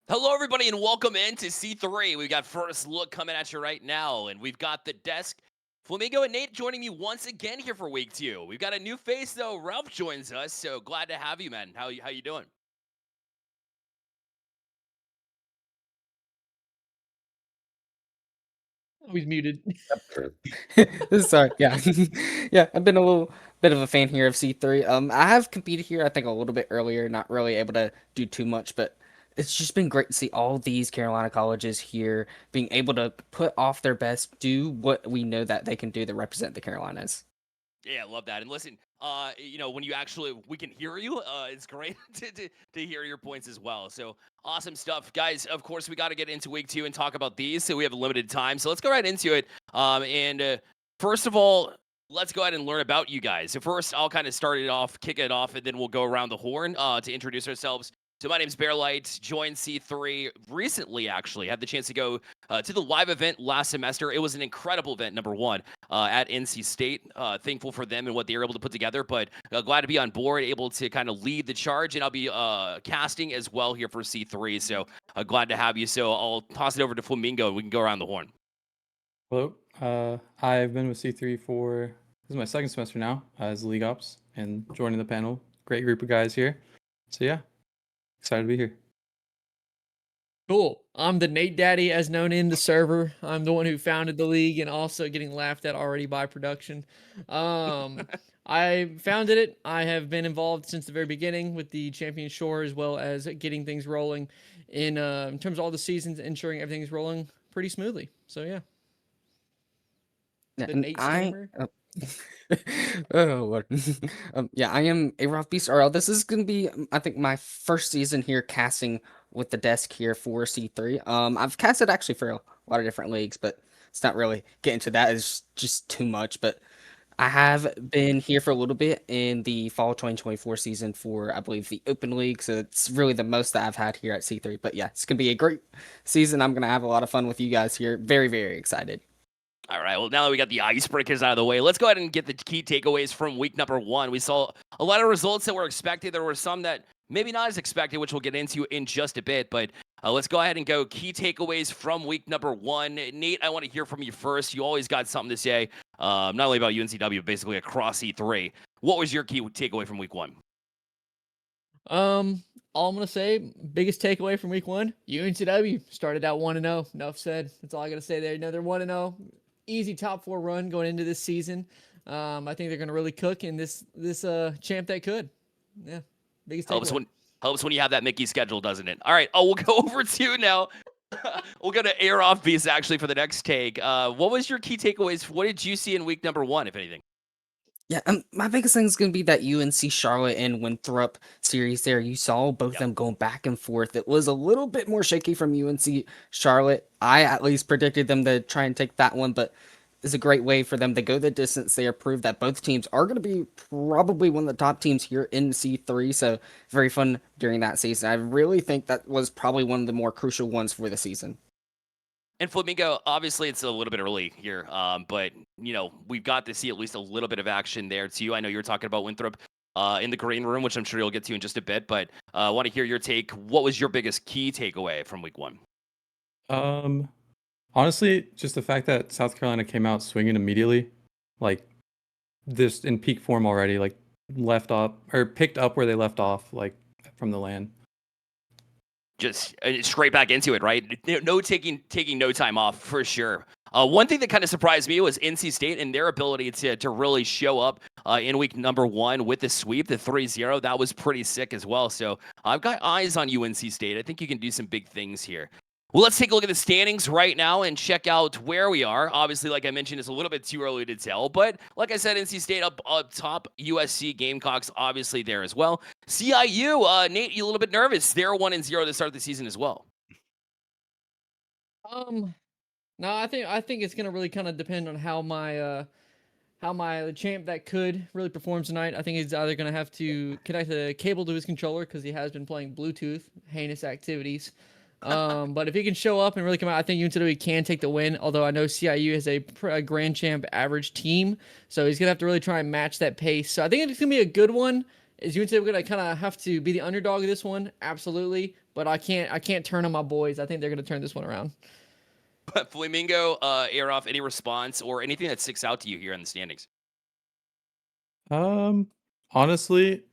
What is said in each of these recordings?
Hello, everybody, and welcome into C3. We've got First Look coming at you right now, and we've got the desk. Flamingo and Nate joining me once again here for week two. We've got a new face, though. Ralph joins us, so glad to have you, man. How you doing? Oh, he's muted. True. Sorry, yeah. Yeah, I've been a little bit of a fan here of C3. I have competed here, I think, a little bit earlier, not really able to do too much, but it's just been great to see all these Carolina colleges here being able to put off their best, do what we know that they can do to represent the Carolinas. Yeah, I love that. And listen, when you actually we can hear you, it's great to hear your points as well. So awesome stuff, guys. Of course, we got to get into week two and talk about these. So we have a limited time. So let's go right into it. And first of all, let's go ahead and learn about you guys. So first, I'll kind of start it off, kick it off, and then we'll go around the horn to introduce ourselves. So my name's Bearlight. Joined C3 recently. Actually, had the chance to go to the live event last semester. It was an incredible event. Number one at NC State. Thankful for them and what they were able to put together, but glad to be on board, able to kind of lead the charge, and I'll be casting as well here for C3. So glad to have you. So I'll toss it over to Flamingo, and we can go around the horn. Hello. I've been with C3 for this is my second semester now as league ops and joining the panel. Great group of guys here. So yeah, excited to be here. Cool. I'm the Nate Daddy, as known in the server. I'm the one who founded the league and also getting laughed at already by production. I founded it. I have been involved since the very beginning with the Champion Shore, as well as getting things rolling in terms of all the seasons, ensuring everything's rolling pretty smoothly. So yeah, Yeah, the and Nate I scammer. oh Lord. Yeah, I am a Rough Beast RL. This is gonna be, I think, my first season here casting with the desk here for C3. I've casted actually for a lot of different leagues, but it's not really getting to that. It's just too much. But I have been here for a little bit in the fall 2024 season for, I believe, the Open League. So it's really the most that I've had here at C3. But yeah, it's gonna be a great season. I'm gonna have a lot of fun with you guys here. Very, very excited. All right. Well, now that we got the icebreakers out of the way, let's go ahead and get the key takeaways from week number one. We saw a lot of results that were expected. There were some that maybe not as expected, which we'll get into in just a bit. But let's go ahead and go key takeaways from week number one. Nate, I want to hear from you first. You always got something to say, not only about UNCW, but basically across E3. What was your key takeaway from week one? All I'm gonna say, biggest takeaway from week one: UNCW started out 1-0. Enough said. That's all I gotta say there. They're 1-0, easy top four run going into this season. I think they're gonna really cook in this champ that could. Yeah, biggest Helps takeaway. when helps when you have that Mickey schedule, doesn't it? All right. Oh, we'll go over to now. We'll go to Air Off Beast actually for the next take. What was your key takeaways? What did you see in week number one, if anything? Yeah, my biggest thing is going to be that UNC Charlotte and Winthrop series there. You saw both Yep. them going back and forth. It was a little bit more shaky from UNC Charlotte. I at least predicted them to try and take that one, but it's a great way for them to go the distance there, prove that both teams are going to be probably one of the top teams here in C3. So very fun during that season. I really think that was probably one of the more crucial ones for the season. And Flamingo, obviously, it's a little bit early here, but we've got to see at least a little bit of action there too. I know you were talking about Winthrop in the green room, which I'm sure you'll get to in just a bit. But I want to hear your take. What was your biggest key takeaway from week one? Um, Honestly, just the fact that South Carolina came out swinging immediately, like this in peak form already, like left up or picked up where they left off, like from the land. Just straight back into it, right? No taking no time off for sure. One thing that kind of surprised me was NC State and their ability to really show up in week number one with the sweep, the 3-0. That was pretty sick as well. So I've got eyes on UNC State. I think you can do some big things here. Well, let's take a look at the standings right now and check out where we are. Obviously, like I mentioned, it's a little bit too early to tell, but like I said, NC State up top, USC Gamecocks obviously there as well. CIU, Nate, you a little bit nervous. They're 1-0 to start the season as well. Um, no, I think it's gonna really kind of depend on how my champ that could really performs tonight. I think he's either gonna have to connect a cable to his controller because he has been playing Bluetooth, heinous activities. But if he can show up and really come out, I think UNCW can take the win. Although I know CIU has a grand champ average team, so he's gonna have to really try and match that pace. So I think it's gonna be a good one. Is UNCW gonna kind of have to be the underdog of this one? Absolutely. but I can't turn on my boys. I think they're gonna turn this one around. But Flamingo, Aerof, any response or anything that sticks out to you here in the standings? Honestly,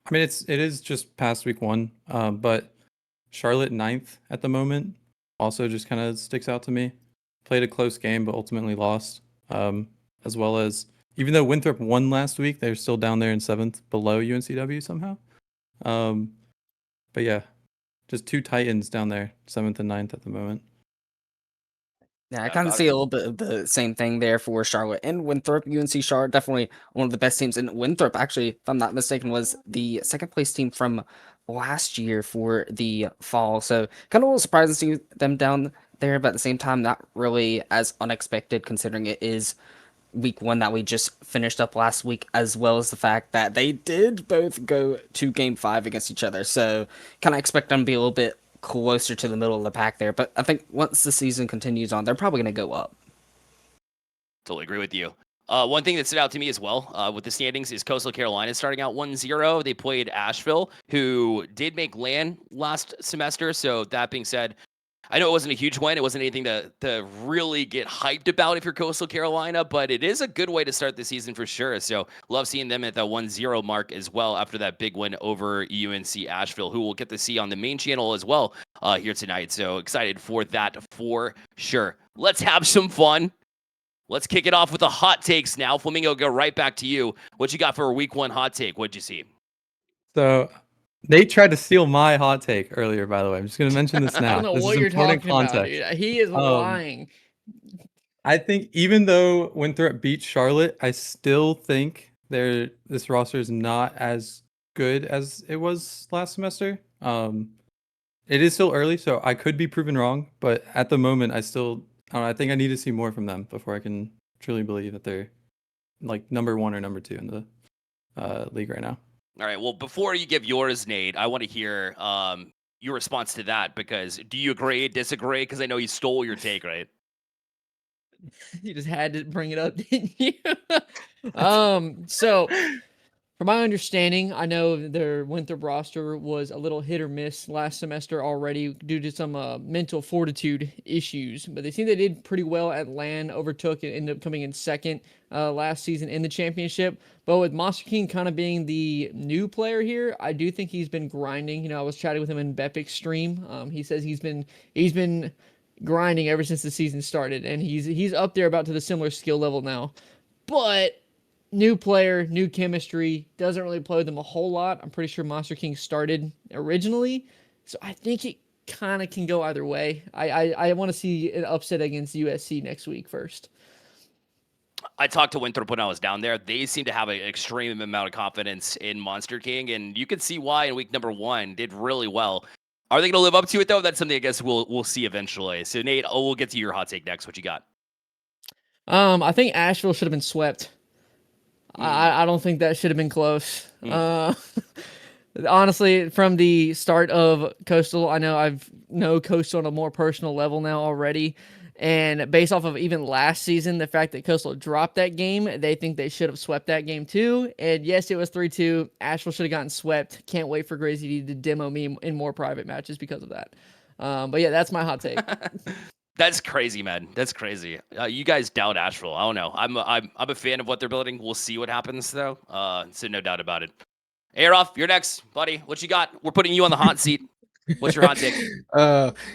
I mean it is just past week 1. But Charlotte 9th at the moment also just kind of sticks out to me. Played a close game but ultimately lost. As well as even though Winthrop won last week, they're still down there in 7th below UNCW somehow. But yeah, just 2 Titans down there, 7th and 9th at the moment. Yeah, I Doubt kind of about see it. a little bit of the same thing there for Charlotte and Winthrop. UNC Charlotte, definitely one of the best teams. And Winthrop, actually, if I'm not mistaken, was the second place team from last year for the fall. So kind of a little surprising to see them down there, but at the same time, not really as unexpected considering it is week 1 that we just finished up last week, as well as the fact that they did both go to game 5 against each other. So kind of expect them to be a little bit closer to the middle of the pack there. But I think once the season continues on, they're probably going to go up. Totally agree with you. One thing that stood out to me as well with the standings is Coastal Carolina starting out 1-0. They played Asheville, who did make LAN last semester. So that being said, I know it wasn't a huge win. It wasn't anything to really get hyped about if you're Coastal Carolina, but it is a good way to start the season for sure. So love seeing them at the 1-0 mark as well after that big win over UNC Asheville, who we'll get to see on the main channel as well here tonight. So excited for that for sure. Let's have some fun. Let's kick it off with the hot takes now. Flamingo, go right back to you. What you got for a week 1 hot take? What'd you see? So Nate tried to steal my hot take earlier, by the way. I'm just going to mention this I now. don't know This what is you're important talking about, context. dude. He is lying. I think even though Winthrop beat Charlotte, I still think this roster is not as good as it was last semester. It is still early, so I could be proven wrong, but at the moment, I don't know, I think I need to see more from them before I can truly believe that they're like number 1 or number 2 in the league right now. All right. Well, before you give yours, Nate, I want to hear your response to that, because do you agree, disagree? Because I know you stole your take, right? You just had to bring it up, didn't you? So from my understanding, I know their Winthrop roster was a little hit or miss last semester already due to some mental fortitude issues, but they seem they did pretty well at LAN, overtook and ended up coming in second last season in the championship. But with Monster King kind of being the new player here, I do think he's been grinding. You know, I was chatting with him in Bepic's stream. He says he's been grinding ever since the season started, and he's up there about to the similar skill level now. But new player, new chemistry, doesn't really play with them a whole lot. I'm pretty sure Monster King started originally, so I think it kind of can go either way. I want to see an upset against USC next week first. I talked to Winthrop when I was down there. They seem to have an extreme amount of confidence in Monster King, and you can see why in week number 1 did really well. Are they going to live up to it, though? That's something I guess we'll see eventually. So, Nate, we'll get to your hot take next. What you got? I think Asheville should have been swept. I don't think that should have been close. Honestly, from the start of Coastal, I know I've know Coastal on a more personal level now already. And based off of even last season, the fact that Coastal dropped that game, they think they should have swept that game too. And yes, it was 3-2. Asheville should have gotten swept. Can't wait for Gracie to demo me in more private matches because of that. But yeah, that's my hot take. That's crazy, man. That's crazy. You guys doubt Asheville. I don't know. I'm a fan of what they're building. We'll see what happens though. So no doubt about it. Aerof, you're next, buddy. What you got? We're putting you on the hot seat. What's your hot take?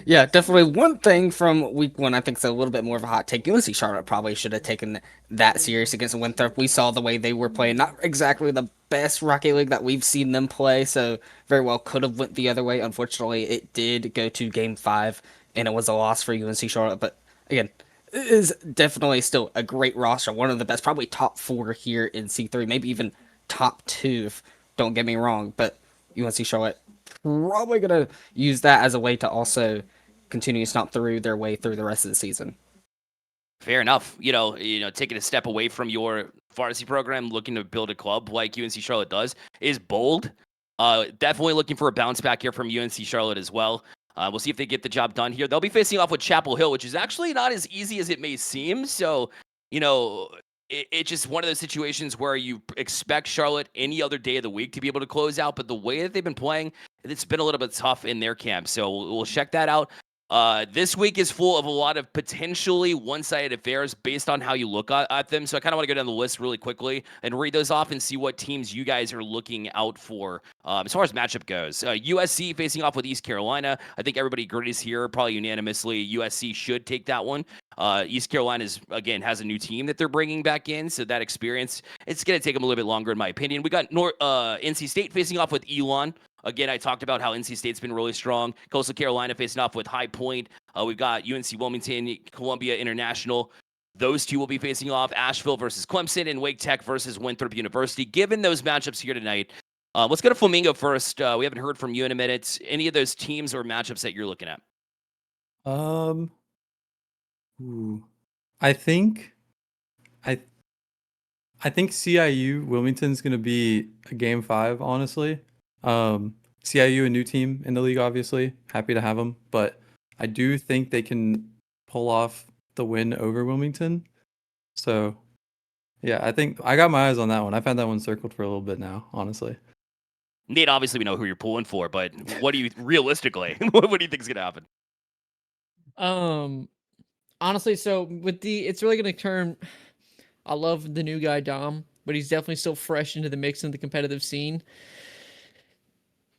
Yeah, definitely one thing from week 1 I think is a little bit more of a hot take. UNC Charlotte probably should have taken that serious against Winthrop. We saw the way they were playing, not exactly the best Rocket League that we've seen them play, so very well could have went the other way. Unfortunately, it did go to game 5, and it was a loss for UNC Charlotte. But again, it is definitely still a great roster, one of the best, probably top 4 here in C3, maybe even top 2, if, don't get me wrong. But UNC Charlotte probably going to use that as a way to also continue to stomp through their way through the rest of the season. Fair enough. You know, taking a step away from your varsity program, looking to build a club like UNC Charlotte does is bold. Definitely looking for a bounce back here from UNC Charlotte as well. We'll see if they get the job done here. They'll be facing off with Chapel Hill, which is actually not as easy as it may seem. So, you know, it's just one of those situations where you expect Charlotte any other day of the week to be able to close out, but the way that they've been playing, it's been a little bit tough in their camp. So we'll check that out. This week is full of a lot of potentially one-sided affairs based on how you look at them. So I kind of want to go down the list really quickly and read those off and see what teams you guys are looking out for as far as matchup goes. USC facing off with East Carolina. I think everybody agrees here, probably unanimously. USC should take that one. East Carolina has a new team that they're bringing back in, so that experience, it's going to take them a little bit longer, in my opinion. We got NC State facing off with Elon. Again, I talked about how NC State's been really strong. Coastal Carolina facing off with High Point. We've got UNC Wilmington, Columbia International. Those two will be facing off. Asheville versus Clemson and Wake Tech versus Winthrop University. Given those matchups here tonight, let's go to Flamingo first. We haven't heard from you in a minute. Any of those teams or matchups that you're looking at? I think CIU Wilmington's gonna be a game 5, honestly. CIU, a new team in the league, obviously. Happy to have them, but I do think they can pull off the win over Wilmington. So, yeah, I think I got my eyes on that one. I've had that one circled for a little bit now, honestly. Nate, obviously we know who you're pulling for, but what do you realistically? What do you think is going to happen? Honestly, so it's really going to turn. I love the new guy Dom, but he's definitely still fresh into the mix in the competitive scene.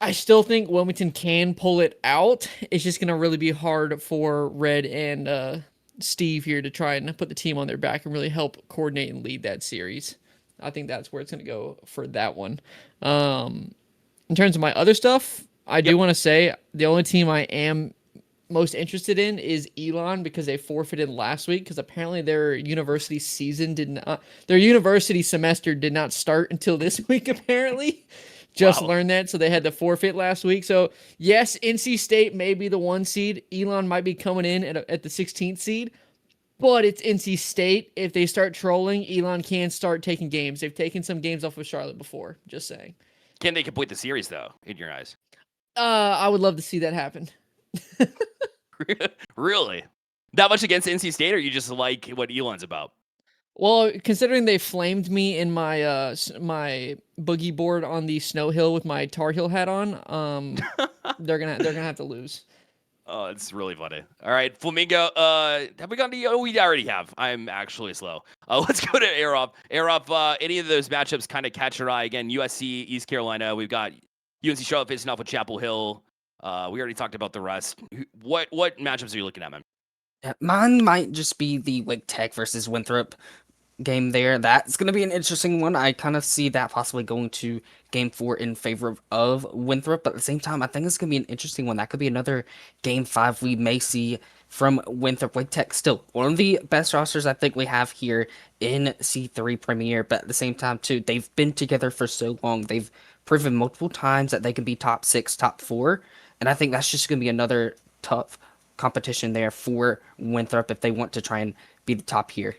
I still think Wilmington can pull it out. It's just going to really be hard for Red and Steve here to try and put the team on their back and really help coordinate and lead that series. I think that's where it's going to go for that one. In terms of my other stuff, I do want to say the only team I am most interested in is Elon, because they forfeited last week because apparently their university semester did not start until this week, apparently. Learned that, so they had to forfeit last week. So yes, NC State may be the 1 seed. Elon might be coming in at the 16th seed, but it's NC State. If they start trolling, Elon can start taking games. They've taken some games off of Charlotte before. Just saying. Can they complete the series though, in your eyes? I would love to see that happen. Really? That much against NC State, or you just like what Elon's about? Well, considering they flamed me in my my boogie board on the snow hill with my Tar Heel hat on, they're gonna have to lose. Oh, it's really funny. All right, Flamingo. Have we gone to? Oh, we already have. I'm actually slow. Let's go to Aerof. Aerof, any of those matchups kind of catch your eye? Again, USC, East Carolina. We've got UNC Charlotte facing off with Chapel Hill. We already talked about the rest. What matchups are you looking at, man? Mine might just be the Wake Tech versus Winthrop game there. That's going to be an interesting one. I kind of see that possibly going to game 4 in favor of Winthrop, but at the same time, I think it's going to be an interesting one. That could be another game 5 we may see from Winthrop. Wake Tech still one of the best rosters I think we have here in C3 Premier, but at the same time too, they've been together for so long. They've proven multiple times that they can be top 6, top 4, and I think that's just going to be another tough competition there for Winthrop if they want to try and be the top here.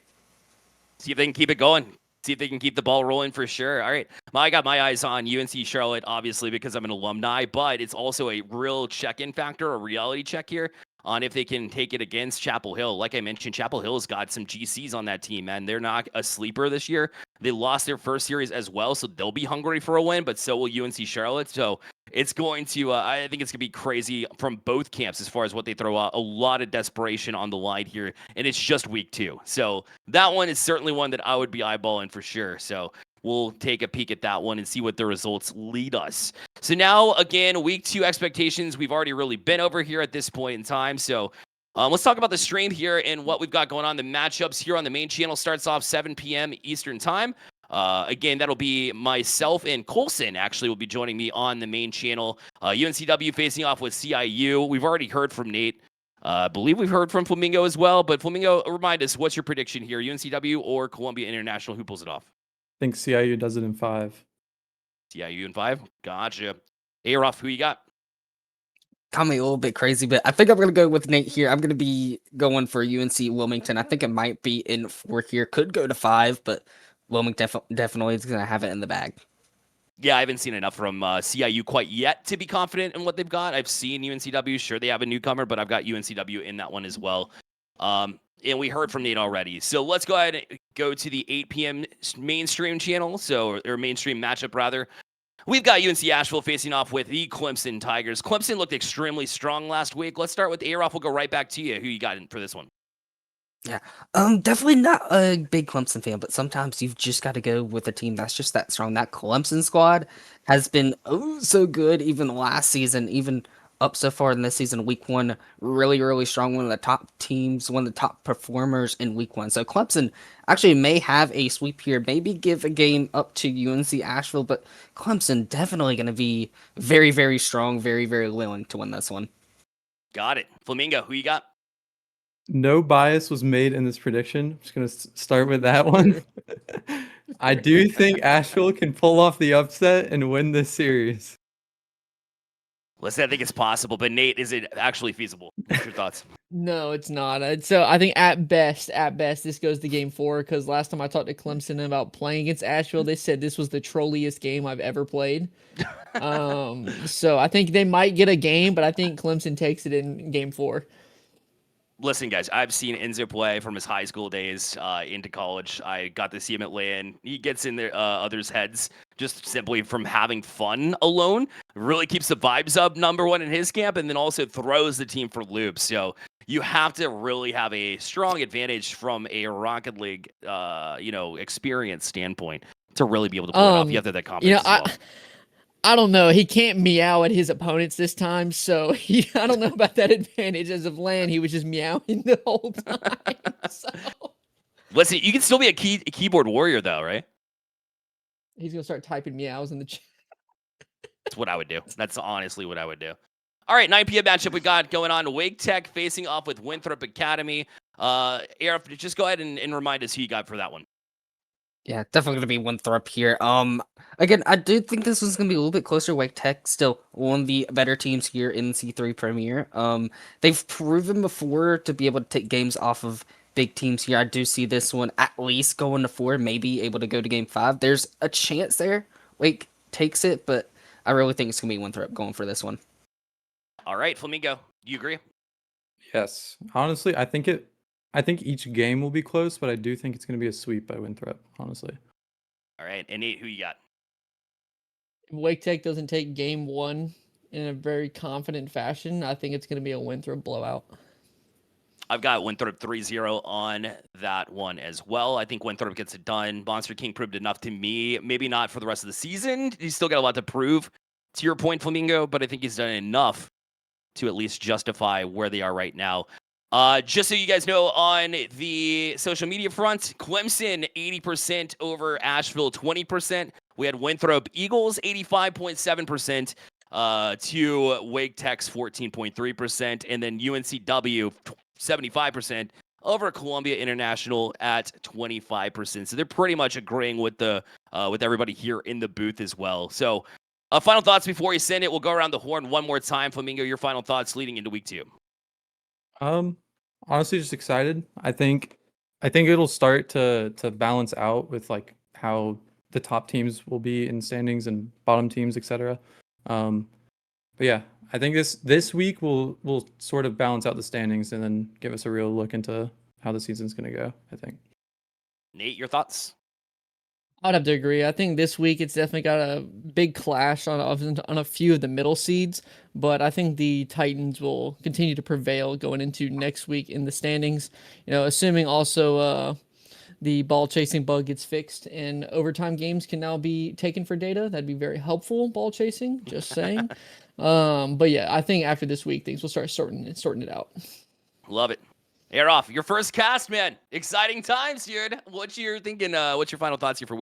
See if they can keep it going. See if they can keep the ball rolling for sure. All right. I got my eyes on UNC Charlotte, obviously, because I'm an alumni, but it's also a real check-in factor, a reality check here on if they can take it against Chapel Hill. Like I mentioned, Chapel Hill's got some GCs on that team, man. They're not a sleeper this year. They lost their first series as well, so they'll be hungry for a win, but so will UNC Charlotte. So it's going to, I think it's going to be crazy from both camps as far as what they throw out. A lot of desperation on the line here, and it's just week 2. So that one is certainly one that I would be eyeballing for sure. So we'll take a peek at that one and see what the results lead us. So now, again, week 2 expectations, we've already really been over here at this point in time. So let's talk about the stream here and what we've got going on. The matchups here on the main channel starts off 7 p.m. Eastern time. Again, that'll be myself and Colson actually will be joining me on the main channel. UNCW facing off with CIU. We've already heard from Nate. I believe we've heard from Flamingo as well. But Flamingo, remind us, what's your prediction here? UNCW or Columbia International? Who pulls it off? I think CIU does it in 5. CIU in 5? Gotcha. Aerof, who you got? Call me a little bit crazy, but I think I'm going to go with Nate here. I'm going to be going for UNC Wilmington. I think it might be in 4 here. Could go to 5, but Wilmington definitely is going to have it in the bag. Yeah, I haven't seen enough from CIU quite yet to be confident in what they've got. I've seen UNCW. Sure, they have a newcomer, but I've got UNCW in that one as well. and we heard from Nate already. So let's go ahead and go to the 8 p.m. mainstream channel, or mainstream matchup rather. We've got UNC Asheville facing off with the Clemson Tigers. Clemson looked extremely strong last week. Let's start with A-Roth. We'll go right back to you. Who you got for this one? Yeah, definitely not a big Clemson fan, but sometimes you've just got to go with a team that's just that strong. That Clemson squad has been oh so good, even last season, even up so far in this season. Week one, really, really strong. One of the top teams, one of the top performers in week one. So Clemson actually may have a sweep here, maybe give a game up to UNC Asheville, but Clemson definitely going to be very, very strong, very, very willing to win this one. Got it. Flamingo, who you got? No bias was made in this prediction. I'm just going to start with that one. I do think Asheville can pull off the upset and win this series. Listen, I think it's possible, but Nate, is it actually feasible? What's your thoughts? No, it's not. So I think at best, this goes to game 4 because last time I talked to Clemson about playing against Asheville, they said this was the trolliest game I've ever played. So I think they might get a game, but I think Clemson takes it in game 4. Listen, guys, I've seen Enzo play from his high school days into college. I got to see him at Lane. He gets in their others' heads just simply from having fun alone. Really keeps the vibes up, number one in his camp, and then also throws the team for loops. So you have to really have a strong advantage from a Rocket League, experience standpoint to really be able to pull it off. You have to have that confidence as well. I don't know. He can't meow at his opponents this time, so I don't know about that advantage. As of land, he was just meowing the whole time. So Listen, you can still be a keyboard warrior, though, right? he's gonna start typing meows in the chat. That's what I would do. That's honestly what I would do. All right, 9 p.m. matchup we got going on. Wake Tech facing off with Winthrop Academy. Arif, just go ahead and remind us who you got for that one. Yeah, definitely gonna be Winthrop here. Again, I do think this one's gonna be a little bit closer. Wake Tech still one of the better teams here in C3 Premier. They've proven before to be able to take games off of big teams here. I do see this one at least going to 4, maybe able to go to game 5. There's a chance there Wake takes it, but I really think it's gonna be Winthrop going for this one. All right, Flamingo, do you agree? Yes. Honestly, I think each game will be close, but I do think it's going to be a sweep by Winthrop, honestly. All right, and Nate, who you got? If Wake Tech doesn't take game 1 in a very confident fashion, I think it's gonna be a Winthrop blowout. I've got Winthrop 3-0 on that one as well. I think Winthrop gets it done. Monster King proved enough to me. Maybe not for the rest of the season. He's still got a lot to prove, to your point, Flamingo, but I think he's done enough to at least justify where they are right now. Just so you guys know, on the social media front, Clemson 80% over Asheville 20%. We had Winthrop Eagles 85.7% to Wake Tech's 14.3%, and then UNCW 75% over Columbia International at 25%. So they're pretty much agreeing with with everybody here in the booth as well. So final thoughts before you send it. We'll go around the horn one more time. Flamingo, your final thoughts leading into week 2. Honestly, just excited. I think it'll start to balance out with like how the top teams will be in standings and bottom teams, etc. But yeah, I think this week will sort of balance out the standings and then give us a real look into how the season's going to go, I think. Nate, your thoughts? I'd have to agree. I think this week it's definitely got a big clash on a few of the middle seeds, but I think the Titans will continue to prevail going into next week in the standings. Assuming also the ball chasing bug gets fixed and overtime games can now be taken for data. That'd be very helpful. Ball chasing, just saying. But yeah, I think after this week things will start sorting it out. Love it. Arif, your first cast, man. Exciting times, dude. What you're thinking? What's your final thoughts here for?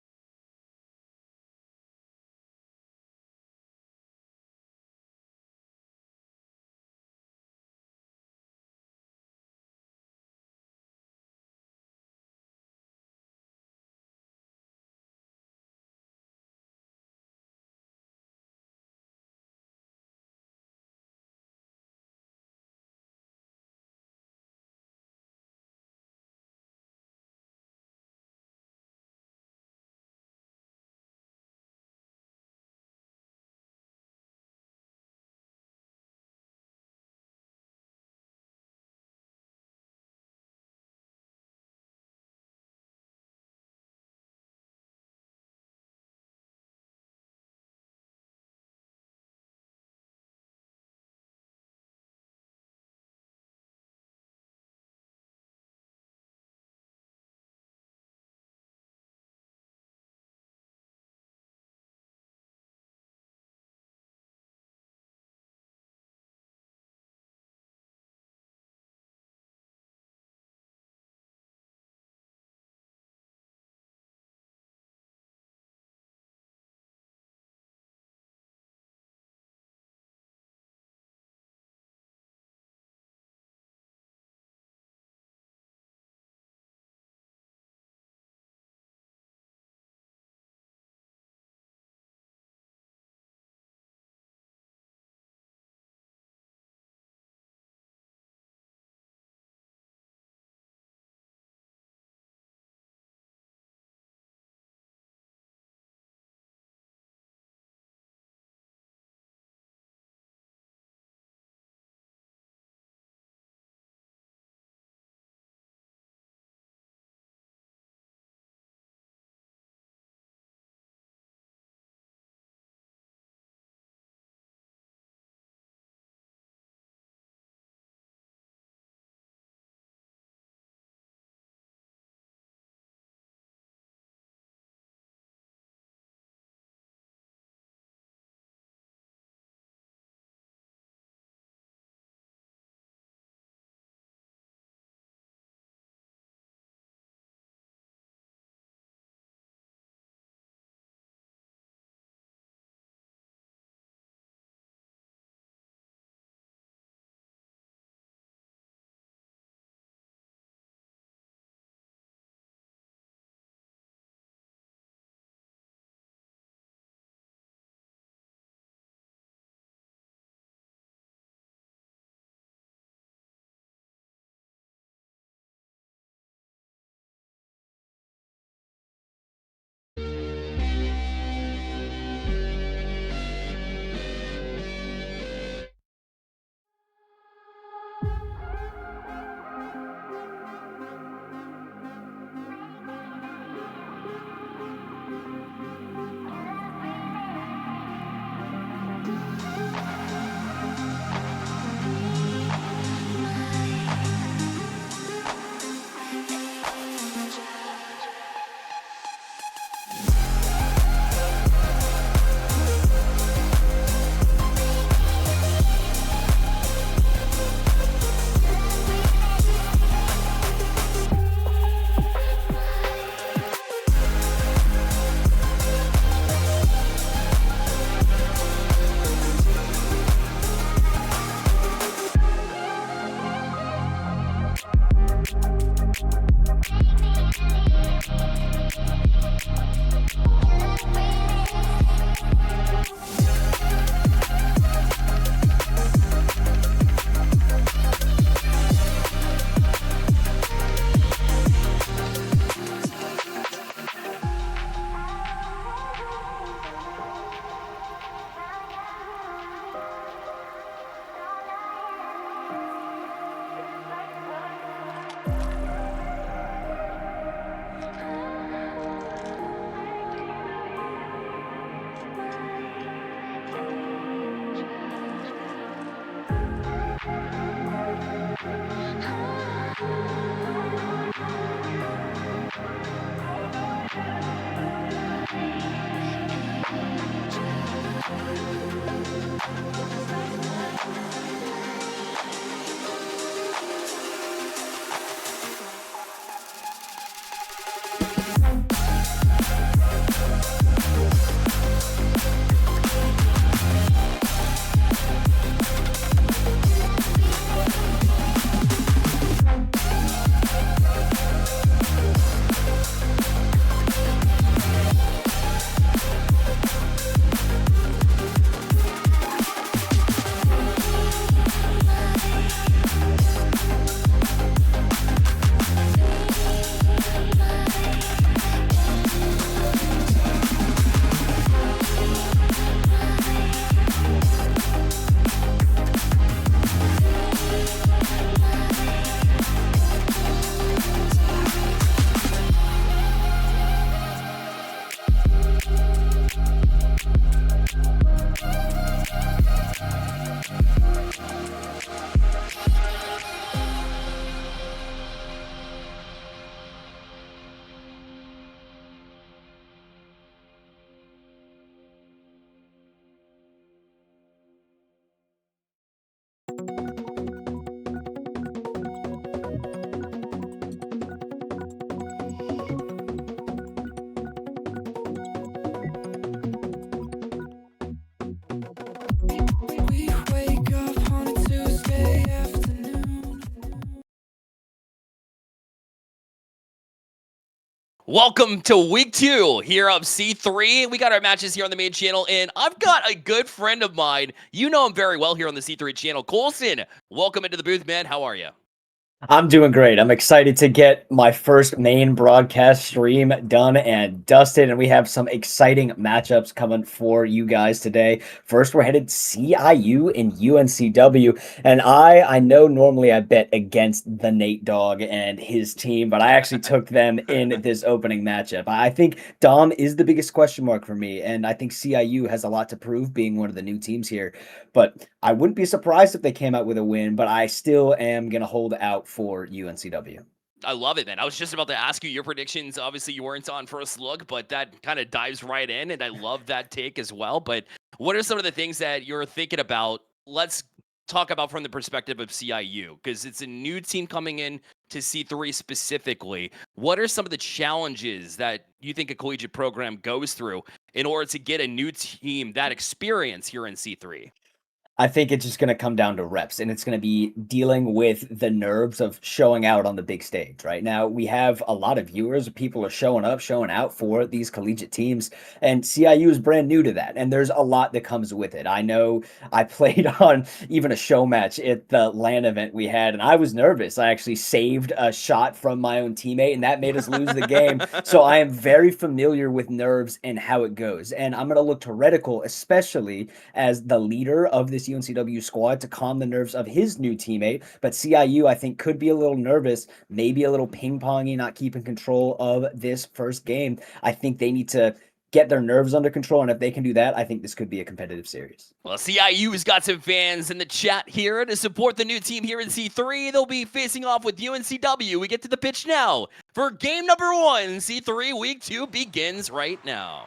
We wake up on a Tuesday afternoon. Welcome to week 2 here of C3. We got our matches here on the main channel, and I've got a good friend of mine. You know him very well here on the C3 channel. Coulson, welcome into the booth, man. How are you? I'm doing great. I'm excited to get my first main broadcast stream done and dusted, and we have some exciting matchups coming for you guys today. First, we're headed CIU and UNCW, and I know normally I bet against the Nate Dogg and his team, but I actually took them in this opening matchup. I think Dom is the biggest question mark for me, and I think CIU has a lot to prove being one of the new teams here, but I wouldn't be surprised if they came out with a win, but I still am going to hold out for UNCW. I love it, man. I was just about to ask you your predictions. Obviously, you weren't on first look, but that kind of dives right in, and I love that take as well. But what are some of the things that you're thinking about? Let's talk about from the perspective of CIU, because it's a new team coming in to C3 specifically. What are some of the challenges that you think a collegiate program goes through in order to get a new team that experience here in C3? I think it's just going to come down to reps, and it's going to be dealing with the nerves of showing out on the big stage. Right now, we have a lot of viewers. People are showing up, showing out for these collegiate teams, and CIU is brand new to that, and there's a lot that comes with it. I know I played on even a show match at the LAN event we had, and I was nervous. I actually saved a shot from my own teammate, and that made us lose the game. So I am very familiar with nerves and how it goes, and I'm going to look to Reticle, especially as the leader of this UNCW squad, to calm the nerves of his new teammate. But CIU, I think, could be a little nervous, maybe a little ping-pongy, not keeping control of this first game. I think they need to get their nerves under control, and if they can do that, I think this could be a competitive series. Well, CIU's got some fans in the chat here to support the new team here in C3. They'll be facing off with UNCW. We get to the pitch now for game number 1. C3 week 2 begins right now.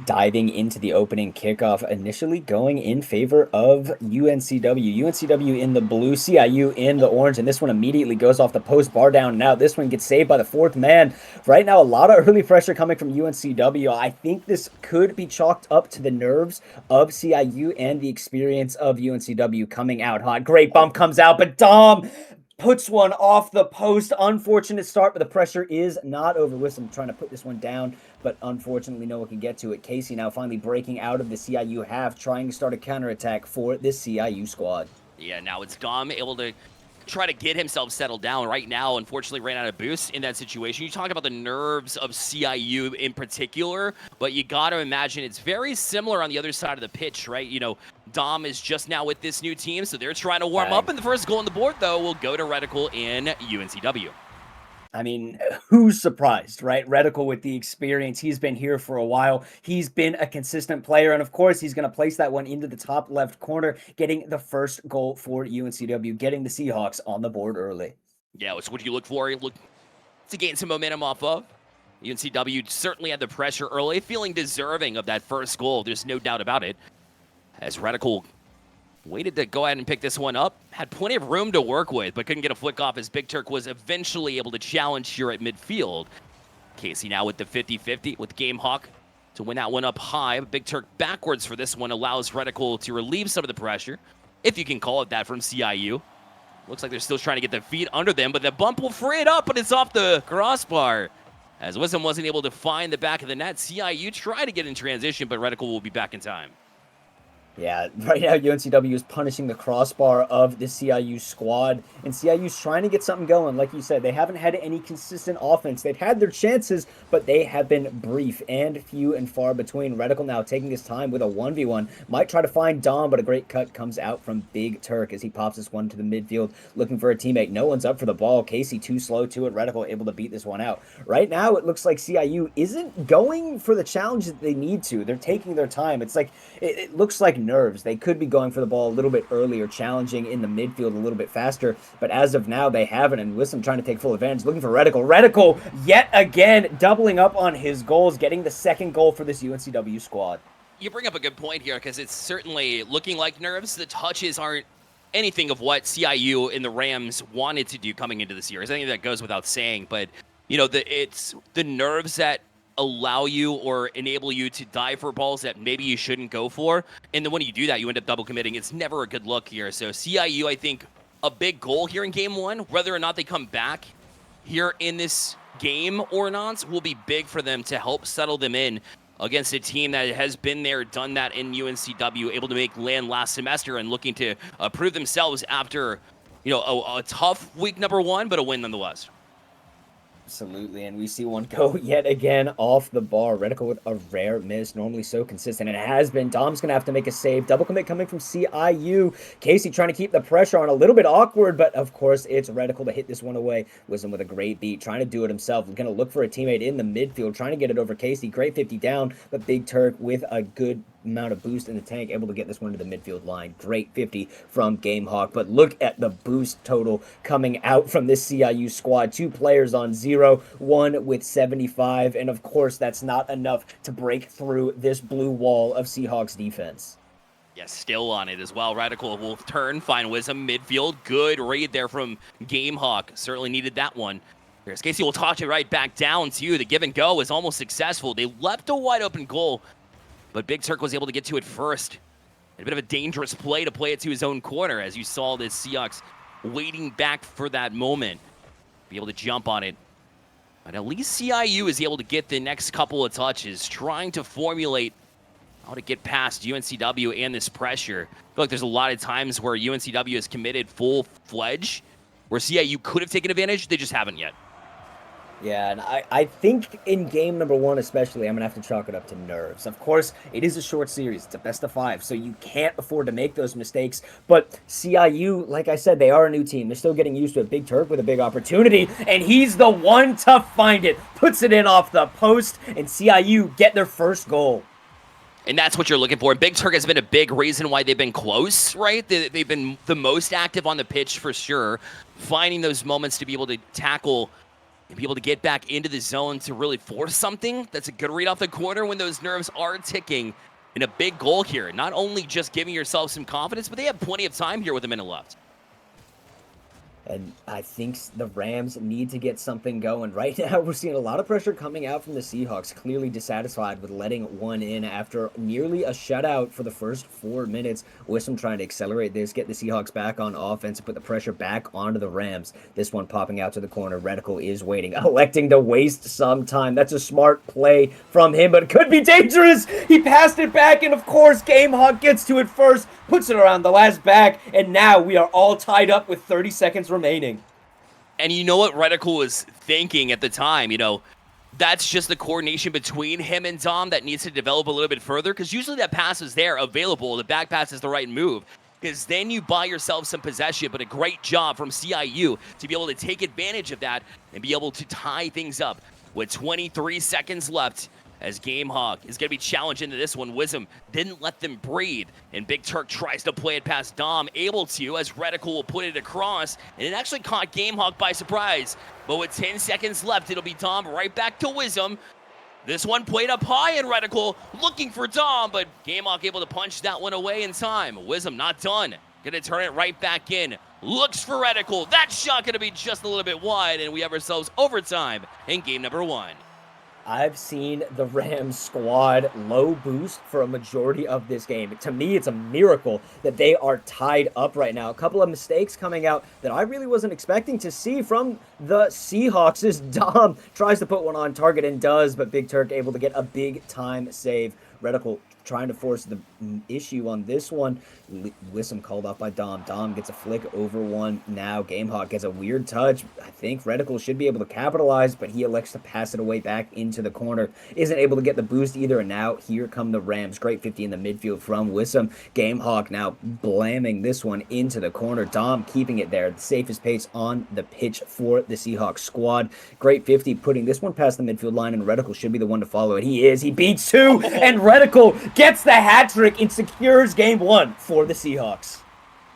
Diving into the opening kickoff, initially going in favor of UNCW. UNCW in the blue, CIU in the orange, and this one immediately goes off the post, bar down and out. This one gets saved by the 4th man. Right now, a lot of early pressure coming from UNCW. I think this could be chalked up to the nerves of CIU and the experience of UNCW coming out hot. Great bump comes out, but Dom puts one off the post. Unfortunate start, but the pressure is not over. Wisdom trying to put this one down, but unfortunately no one can get to it. Casey now finally breaking out of the CIU half, trying to start a counterattack for this CIU squad. Yeah, now it's Dom able to try to get himself settled down. Right now, unfortunately, ran out of boost in that situation. You talk about the nerves of CIU in particular, but you got to imagine it's very similar on the other side of the pitch, right? You know, Dom is just now with this new team, so they're trying to warm up, and the first goal on the board, though, will go to Reticle in UNCW. I mean, who's surprised, right? Reticle with the experience. He's been here for a while. He's been a consistent player. And of course, he's going to place that one into the top left corner, getting the first goal for UNCW, getting the Seahawks on the board early. Yeah, it's what you look for. You look to gain some momentum off of. UNCW certainly had the pressure early, feeling deserving of that first goal. There's no doubt about it. As Reticle waited to go ahead and pick this one up. Had plenty of room to work with, but couldn't get a flick off as Big Turk was eventually able to challenge here at midfield. Casey now with the 50-50 with Gamehawk to win that one up high. Big Turk backwards for this one allows Reticle to relieve some of the pressure, if you can call it that, from CIU. Looks like they're still trying to get their feet under them, but the bump will free it up, but it's off the crossbar. As Wisdom wasn't able to find the back of the net, CIU tried to get in transition, but Reticle will be back in time. Yeah, right now UNCW is punishing the crossbar of the CIU squad, and CIU's trying to get something going. Like you said, they haven't had any consistent offense. They've had their chances, but they have been brief and few and far between. Reticle now taking his time with a 1v1. Might try to find Dom, but a great cut comes out from Big Turk as he pops this one to the midfield, looking for a teammate. No one's up for the ball. Casey too slow to it. Reticle able to beat this one out. Right now, it looks like CIU isn't going for the challenge that they need to. They're taking their time. It's like, it looks like nerves. They could be going for the ball a little bit earlier, challenging in the midfield a little bit faster, but as of now, they haven't, and Wisdom trying to take full advantage, looking for Reticle. Reticle, yet again, doubling up on his goals, getting the second goal for this UNCW squad. You bring up a good point here, because it's certainly looking like nerves. The touches aren't anything of what CIU and the Rams wanted to do coming into the series. I think that goes without saying, but, you know, it's the nerves that allow you or enable you to dive for balls that maybe you shouldn't go for. And then when you do that, you end up double committing. It's never a good look here. So CIU, I think, a big goal here in game one, whether or not they come back here in this game or not, will be big for them to help settle them in against a team that has been there, done that in UNCW, able to make land last semester and looking to prove themselves after, you know, a tough week number one, but a win nonetheless. Absolutely, and we see one go yet again off the bar. Reticle with a rare miss, normally so consistent, and it has been. Dom's going to have to make a save. Double commit coming from CIU. Casey trying to keep the pressure on, a little bit awkward, but of course it's Reticle to hit this one away. Wisdom with a great beat, trying to do it himself. Going to look for a teammate in the midfield, trying to get it over Casey. Great 50 down, but Big Turk with a good amount of boost in the tank, able to get this one to the midfield line. Great 50 from Gamehawk, but look at the boost total coming out from this CIU squad. 2 players on 0, 1 with 75, and of course that's not enough to break through this blue wall of Seahawks defense. Yeah, still on it as well. Reticle will turn, find Wisdom midfield. Good read there from Gamehawk. Certainly needed that one. Here's Casey will toss it right back down to you. The give and go is almost successful. They left a wide open goal, but Big Turk was able to get to it first. A bit of a dangerous play to play it to his own corner, as you saw this Seahawks waiting back for that moment. Be able to jump on it. But at least CIU is able to get the next couple of touches, trying to formulate how to get past UNCW and this pressure. I feel like there's a lot of times where UNCW has committed full-fledged, where CIU could have taken advantage, they just haven't yet. Yeah, and I think in game number 1 especially, I'm going to have to chalk it up to nerves. Of course, it is a short series. It's a best of 5, so you can't afford to make those mistakes. But CIU, like I said, they are a new team. They're still getting used to it. Big Turk with a big opportunity, and he's the one to find it. Puts it in off the post, and CIU get their first goal. And that's what you're looking for. Big Turk has been a big reason why they've been close, right? They've been the most active on the pitch for sure, finding those moments to be able to tackle and be able to get back into the zone to really force something. That's a good read off the corner when those nerves are ticking. And a big goal here. Not only just giving yourself some confidence, but they have plenty of time here with a minute left. And I think the Rams need to get something going. Right now, we're seeing a lot of pressure coming out from the Seahawks, clearly dissatisfied with letting one in after nearly a shutout for the first 4 minutes. Wisdom trying to accelerate this, get the Seahawks back on offense, and put the pressure back onto the Rams. This one popping out to the corner. Reticle is waiting, electing to waste some time. That's a smart play from him, but it could be dangerous. He passed it back, and of course, Gamehawk gets to it first, puts it around the last back, and now we are all tied up with 30 seconds remaining. And you know what Reticle was thinking at the time, you know, that's just the coordination between him and Dom that needs to develop a little bit further, because usually that pass is there available. The back pass is the right move, because then you buy yourself some possession. But a great job from CIU to be able to take advantage of that and be able to tie things up with 23 seconds left. As Gamehawk is going to be challenged into this one. Wisdom didn't let them breathe, and Big Turk tries to play it past Dom, able to, as Reticle will put it across, and it actually caught Gamehawk by surprise. But with 10 seconds left, it'll be Dom right back to Wisdom. This one played up high, and Reticle looking for Dom, but Gamehawk able to punch that one away in time. Wisdom not done. Gonna turn it right back in. Looks for Reticle. That shot gonna be just a little bit wide, and we have ourselves overtime in game number 1. I've seen the Rams squad low boost for a majority of this game. To me, it's a miracle that they are tied up right now. A couple of mistakes coming out that I really wasn't expecting to see from the Seahawks as Dom tries to put one on target and does, but Big Turk able to get a big time save. Reticle trying to force the issue on this one. Wissam called off by Dom. Dom gets a flick over one. Now Gamehawk gets a weird touch. I think Reticle should be able to capitalize, but he elects to pass it away back into the corner. Isn't able to get the boost either, and now here come the Rams. Great 50 in the midfield from Wissam. Gamehawk now blamming this one into the corner. Dom keeping it there. The safest pace on the pitch for the Seahawks squad. Great 50 putting this one past the midfield line, and Reticle should be the one to follow it. He is. He beats two, and Reticle gets the hat trick and secures game one for the Seahawks.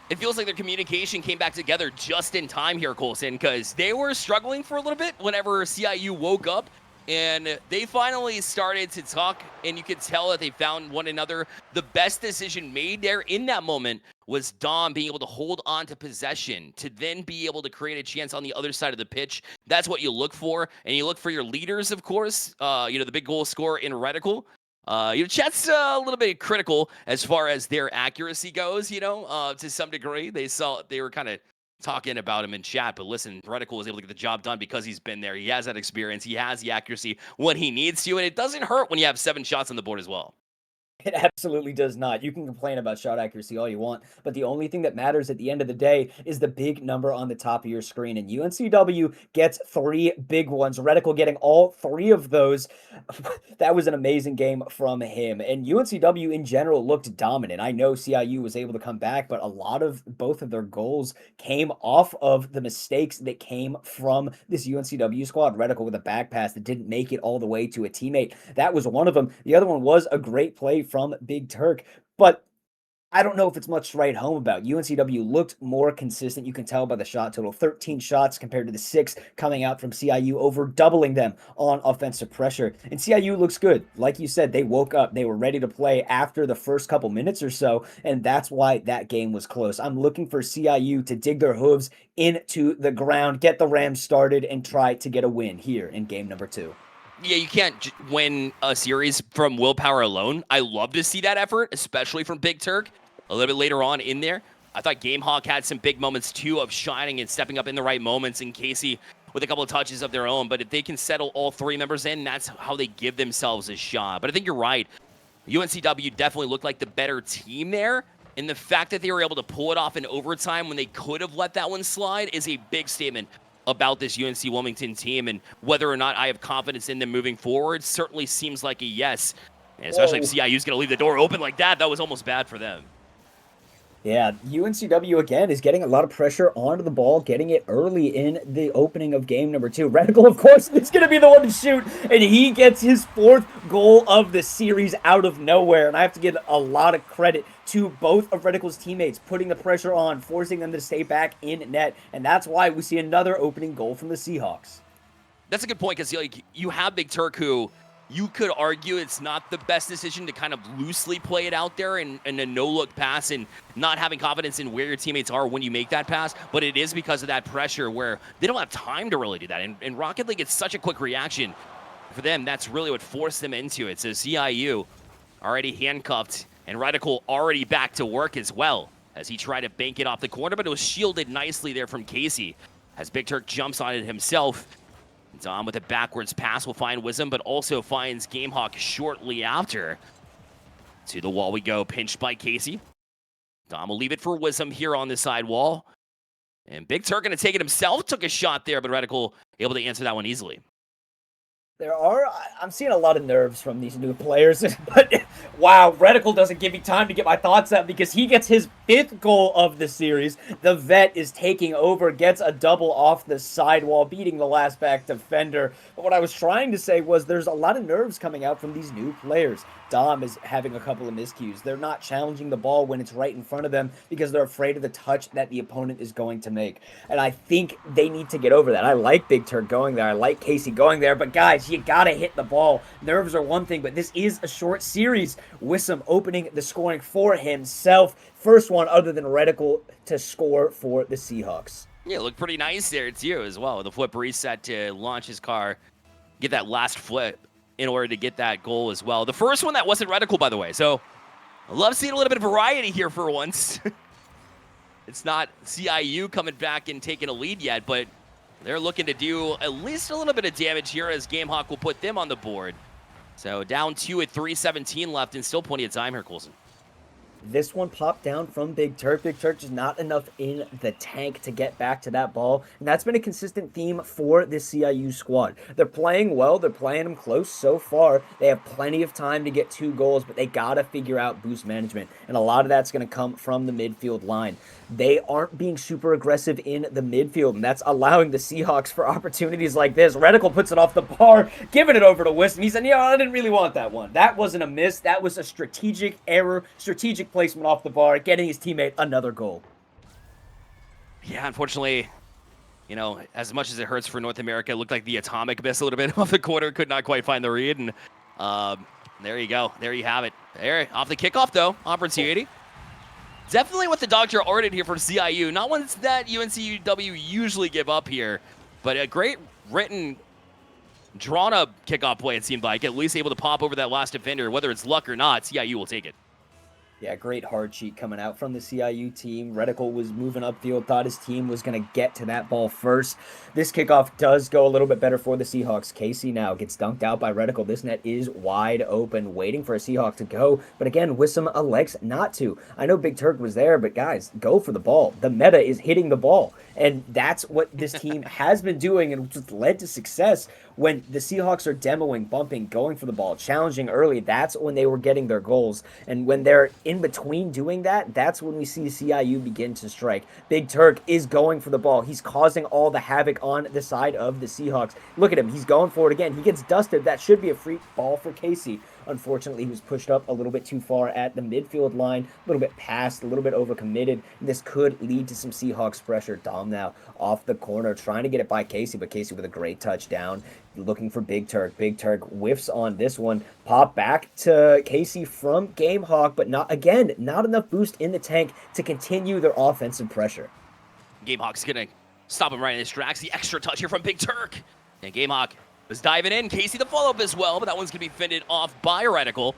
It feels like their communication came back together just in time here, Colson, because they were struggling for a little bit whenever CIU woke up, and they finally started to talk, and you could tell that they found one another. The best decision made there in that moment was Dom being able to hold on to possession to then be able to create a chance on the other side of the pitch. That's what you look for, and you look for your leaders, of course. The big goal scorer in Reticle. Chat's a little bit critical as far as their accuracy goes, to some degree. They were kind of talking about him in chat, but listen, Reticle was able to get the job done because he's been there. He has that experience. He has the accuracy when he needs to, and it doesn't hurt when you have 7 shots on the board as well. It absolutely does not. You can complain about shot accuracy all you want, but the only thing that matters at the end of the day is the big number on the top of your screen, and UNCW gets 3 big ones. Reticle getting all 3 of those. That was an amazing game from him, and UNCW in general looked dominant. I know CIU was able to come back, but a lot of both of their goals came off of the mistakes that came from this UNCW squad. Reticle with a back pass that didn't make it all the way to a teammate. That was one of them. The other one was a great play from Big Turk, but I don't know if it's much to write home about. UNCW looked more consistent. You can tell by the shot total. 13 shots compared to the 6 coming out from CIU, over doubling them on offensive pressure. And CIU looks good. Like you said, they woke up. They were ready to play after the first couple minutes or so, and that's why that game was close. I'm looking for CIU to dig their hooves into the ground, get the Rams started, and try to get a win here in game number 2. Yeah, you can't win a series from willpower alone. I love to see that effort, especially from Big Turk. A little bit later on in there, I thought Gamehawk had some big moments too of shining and stepping up in the right moments, and Casey with a couple of touches of their own. But if they can settle all 3 members in, that's how they give themselves a shot. But I think you're right. UNCW definitely looked like the better team there, and the fact that they were able to pull it off in overtime when they could have let that one slide is a big statement about this UNC Wilmington team, and whether or not I have confidence in them moving forward certainly seems like a yes. And especially if CIU is going to leave the door open like that, that was almost bad for them. Yeah, UNCW again is getting a lot of pressure onto the ball, getting it early in the opening of game number 2. Reticle, of course, is going to be the one to shoot, and he gets his 4th goal of the series out of nowhere. And I have to give a lot of credit to both of Reticle's teammates, putting the pressure on, forcing them to stay back in net, and that's why we see another opening goal from the Seahawks. That's a good point, because you have Big Turk, who you could argue it's not the best decision to kind of loosely play it out there in a no-look pass and not having confidence in where your teammates are when you make that pass, but it is because of that pressure where they don't have time to really do that. And Rocket League, it's such a quick reaction for them. That's really what forced them into it. So CIU already handcuffed, and Reticle already back to work as well as he tried to bank it off the corner, but it was shielded nicely there from Casey as Big Turk jumps on it himself. Dom with a backwards pass will find Wissam, but also finds Gamehawk shortly after. To the wall we go, pinched by Casey. Dom will leave it for Wissam here on the side wall. And Big Turk going to take it himself, took a shot there, but Reticle able to answer that one easily. I'm seeing a lot of nerves from these new players, but wow, Reticle doesn't give me time to get my thoughts out because he gets his 5th goal of the series. The vet is taking over, gets a double off the sidewall, beating the last back defender. But what I was trying to say was there's a lot of nerves coming out from these new players. Dom is having a couple of miscues. They're not challenging the ball when it's right in front of them because they're afraid of the touch that the opponent is going to make. And I think they need to get over that. I like Big Turk going there. I like Casey going there. But guys, you gotta hit the ball. Nerves are one thing, but this is a short series. Wissam opening the scoring for himself. First one other than Reticle to score for the Seahawks. Yeah, looked pretty nice there too as well. The flip reset to launch his car, get that last flip in order to get that goal as well. The first one that wasn't Reticle, by the way. So I love seeing a little bit of variety here for once. It's not CIU coming back and taking a lead yet, but they're looking to do at least a little bit of damage here as Gamehawk will put them on the board. So down 2 with 3:17 left and still plenty of time here, Coulson. This one popped down from Big Turk. Big Turk just not enough in the tank to get back to that ball. And that's been a consistent theme for this CIU squad. They're playing well. They're playing them close so far. They have plenty of time to get 2 goals, but they got to figure out boost management. And a lot of that's going to come from the midfield line. They aren't being super aggressive in the midfield, and that's allowing the Seahawks for opportunities like this. Reticle puts it off the bar, giving it over to Wisdom. He said, I didn't really want that one. That wasn't a miss. That was a strategic error, strategic placement off the bar, getting his teammate another goal. Yeah, unfortunately, as much as it hurts for North America, it looked like the atomic missed a little bit off the corner, could not quite find the read, and there you go. There you have it. There, off the kickoff, though, opportunity. Definitely what the Dr. ordered here for CIU. Not ones that UNCW usually give up here, but a great written, drawn-up kickoff play, it seemed like. At least able to pop over that last defender. Whether it's luck or not, CIU will take it. Yeah, great hard cheat coming out from the CIU team. Reticle was moving upfield, thought his team was going to get to that ball first. This kickoff does go a little bit better for the Seahawks. Casey now gets dunked out by Reticle. This net is wide open, waiting for a Seahawk to go. But again, Wissam elects not to. I know Big Turk was there, but guys, go for the ball. The meta is hitting the ball. And that's what this team has been doing and which led to success. When the Seahawks are demoing, bumping, going for the ball, challenging early, that's when they were getting their goals. And when they're in between doing that, that's when we see CIU begin to strike. Big Turk is going for the ball. He's causing all the havoc on the side of the Seahawks. Look at him. He's going for it again. He gets dusted. That should be a free ball for Casey. Unfortunately, he was pushed up a little bit too far at the midfield line, a little bit past, a little bit overcommitted. This could lead to some Seahawks pressure. Dom now off the corner, trying to get it by Casey, but Casey with a great touchdown, looking for Big Turk. Big Turk whiffs on this one. Pop back to Casey from Gamehawk, but not enough boost in the tank to continue their offensive pressure. Gamehawk's going to stop him right in his tracks. The extra touch here from Big Turk. And Gamehawk was diving in. Casey the follow-up as well, but that one's going to be fended off by Reticle.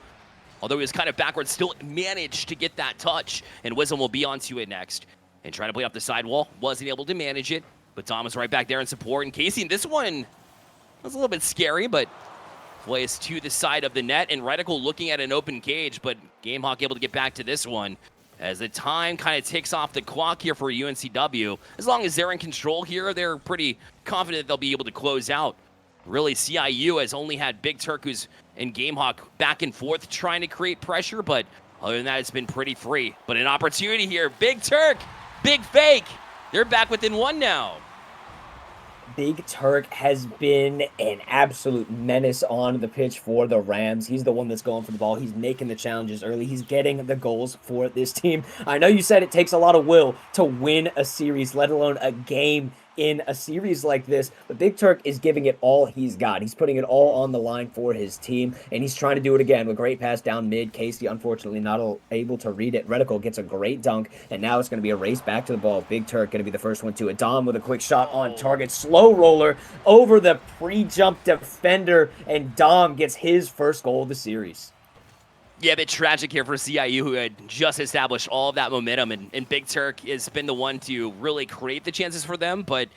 Although he was kind of backwards, still managed to get that touch. And Wisdom will be onto it next. And trying to play off the sidewall. Wasn't able to manage it. But Dom was right back there in support. And Casey, this one was a little bit scary, but plays to the side of the net. And Reticle looking at an open cage, but Gamehawk able to get back to this one. As the time kind of ticks off the clock here for UNCW. As long as they're in control here, they're pretty confident they'll be able to close out. Really, CIU has only had Big Turk who's in Gamehawk back and forth trying to create pressure, but other than that, it's been pretty free. But an opportunity here. Big Turk, big fake. They're back within 1 now. Big Turk has been an absolute menace on the pitch for the Rams. He's the one that's going for the ball. He's making the challenges early. He's getting the goals for this team. I know you said it takes a lot of will to win a series, let alone a game in a series like this, but Big Turk is giving it all he's got. He's putting it all on the line for his team, and he's trying to do it again with a great pass down mid. Casey, unfortunately, not able to read it. Reticle gets a great dunk, and now it's going to be a race back to the ball. Big Turk going to be the first one to it. Dom with a quick shot on target. Slow roller over the pre-jump defender, and Dom gets his first goal of the series. Yeah, a bit tragic here for CIU, who had just established all of that momentum, and Big Turk has been the one to really create the chances for them, but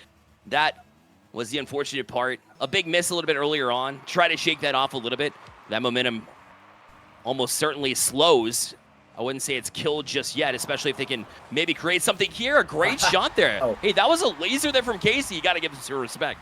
that was the unfortunate part. A big miss a little bit earlier on. Try to shake that off a little bit. That momentum almost certainly slows. I wouldn't say it's killed just yet, especially if they can maybe create something here. A great shot there. Oh. Hey, that was a laser there from Casey. You got to give him some respect.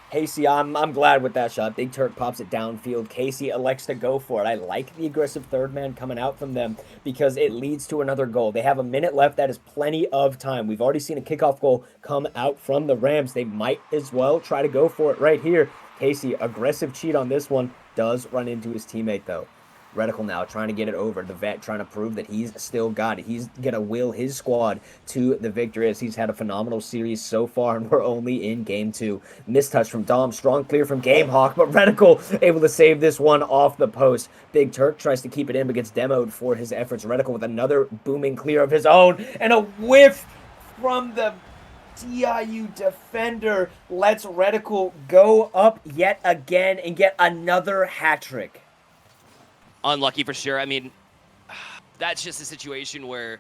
Casey, I'm glad with that shot. Big Turk pops it downfield. Casey elects to go for it. I like the aggressive third man coming out from them because it leads to another goal. They have a minute left. That is plenty of time. We've already seen a kickoff goal come out from the Rams. They might as well try to go for it right here. Casey, aggressive cheat on this one. Does run into his teammate, though. Reticle now trying to get it over. The vet trying to prove that he's still got it. He's going to will his squad to the victory as he's had a phenomenal series so far, and we're only in game 2. Mistouch from Dom. Strong clear from Gamehawk, but Reticle able to save this one off the post. Big Turk tries to keep it in, but gets demoed for his efforts. Reticle with another booming clear of his own, and a whiff from the CIU defender lets Reticle go up yet again and get another hat trick. Unlucky for sure. I mean, that's just a situation where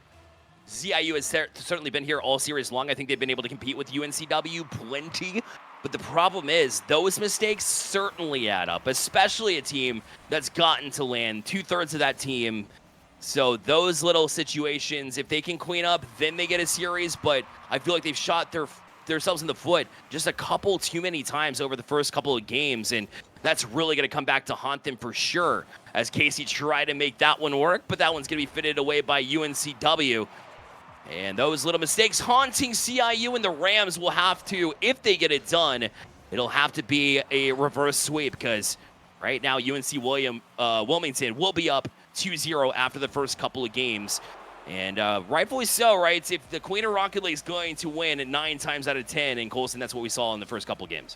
CIU has certainly been here all series long. I think they've been able to compete with UNCW plenty, But the problem is those mistakes certainly add up, especially a team that's gotten to land 2/3 of that team. So those little situations, if they can clean up, then they get a series. But I feel like they've shot themselves in the foot just a couple too many times over the first couple of games. And that's really going to come back to haunt them for sure as Casey tried to make that one work. But that one's going to be fitted away by UNCW. And those little mistakes haunting CIU, and the Rams will have to, if they get it done, it'll have to be a reverse sweep because right now UNC Wilmington will be up 2-0 after the first couple of games. And rightfully so, right? If the Queen of Rocket League is going to win 9 times out of 10, and Colson, that's what we saw in the first couple of games.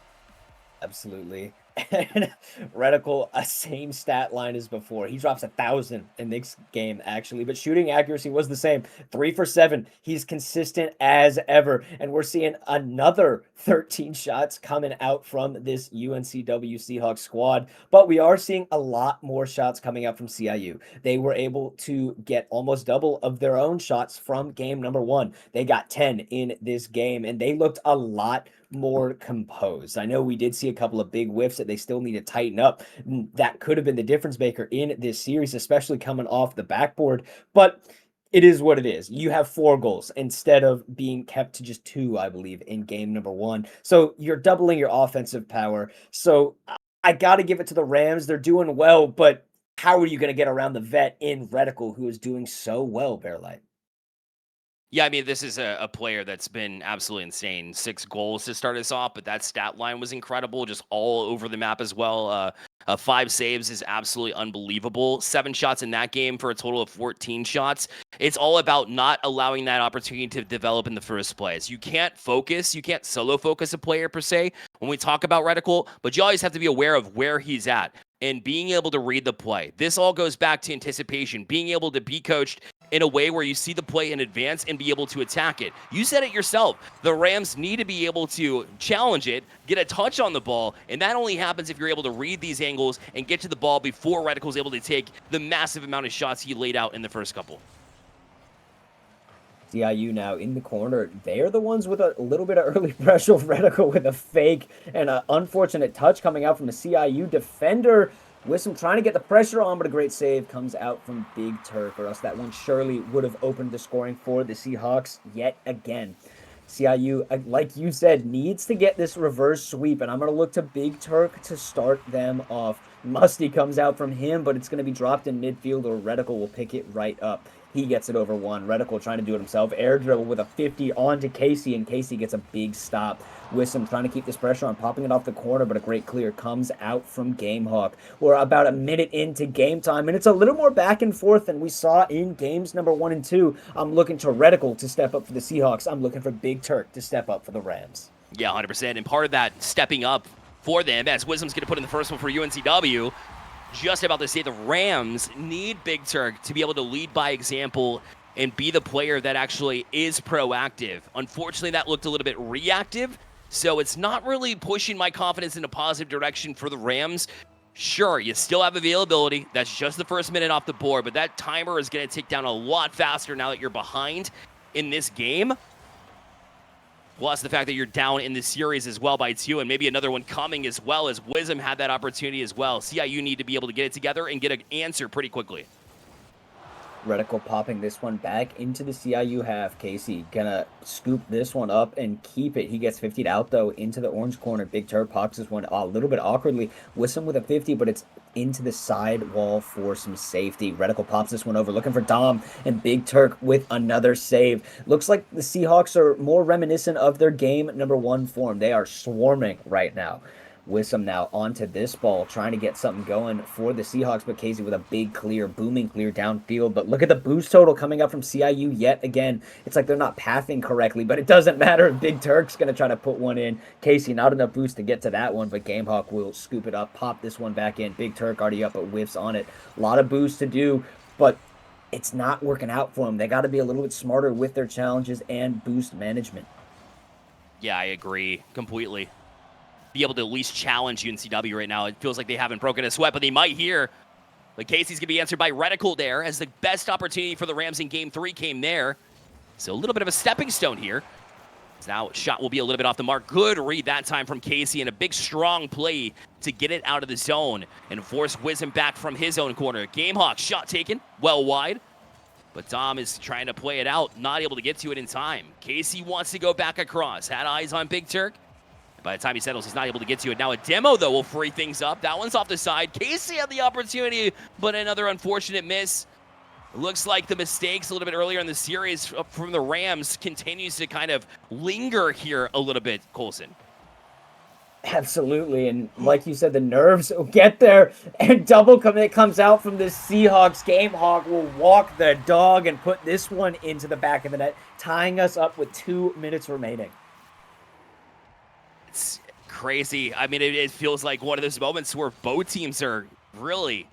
Absolutely. And Reticle, a same stat line as before. He drops 1,000 in this game, actually, but shooting accuracy was the same. 3 for 7. He's consistent as ever. And we're seeing another 13 shots coming out from this UNCW Seahawks squad. But we are seeing a lot more shots coming out from CIU. They were able to get almost double of their own shots from game number 1. They got 10 in this game, and they looked a lot more composed. I know we did see a couple of big whiffs that they still need to tighten up. That could have been the difference maker in this series, especially coming off the backboard. But it is what it is. You have 4 goals instead of being kept to just 2, I believe, in game number 1. So you're doubling your offensive power. So I got to give it to the Rams. They're doing well, but how are you going to get around the vet in Reticle, who is doing so well, Bearlight? Yeah, I mean, this is a player that's been absolutely insane. 6 goals to start us off, but that stat line was incredible, just all over the map as well. 5 saves is absolutely unbelievable. 7 shots in that game for a total of 14 shots. It's all about not allowing that opportunity to develop in the first place. You can't focus, you can't solo focus a player per se when we talk about Reticle, but you always have to be aware of where he's at and being able to read the play. This all goes back to anticipation, being able to be coached in a way where you see the play in advance and be able to attack it. You said it yourself. The Rams need to be able to challenge it, get a touch on the ball, and that only happens if you're able to read these angles and get to the ball before Reticle's able to take the massive amount of shots he laid out in the first couple. CIU now in the corner. They're the ones with a little bit of early pressure. Reticle with a fake and an unfortunate touch coming out from the CIU defender. Wisdom trying to get the pressure on, but a great save comes out from Big Turk, or else that one surely would have opened the scoring for the Seahawks yet again. CIU, like you said, needs to get this reverse sweep, and I'm going to look to Big Turk to start them off. Musty comes out from him, but it's going to be dropped in midfield, or Reticle will pick it right up. He gets it over 1. Reticle trying to do it himself. Air dribble with a 50 onto Casey, and Casey gets a big stop. Wisdom trying to keep this pressure on, popping it off the corner, but a great clear comes out from Gamehawk. We're about a minute into game time, and it's a little more back and forth than we saw in games number 1 and 2. I'm looking to Reticle to step up for the Seahawks. I'm looking for Big Turk to step up for the Rams. Yeah, 100%. And part of that stepping up for them, as Wisdom's going to put in the first one for UNCW, just about to say the Rams need Big Turk to be able to lead by example and be the player that actually is proactive. Unfortunately, that looked a little bit reactive, so it's not really pushing my confidence in a positive direction for the Rams. Sure, you still have availability. That's just the first minute off the board, but that timer is going to tick down a lot faster now that you're behind in this game. Plus the fact that you're down in the series as well by 2, and maybe another one coming as well, as Wisdom had that opportunity as well. CIU need to be able to get it together and get an answer pretty quickly. Reticle popping this one back into the CIU half. Casey gonna scoop this one up and keep it. He gets 50'd out though into the orange corner. Big Turk pops this one a little bit awkwardly. Wisdom with a 50, but it's into the side wall for some safety. Reticle pops this one over, looking for Dom, and Big Turk with another save. Looks like the Seahawks are more reminiscent of their game number 1 form. They are swarming right now. Wisdom now onto this ball, trying to get something going for the Seahawks, but Casey with a big clear, booming clear downfield. But look at the boost total coming up from CIU yet again. It's like they're not pathing correctly, but it doesn't matter if Big Turk's going to try to put one in. Casey, not enough boost to get to that one, but Gamehawk will scoop it up, pop this one back in. Big Turk already up, but whiffs on it. A lot of boost to do, but it's not working out for them. They got to be a little bit smarter with their challenges and boost management. Yeah, I agree completely. Be able to at least challenge UNCW right now. It feels like they haven't broken a sweat, but they might here. But Casey's going to be answered by Reticle there, as the best opportunity for the Rams in Game 3 came there. So a little bit of a stepping stone here. So now shot will be a little bit off the mark. Good read that time from Casey, and a big strong play to get it out of the zone and force Wisdom back from his own corner. Gamehawk shot taken, well wide. But Dom is trying to play it out, not able to get to it in time. Casey wants to go back across. Had eyes on Big Turk. By the time he settles, he's not able to get to it. Now a demo, though, will free things up. That one's off the side. Casey had the opportunity, but another unfortunate miss. It looks like the mistakes a little bit earlier in the series from the Rams continues to kind of linger here a little bit, Colson. Absolutely, and like you said, the nerves will get there, and double commit comes out from the Seahawks. Gamehawk will walk the dog and put this one into the back of the net, tying us up with 2 minutes remaining. It's crazy. I mean, it feels like one of those moments where both teams are really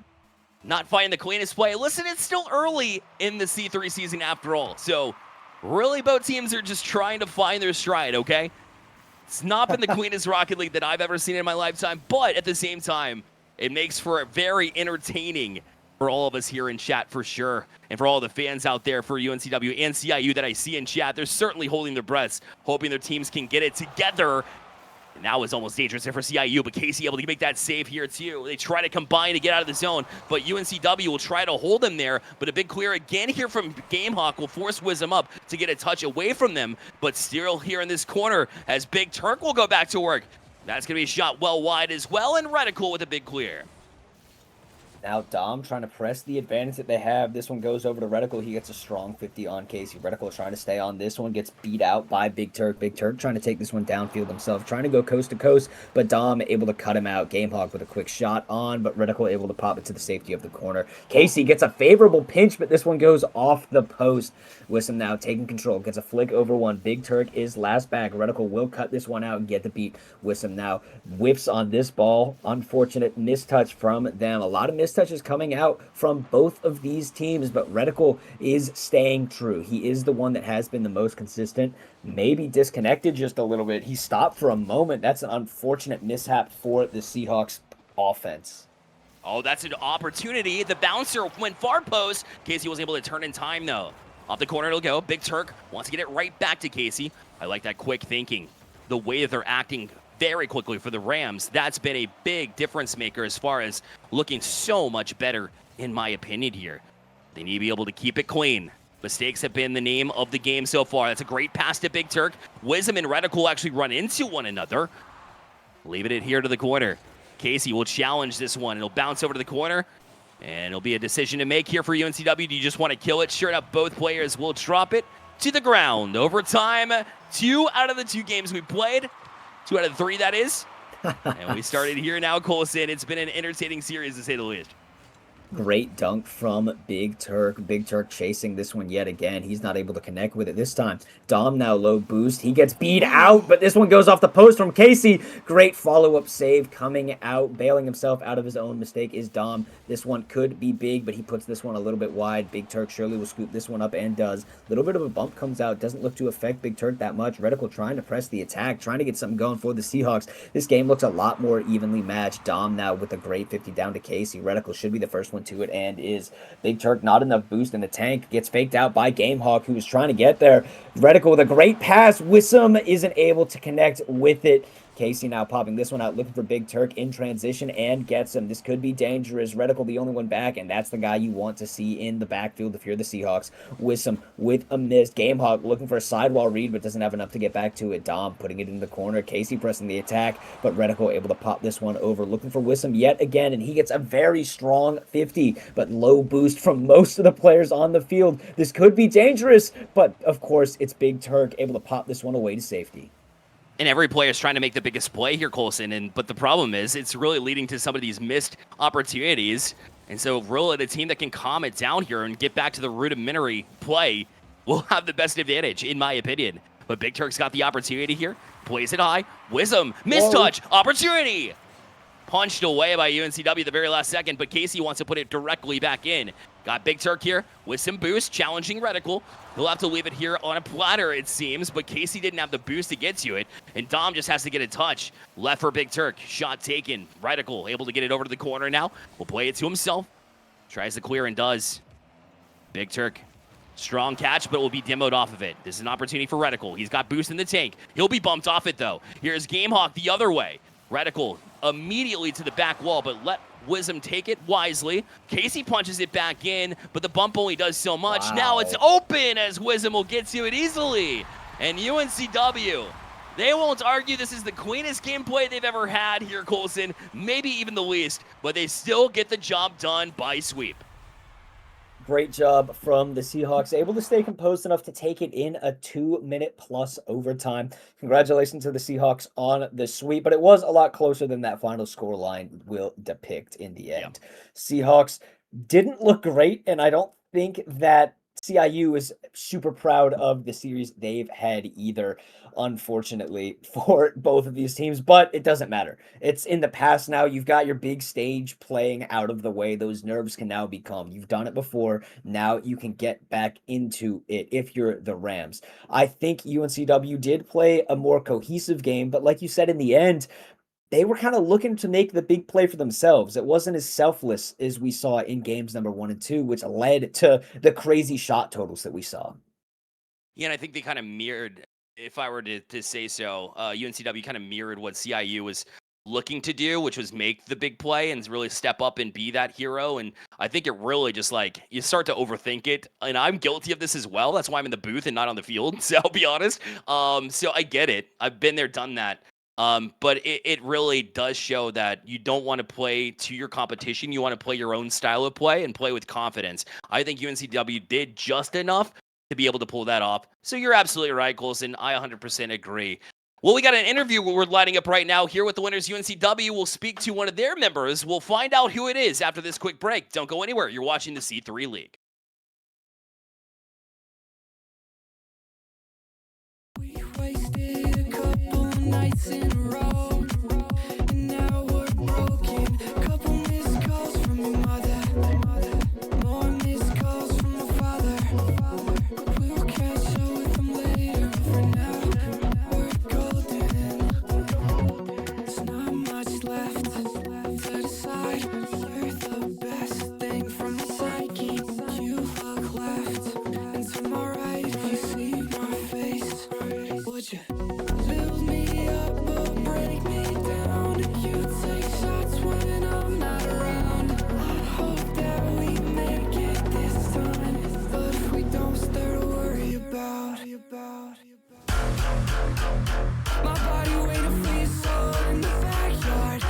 not finding the cleanest play. Listen, it's still early in the C3 season after all, so really both teams are just trying to find their stride, okay? It's not been the cleanest Rocket League that I've ever seen in my lifetime, but at the same time, it makes for a very entertaining for all of us here in chat for sure. And for all the fans out there for UNCW and CIU that I see in chat, they're certainly holding their breaths, hoping their teams can get it together. And that was almost dangerous there for CIU, but Casey able to make that save here too. They try to combine to get out of the zone, but UNCW will try to hold them there. But a big clear again here from Gamehawk will force Wisdom up to get a touch away from them, but still here in this corner as Big Turk will go back to work. That's going to be a shot well wide as well, and Reticle with a big clear. Now Dom trying to press the advantage that they have. This one goes over to Reticle. He gets a strong 50 on Casey. Reticle trying to stay on this one. Gets beat out by Big Turk. Big Turk trying to take this one downfield himself. Trying to go coast to coast, but Dom able to cut him out. Gamehawk with a quick shot on, but Reticle able to pop it to the safety of the corner. Casey gets a favorable pinch, but this one goes off the post. Wisdom now taking control. Gets a flick over one. Big Turk is last back. Reticle will cut this one out and get the beat. Wisdom now whips on this ball. Unfortunate mistouch from them. A lot of mistouches coming out from both of these teams, but Reticle is staying true. He is the one that has been the most consistent. Maybe disconnected just a little bit. He stopped for a moment. That's an unfortunate mishap for the Seahawks offense. Oh, that's an opportunity. The bouncer went far post. Casey was able to turn in time, though. Off the corner it'll go. Big Turk wants to get it right back to Casey. I like that quick thinking. The way that they're acting very quickly for the Rams, that's been a big difference maker as far as looking so much better, in my opinion here. They need to be able to keep it clean. Mistakes have been the name of the game so far. That's a great pass to Big Turk. Wisdom and Reticle actually run into one another. Leaving it here to the corner. Casey will challenge this one. It'll bounce over to the corner. And it'll be a decision to make here for UNCW. Do you just want to kill it? Sure enough, both players will drop it to the ground. Overtime, 2 out of the 2 games we played. 2 out of 3, that is. And we started here now, Colson. It's been an entertaining series, to say the least. Great dunk from Big Turk. Big Turk chasing this one yet again. He's not able to connect with it this time. Dom now low boost. He gets beat out, but this one goes off the post from Casey. Great follow-up save coming out. Bailing himself out of his own mistake is Dom. This one could be big, but he puts this one a little bit wide. Big Turk surely will scoop this one up and does. Little bit of a bump comes out. Doesn't look to affect Big Turk that much. Reticle trying to press the attack, trying to get something going for the Seahawks. This game looks a lot more evenly matched. Dom now with a great 50 down to Casey. Reticle should be the first one to it and is. Big Turk not enough boost in the tank. Gets faked out by Gamehawk, who was trying to get there. Reticle with a great pass. Wisdom isn't able to connect with it. Casey now popping this one out, looking for Big Turk in transition and gets him. This could be dangerous. Reticle the only one back, and that's the guy you want to see in the backfield if you're the Seahawks. Wisdom with a miss. Gamehawk looking for a sidewall read, but doesn't have enough to get back to it. Dom putting it in the corner. Casey pressing the attack, but Reticle able to pop this one over. Looking for Wisdom yet again, and he gets a very strong 50, but low boost from most of the players on the field. This could be dangerous, but of course it's Big Turk able to pop this one away to safety. And every player is trying to make the biggest play here, Colson. But the problem is, it's really leading to some of these missed opportunities. And so, really, the team that can calm it down here and get back to the rudimentary play will have the best advantage, in my opinion. But Big Turk's got the opportunity here. Plays it high. Wisdom, mistouch, opportunity. Punched away by UNCW at the very last second, but Casey wants to put it directly back in. Got Big Turk here with some boost, challenging Reticle. He'll have to leave it here on a platter, it seems, but Casey didn't have the boost to get to it, and Dom just has to get a touch. Left for Big Turk. Shot taken. Reticle able to get it over to the corner now. Will play it to himself. Tries to clear and does. Big Turk Strong catch, but will be demoed off of it. This is an opportunity for Reticle. He's got boost in the tank. He'll be bumped off it, though. Here's Gamehawk the other way. Reticle immediately to the back wall, but let Wisdom take it wisely. Casey punches it back in, but the bump only does so much. Now it's open as Wisdom will get to it easily. And UNCW, they won't argue this is the cleanest gameplay they've ever had here, Colson. Maybe even the least, but they still get the job done by sweep. Great job from the Seahawks, able to stay composed enough to take it in a 2-minute plus overtime. Congratulations to the Seahawks on the sweep, but it was a lot closer than that final score line will depict in the end. Seahawks didn't look great, and I don't think that CIU is super proud of the series they've had either, unfortunately, for both of these teams, but it doesn't matter. It's in the past now. You've got your big stage playing out of the way. Those nerves can now be calm. You've done it before. Now you can get back into it if you're the Rams. I think UNCW did play a more cohesive game, but like you said, in the end, they were kind of looking to make the big play for themselves. It wasn't as selfless as we saw in games number 1 and 2, which led to the crazy shot totals that we saw. Yeah, and I think they kind of mirrored, if I were to say so, UNCW kind of mirrored what CIU was looking to do, which was make the big play and really step up and be that hero. And I think it really just like, you start to overthink it. And I'm guilty of this as well. That's why I'm in the booth and not on the field. So I'll be honest. So I get it. I've been there, done that. But it really does show that you don't want to play to your competition. You want to play your own style of play and play with confidence. I think UNCW did just enough to be able to pull that off. So you're absolutely right, Colson. I 100% agree. Well, we got an interview we're lighting up right now here with the winners. UNCW will speak to one of their members. We'll find out who it is after this quick break. Don't go anywhere. You're watching the C3 League. We wasted a couple nights in a row, and now we're broken. Couple missed calls from your mother, more missed calls from my father. We'll catch up with them later. For now, we're golden. There's not much left to decide. You're the best thing from my psyche. You look left and to my right. If you see my face, would you build me up or break me down? You take shots when I'm not around. I hope that we make it this time, but if we don't, start to worry about. My body waiting for your soul in the backyard,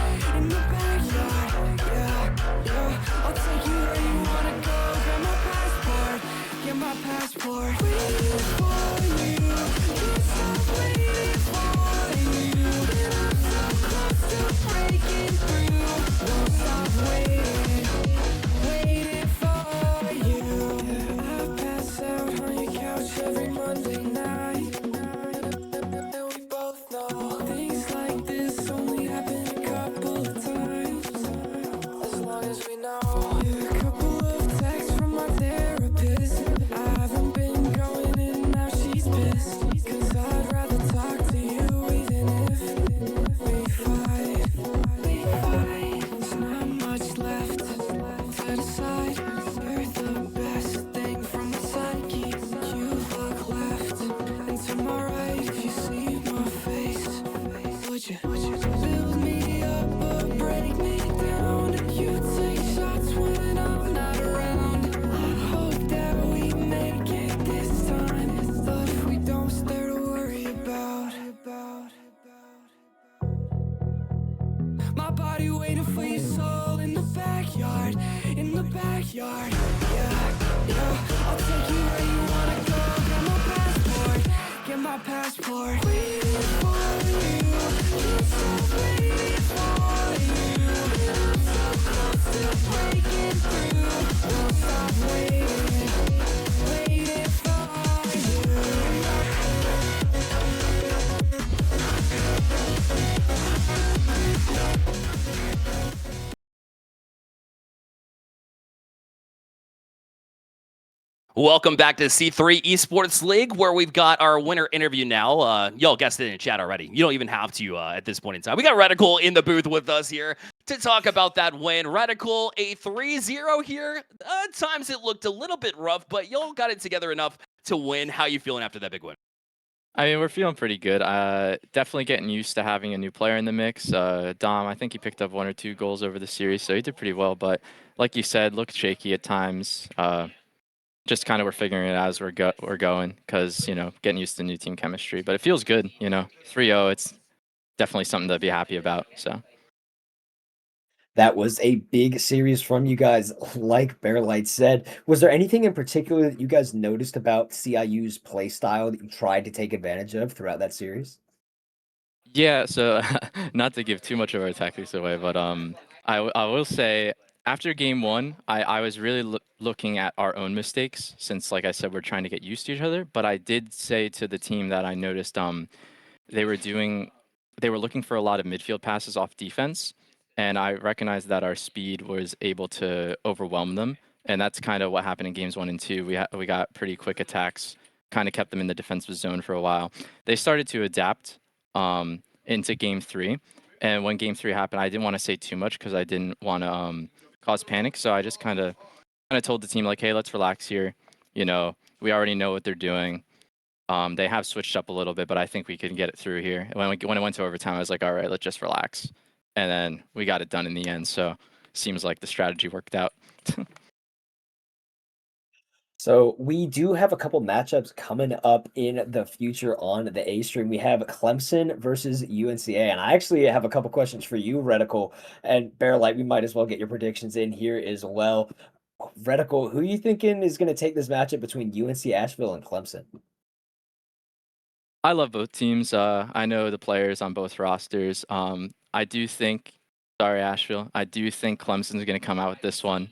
yeah. I'll take you where you wanna go. Grab my passport, get my passport. Waiting for you, yes, I'm waiting for you. And I'm so close to breaking through. Won't stop waiting for you. I pass out on your couch every Monday night. And we both know things like this only happen a couple of times. As long as we know. Yeah, a couple of texts from my therapist. I haven't been going in, now she's pissed. 'Cause I'd rather talk to you even if we fight. There's not much left to decide. You're the best thing from my psyche. You look left and to my right. If you see my face, would you build me up or break me down? You take shots when I'm not around. I hope that we make it this time, but if we don't, start to worry about. My body waiting for your soul in the backyard, yeah. I'll take you where you wanna go. Get my passport. Waiting for you, yes, I'm waiting for you. And I'm so close to breaking through. Won't stop waiting for you. Welcome back to C3 Esports League, where we've got our winner interview now. Y'all guessed it in the chat already. You don't even have to at this point in time. We got Reticle in the booth with us here to talk about that win. Reticle, a 3-0 here. At times it looked a little bit rough, but y'all got it together enough to win. How you feeling after that big win? I mean, we're feeling pretty good. Definitely getting used to having a new player in the mix. Dom, I think he picked up 1 or 2 goals over the series, so he did pretty well. But like you said, looked shaky at times. Just kind of we're figuring it out as we're going, because getting used to new team chemistry. But it feels good, 3-0. It's definitely something to be happy about. So. That was a big series from you guys, like Bearlight said. Was there anything in particular that you guys noticed about CIU's play style that you tried to take advantage of throughout that series? Yeah, so not to give too much of our tactics away, but I will say after game 1, I was really looking at our own mistakes, since, like I said, we're trying to get used to each other. But I did say to the team that I noticed they were looking for a lot of midfield passes off defense, and I recognized that our speed was able to overwhelm them, and that's kind of what happened in games 1 and 2. We got pretty quick attacks, kind of kept them in the defensive zone for a while. They started to adapt into game 3, and when game 3 happened, I didn't want to say too much because I didn't want to cause panic. So I just kind of told the team, like, hey, let's relax here. We already know what they're doing. They have switched up a little bit, but I think we can get it through here. When it went to overtime, I was like, all right, let's just relax. And then we got it done in the end. So seems like the strategy worked out. So we do have a couple matchups coming up in the future on the A stream. We have Clemson versus UNCA, and I actually have a couple questions for you, Reticle and Bearlight. We might as well get your predictions in here as well. Reticle, who are you thinking is going to take this matchup between UNC Asheville and Clemson? I love both teams. I know the players on both rosters. I do think, sorry, Asheville, I do think Clemson's going to come out with this one.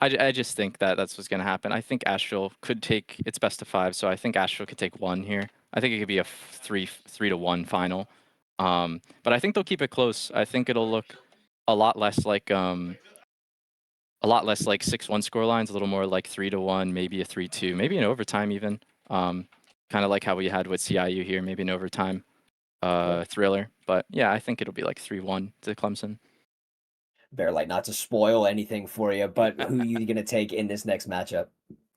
I just think that that's what's going to happen. I think Asheville could take its best of 5, so I think Asheville could take 1 here. I think it could be a 3-1 final. But I think they'll keep it close. I think it'll look a lot less like 6-1 score lines, a little more like 3-1, maybe a 3-2, maybe an overtime even. Kind of like how we had with CIU here, maybe an overtime thriller. But yeah, I think it'll be like 3-1 to Clemson. Bearlight, not to spoil anything for you, but who are you going to take in this next matchup?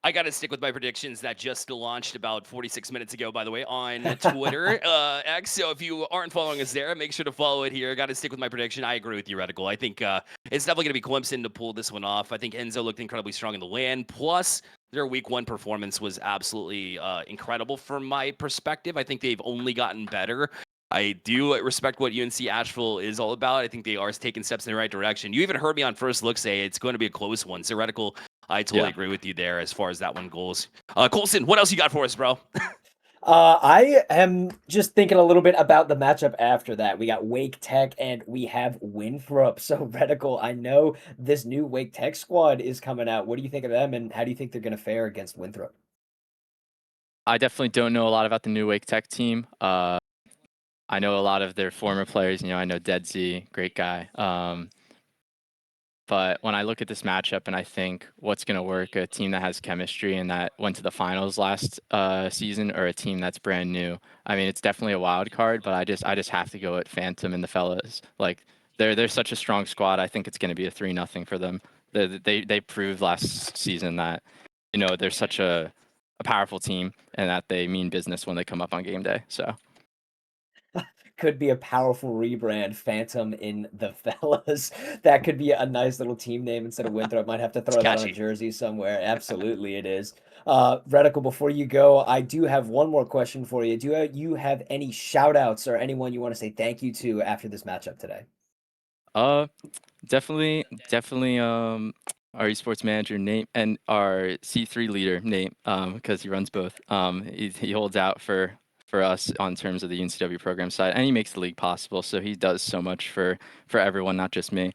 I got to stick with my predictions that just launched about 46 minutes ago, by the way, on Twitter, X. So if you aren't following us there, make sure to follow it here. Got to stick with my prediction. I agree with you, Reticle. I think it's definitely going to be Clemson to pull this one off. I think Enzo looked incredibly strong in the win. Plus, their week 1 performance was absolutely incredible from my perspective. I think they've only gotten better. I do respect what UNC Asheville is all about. I think they are taking steps in the right direction. You even heard me on First Look say it's going to be a close one. So, Reticle, I totally agree with you there as far as that one goes. Colson, what else you got for us, bro? I am just thinking a little bit about the matchup after that. We got Wake Tech and we have Winthrop. So, Reticle, I know this new Wake Tech squad is coming out. What do you think of them, and how do you think they're going to fare against Winthrop? I definitely don't know a lot about the new Wake Tech team. I know a lot of their former players. I know Dead Z, great guy. But when I look at this matchup and I think what's going to work, a team that has chemistry and that went to the finals last season, or a team that's brand new, I mean, it's definitely a wild card. But I just have to go at Phantom and the fellas. Like they're such a strong squad. I think it's going to be a 3-0 for them. They proved last season that they're such a powerful team and that they mean business when they come up on game day. So. Could be a powerful rebrand, Phantom in the fellas. That could be a nice little team name instead of Winthrop. Might have to throw that on a jersey somewhere. Absolutely, it is. Reticle, before you go, I do have one more question for you. Do you have any shout outs or anyone you want to say thank you to after this matchup today? Definitely our esports manager Nate and our C3 leader Nate, because he runs both. He holds out for us on terms of the UNCW program side, and he makes the league possible. So he does so much for everyone, not just me.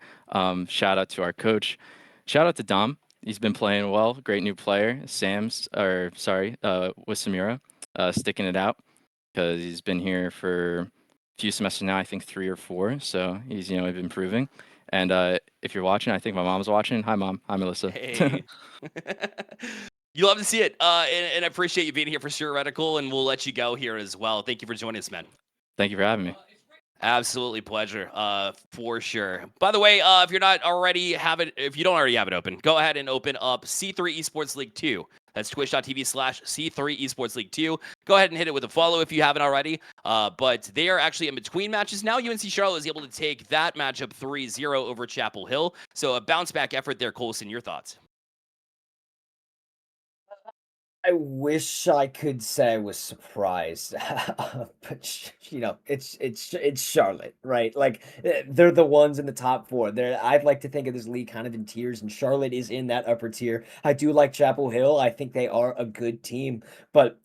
Shout out to our coach. Shout out to Dom. He's been playing well. Great new player. With Samira, sticking it out because he's been here for a few semesters now. I think 3 or 4. So he's been improving. And if you're watching, I think my mom's watching. Hi, Mom. Hi, Melissa. Hey. You love to see it. And I appreciate you being here for sure, Reticle, and we'll let you go here as well. Thank you for joining us, man. Thank you for having me. Absolutely pleasure, for sure. By the way, if you don't already have it open, go ahead and open up C3 Esports League 2. That's twitch.tv/C3 Esports League 2. Go ahead and hit it with a follow if you haven't already. But they are actually in between matches now. UNC Charlotte is able to take that matchup 3-0 over Chapel Hill. So a bounce back effort there, Colson. Your thoughts? I wish I could say I was surprised, but it's Charlotte, right? Like they're the ones in the top four. I'd like to think of this league kind of in tiers, and Charlotte is in that upper tier. I do like Chapel Hill. I think they are a good team, but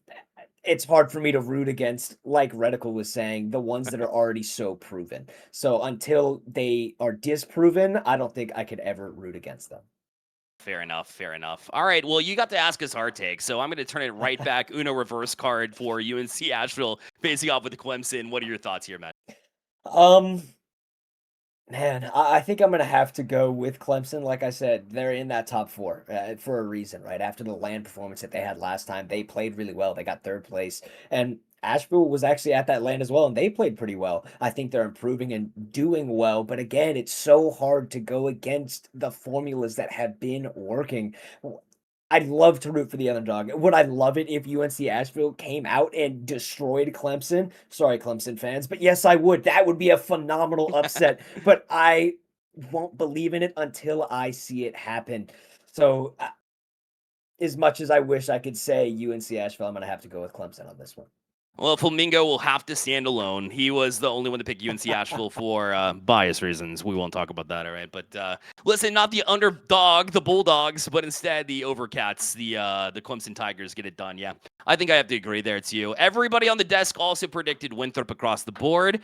it's hard for me to root against, like Reticle was saying, the ones that are already so proven. So until they are disproven, I don't think I could ever root against them. Fair enough. Fair enough. All right. Well, you got to ask us our take, so I'm going to turn it right back. Uno reverse card for UNC Asheville facing off with Clemson. What are your thoughts here, Matt? Man, I think I'm gonna have to go with Clemson. Like I said, they're in that top four for a reason, right? After the land performance that they had last time, they played really well. They got third place, and Asheville was actually at that land as well, and they played pretty well. I think they're improving and doing well, but again, it's so hard to go against the formulas that have been working. I'd love to root for the underdog. Would I love it if UNC Asheville came out and destroyed Clemson? Sorry, Clemson fans, but yes, I would. That would be a phenomenal upset, but I won't believe in it until I see it happen. So, as much as I wish I could say UNC Asheville, I'm going to have to go with Clemson on this one. Well, Flamingo will have to stand alone. He was the only one to pick UNC Asheville for bias reasons. We won't talk about that, all right? But listen, not the underdog, the Bulldogs, but instead the Overcats, the Clemson Tigers get it done. Yeah, I think I have to agree there too. Everybody on the desk also predicted Winthrop across the board.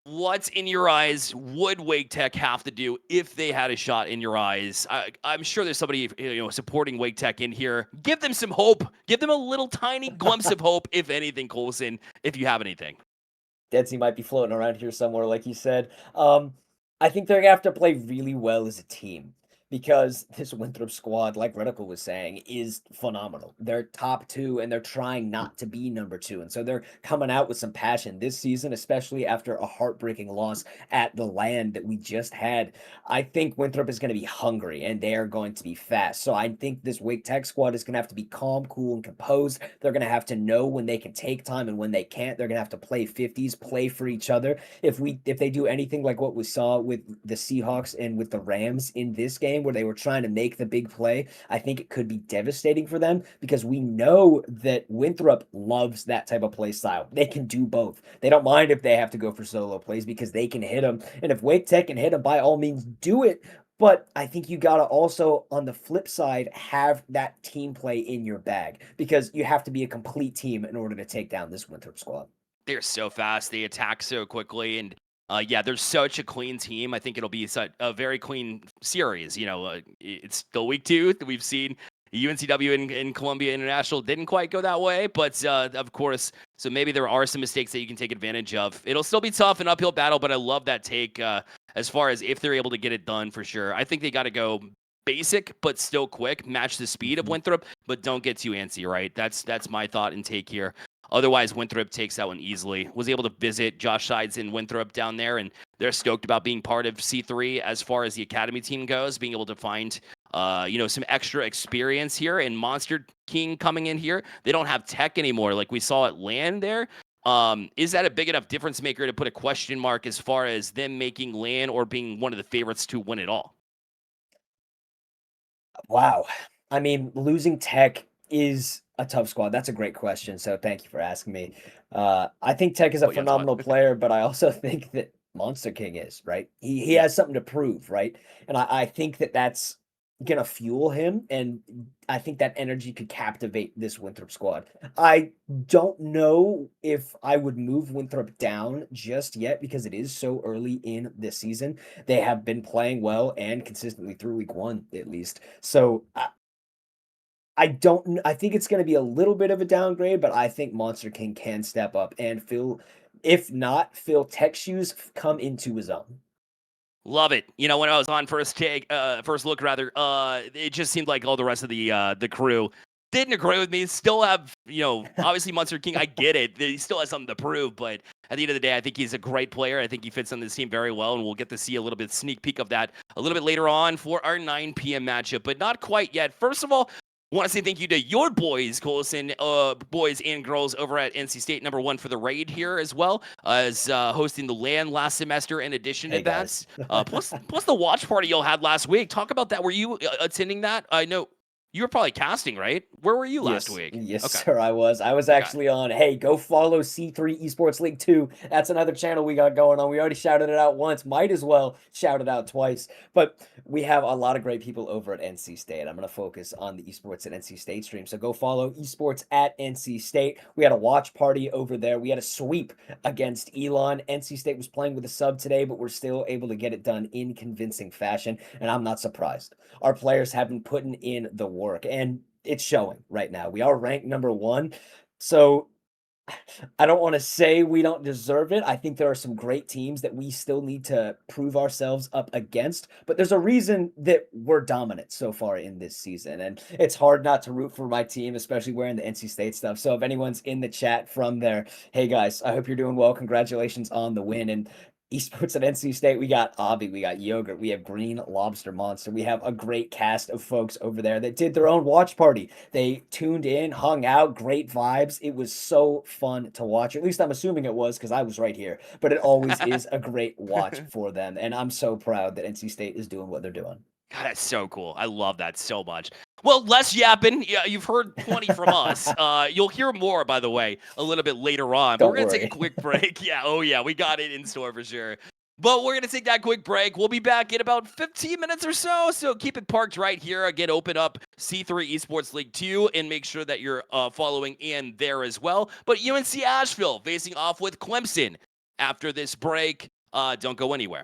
What's in your eyes would Wake Tech have to do if they had a shot in your eyes? I'm sure there's somebody supporting Wake Tech in here. Give them some hope. Give them a little tiny glimpse of hope, if anything, Colson, if you have anything. Deadsy might be floating around here somewhere, like you said. I think they're going to have to play really well as a team, because this Winthrop squad, like Reticle was saying, is phenomenal. They're top two, and they're trying not to be number two. And so they're coming out with some passion this season, especially after a heartbreaking loss at the land that we just had. I think Winthrop is going to be hungry, and they are going to be fast. So I think this Wake Tech squad is going to have to be calm, cool, and composed. They're going to have to know when they can take time and when they can't. They're going to have to play 50s, play for each other. If they do anything like what we saw with the Seahawks and with the Rams in this game, where they were trying to make the big play, I think it could be devastating for them, because we know that Winthrop loves that type of play style. They can do both. They don't mind if they have to go for solo plays, because they can hit them. And if Wake Tech can hit them, by all means, do it. But I think you got to also, on the flip side, have that team play in your bag, because you have to be a complete team in order to take down this Winthrop squad. They're so fast. They attack so quickly. And yeah, they're such a clean team. I think it'll be a very clean series. It's still week 2. We've seen UNCW and Columbia International didn't quite go that way, but of course, so maybe there are some mistakes that you can take advantage of. It'll still be tough, an uphill battle, but I love that take as far as if they're able to get it done for sure. I think they got to go basic, but still quick, match the speed of Winthrop, but don't get too antsy, right? That's my thought and take here. Otherwise, Winthrop takes that one easily. Was able to visit Josh Sides in Winthrop down there, and they're stoked about being part of C3 as far as the academy team goes, being able to find some extra experience here. And Monster King coming in here, they don't have tech anymore like we saw at LAN there. Is that a big enough difference maker to put a question mark as far as them making LAN or being one of the favorites to win it all? Wow. I mean, losing tech is a tough squad. That's a great question. So thank you for asking me. I think Tech is a phenomenal player, but I also think that Monster King is, right? He has something to prove, right? And I think that that's going to fuel him. And I think that energy could captivate this Winthrop squad. I don't know if I would move Winthrop down just yet, because it is so early in this season. They have been playing well and consistently through week 1, at least. So I think it's going to be a little bit of a downgrade, but I think Monster King can step up and fill Tech's shoes come into his own. Love it. You know, when I was on first look rather, it just seemed like all the rest of the crew didn't agree with me. Still have, obviously Monster King. I get it. He still has something to prove, but at the end of the day, I think he's a great player. I think he fits on this team very well, and we'll get to see a little bit sneak peek of that a little bit later on for our 9 p.m. matchup, but not quite yet. First of all, want to say thank you to your boys, Colson, boys and girls over at NC State #1 for the raid here as well as hosting the LAN last semester. In addition to Hey, guys. that, plus the watch party y'all had last week. Talk about that. Were you attending that? I know you were probably casting, right? Where were you last week? Yes, Okay. sir, I was. I was actually on, hey, go follow C3 Esports League 2. That's another channel we got going on. We already shouted it out once. Might as well shout it out twice. But we have a lot of great people over at NC State. I'm going to focus on the esports at NC State stream. So go follow esports at NC State. We had a watch party over there. We had a sweep against Elon. NC State was playing with a sub today, but we're still able to get it done in convincing fashion. And I'm not surprised. Our players have been putting in the work, and it's showing right now. We are ranked #1. So I don't want to say we don't deserve it. I think there are some great teams that we still need to prove ourselves up against, but there's a reason that we're dominant so far in this season. And it's hard not to root for my team, especially wearing the NC State stuff. So if anyone's in the chat from there, hey guys, I hope you're doing well. Congratulations on the win. And esports at NC State, we got Avi, we got Yogurt, we have Green Lobster Monster. We have a great cast of folks over there that did their own watch party. They tuned in, hung out, great vibes. It was so fun to watch. At least I'm assuming it was because I was right here. But it always is a great watch for them. And I'm so proud that NC State is doing what they're doing. God, that's so cool. I love that so much. Well, less yapping. Yeah, you've heard plenty from us. You'll hear more, by the way, a little bit later on. But Don't we're going to take worry. a quick break. Yeah, oh yeah, we got it in store for sure. But we're going to take that quick break. We'll be back in about 15 minutes or so. So keep it parked right here. Again, open up C3 Esports League 2 and make sure that you're following in there as well. But UNC Asheville facing off with Clemson after this break. Don't go anywhere.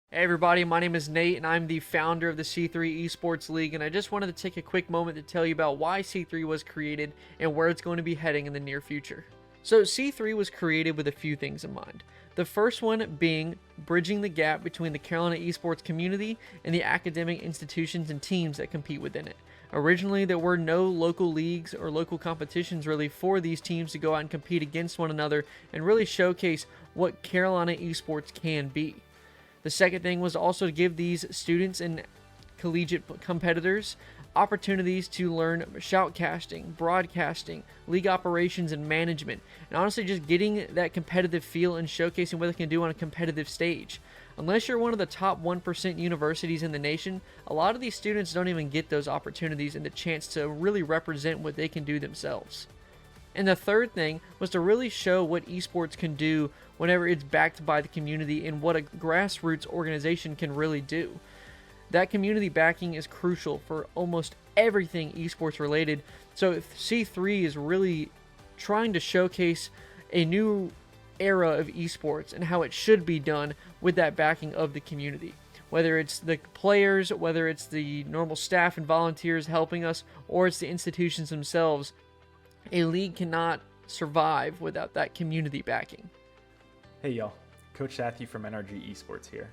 Hey everybody, my name is Nate and I'm the founder of the C3 Esports League, and I just wanted to take a quick moment to tell you about why C3 was created and where it's going to be heading in the near future. So C3 was created with a few things in mind. The first one being bridging the gap between the Carolina esports community and the academic institutions and teams that compete within it. Originally, there were no local leagues or local competitions really for these teams to go out and compete against one another and really showcase what Carolina esports can be. The second thing was also to give these students and collegiate competitors opportunities to learn shoutcasting, broadcasting, league operations, and management, and honestly just getting that competitive feel and showcasing what they can do on a competitive stage. Unless you're one of the top 1% universities in the nation, a lot of these students don't even get those opportunities and the chance to really represent what they can do themselves. And the third thing was to really show what esports can do whenever it's backed by the community and what a grassroots organization can really do. That community backing is crucial for almost everything esports related. So C3 is really trying to showcase a new era of esports and how it should be done with that backing of the community. Whether it's the players, whether it's the normal staff and volunteers helping us, or it's the institutions themselves, a league cannot survive without that community backing. Hey y'all, Coach Sathy from NRG Esports here,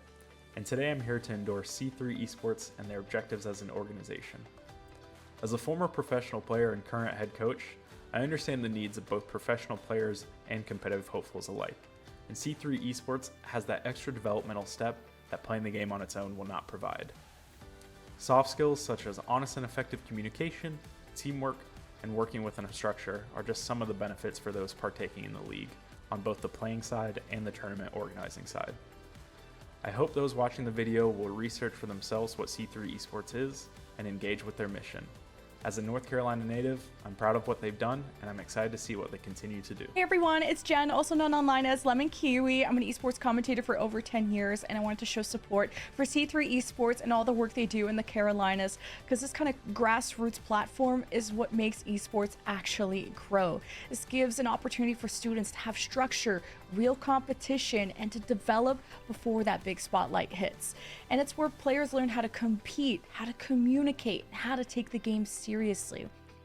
and today I'm here to endorse C3 Esports and their objectives as an organization. As a former professional player and current head coach, I understand the needs of both professional players and competitive hopefuls alike, and C3 Esports has that extra developmental step that playing the game on its own will not provide. Soft skills such as honest and effective communication, teamwork, and working within a structure are just some of the benefits for those partaking in the league, on both the playing side and the tournament organizing side. I hope those watching the video will research for themselves what C3 Esports is and engage with their mission. As a North Carolina native, I'm proud of what they've done, and I'm excited to see what they continue to do. Hey everyone, it's Jen, also known online as Lemon Kiwi. I'm an esports commentator for over 10 years, and I wanted to show support for C3 Esports and all the work they do in the Carolinas, because this kind of grassroots platform is what makes esports actually grow. This gives an opportunity for students to have structure, real competition, and to develop before that big spotlight hits. And it's where players learn how to compete, how to communicate, how to take the game seriously.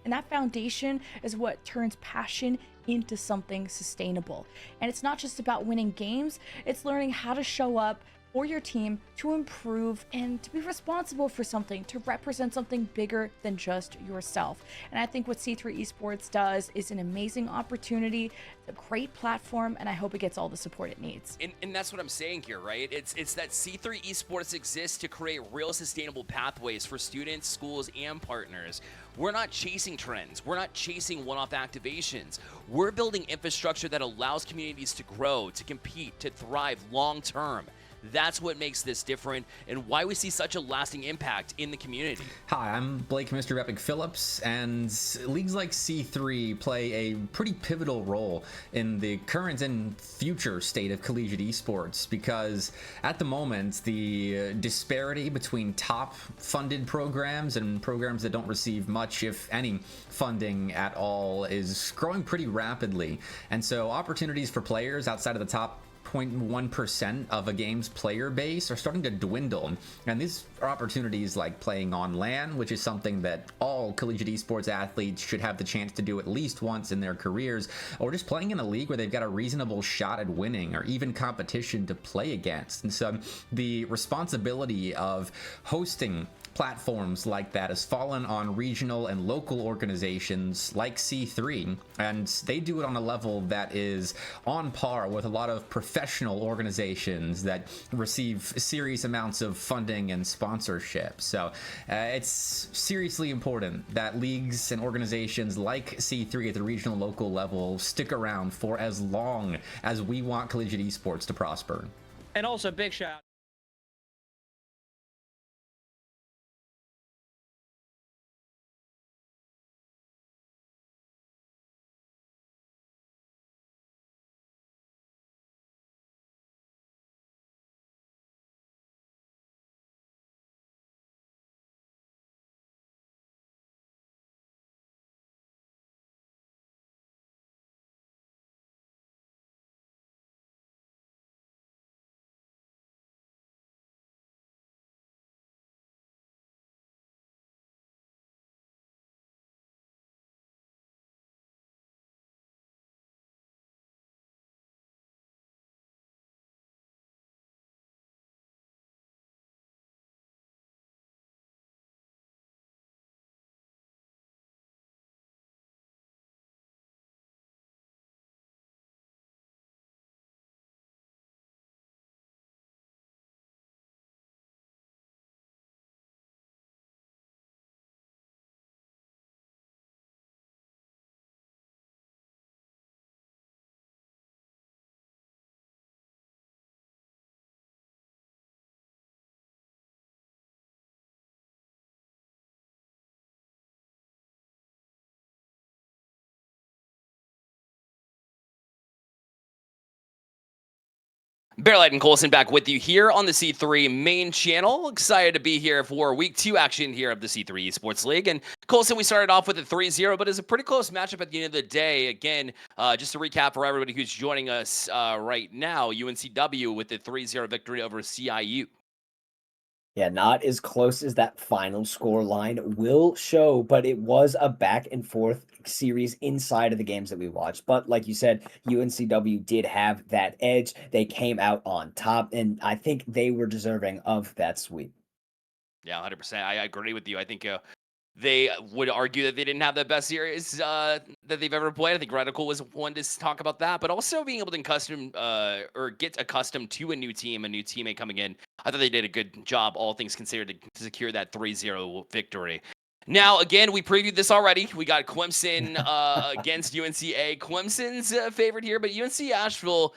And that foundation is what turns passion into something sustainable. And it's not just about winning games, it's learning how to show up for your team to improve and to be responsible for something, to represent something bigger than just yourself. And I think what C3 Esports does is an amazing opportunity, it's a great platform, and I hope it gets all the support it needs. And that's what I'm saying here, right? It's that C3 Esports exists to create real sustainable pathways for students, schools, and partners. We're not chasing trends. We're not chasing one-off activations. We're building infrastructure that allows communities to grow, to compete, to thrive long-term. That's what makes this different and why we see such a lasting impact in the community. Hi, I'm Blake Mr. Epic Phillips, and leagues like C3 play a pretty pivotal role in the current and future state of collegiate esports, because at the moment, the disparity between top funded programs and programs that don't receive much, if any, funding at all is growing pretty rapidly. And so opportunities for players outside of the top 0.1% of a game's player base are starting to dwindle, and these are opportunities like playing on LAN, which is something that all collegiate esports athletes should have the chance to do at least once in their careers, or just playing in a league where they've got a reasonable shot at winning or even competition to play against. And so the responsibility of hosting platforms like that has fallen on regional and local organizations like C3, and they do it on a level that is on par with a lot of professional organizations that receive serious amounts of funding and sponsorship. So it's seriously important that leagues and organizations like C3 at the regional and local level stick around for as long as we want collegiate esports to prosper. And also, big shout Bearlight and Colson back with you here on the C3 main channel. Excited to be here for week 2 action here of the C3 Esports League. And Colson, we started off with a 3-0, but it's a pretty close matchup at the end of the day. Again, just to recap for everybody who's joining us right now, UNCW with the 3-0 victory over CIU. Yeah, not as close as that final score line will show, but it was a back and forth series inside of the games that we watched. But like you said, UNCW did have that edge. They came out on top, and I think they were deserving of that sweep. Yeah, 100%. I agree with you. I think they would argue that they didn't have the best series that they've ever played. I think Radical was one to talk about that, but also being able to get accustomed to a new team, a new teammate coming in. I thought they did a good job, all things considered, to secure that 3-0 victory. Now, again, we previewed this already. We got Clemson against UNCA. Clemson's favorite here, but UNC Asheville,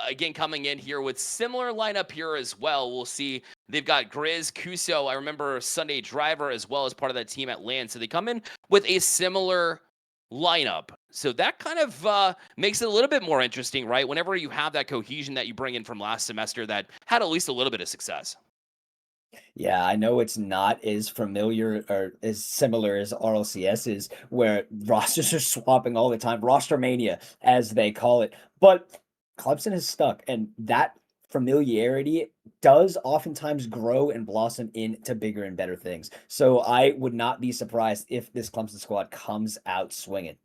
again, coming in here with similar lineup here as well. We'll see. They've got Grizz, Kuso. I remember Sunday Driver as well as part of that team at LAN. So they come in with a similar lineup. So that kind of makes it a little bit more interesting, right? Whenever you have that cohesion that you bring in from last semester that had at least a little bit of success. Yeah, I know it's not as familiar or as similar as RLCS is, where rosters are swapping all the time, roster mania, as they call it. But Clemson is stuck, and that familiarity does oftentimes grow and blossom into bigger and better things. So I would not be surprised if this Clemson squad comes out swinging.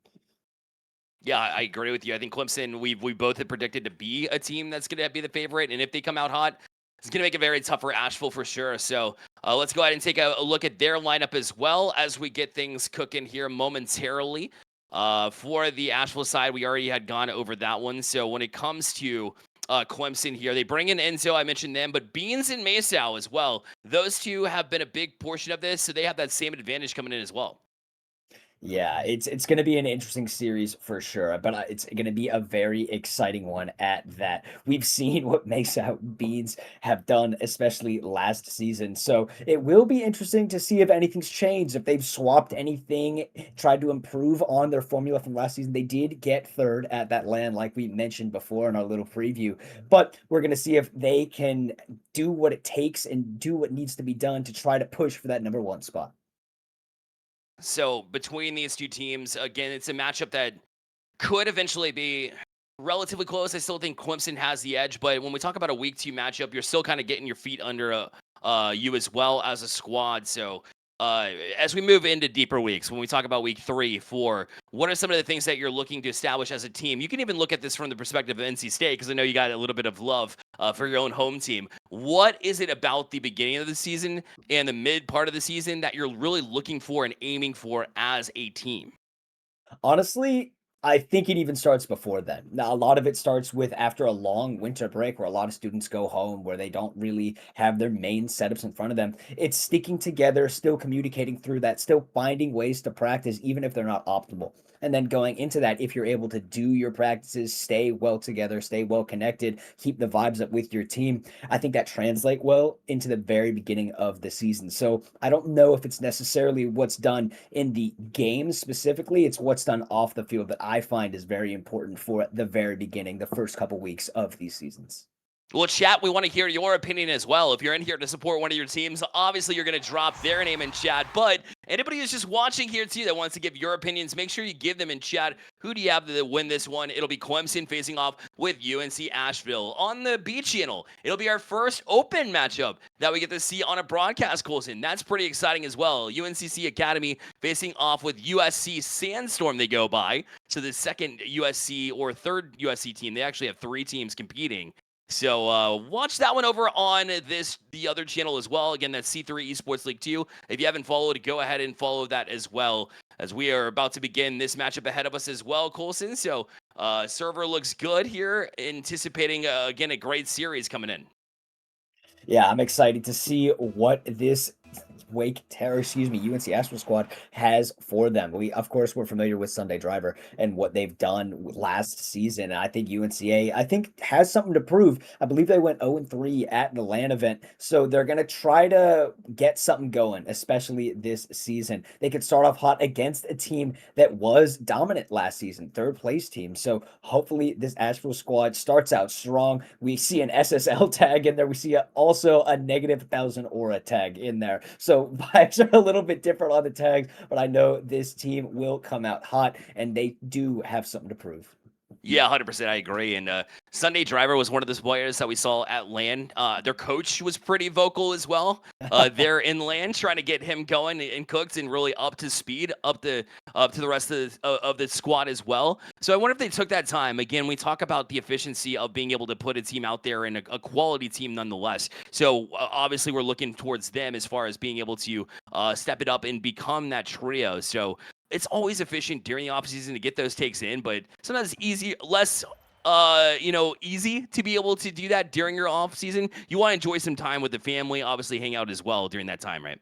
Yeah, I agree with you. I think Clemson, we both had predicted to be a team that's going to be the favorite, and if they come out hot, it's going to make it very tough for Asheville for sure. So let's go ahead and take a look at their lineup as well as we get things cooking here momentarily. For the Asheville side, we already had gone over that one. So when it comes to Clemson here, they bring in Enzo, I mentioned them, but Beans and Masao as well. Those two have been a big portion of this, so they have that same advantage coming in as well. Yeah, it's going to be an interesting series for sure, but it's going to be a very exciting one at that. We've seen what Mesa Beans have done, especially last season. So it will be interesting to see if anything's changed, if they've swapped anything, tried to improve on their formula from last season. They did get third at that LAN, like we mentioned before in our little preview, but we're going to see if they can do what it takes and do what needs to be done to try to push for that #1 spot. So between these two teams, again, it's a matchup that could eventually be relatively close. I still think Clemson has the edge, but when we talk about a week 2 matchup, you're still kind of getting your feet under you as well as a squad. So as we move into deeper weeks, when we talk about week 3, 4, what are some of the things that you're looking to establish as a team? You can even look at this from the perspective of NC State, because I know you got a little bit of love for your own home team. What is it about the beginning of the season and the mid part of the season that you're really looking for and aiming for as a team? Honestly, I think it even starts before then. Now, a lot of it starts with after a long winter break where a lot of students go home, where they don't really have their main setups in front of them. It's sticking together, still communicating through that, still finding ways to practice, even if they're not optimal. And then going into that, if you're able to do your practices, stay well together, stay well connected, keep the vibes up with your team, I think that translates well into the very beginning of the season. So I don't know if it's necessarily what's done in the game specifically. It's what's done off the field that I find is very important for the very beginning, the first couple weeks of these seasons. Well, chat, we want to hear your opinion as well. If you're in here to support one of your teams, obviously you're going to drop their name in chat. But anybody who's just watching here too that wants to give your opinions, make sure you give them in chat. Who do you have to win this one? It'll be Clemson facing off with UNC Asheville. On the B channel, it'll be our first open matchup that we get to see on a broadcast, Colson. That's pretty exciting as well. UNCC Academy facing off with USC Sandstorm, they go by. So the second USC or third USC team, they actually have 3 teams competing. So watch that one over on the other channel as well. Again, that's C3 Esports League 2. If you haven't followed, go ahead and follow that as well, as we are about to begin this matchup ahead of us as well, Colson. So server looks good here, anticipating, again, a great series coming in. Yeah, I'm excited to see what this UNC Astral squad has for them. We, of course, we're familiar with Sunday Driver and what they've done last season. And I think UNCA, has something to prove. I believe they went 0-3 at the LAN event. So they're going to try to get something going, especially this season. They could start off hot against a team that was dominant last season, third place team. So hopefully this Astral squad starts out strong. We see an SSL tag in there. We see also a -1,000 aura tag in there. So vibes are a little bit different on the tags, but I know this team will come out hot and they do have something to prove. Yeah, 100%. I agree. And Sunday Driver was one of those players that we saw at LAN. Their coach was pretty vocal as well. They're in LAN trying to get him going and cooked and really up to speed, up to the rest of the squad as well. So I wonder if they took that time. Again, we talk about the efficiency of being able to put a team out there and a quality team nonetheless. So obviously we're looking towards them as far as being able to step it up and become that trio. So it's always efficient during the offseason to get those takes in, but sometimes less easy to be able to do that during your offseason. You want to enjoy some time with the family, obviously hang out as well during that time, right?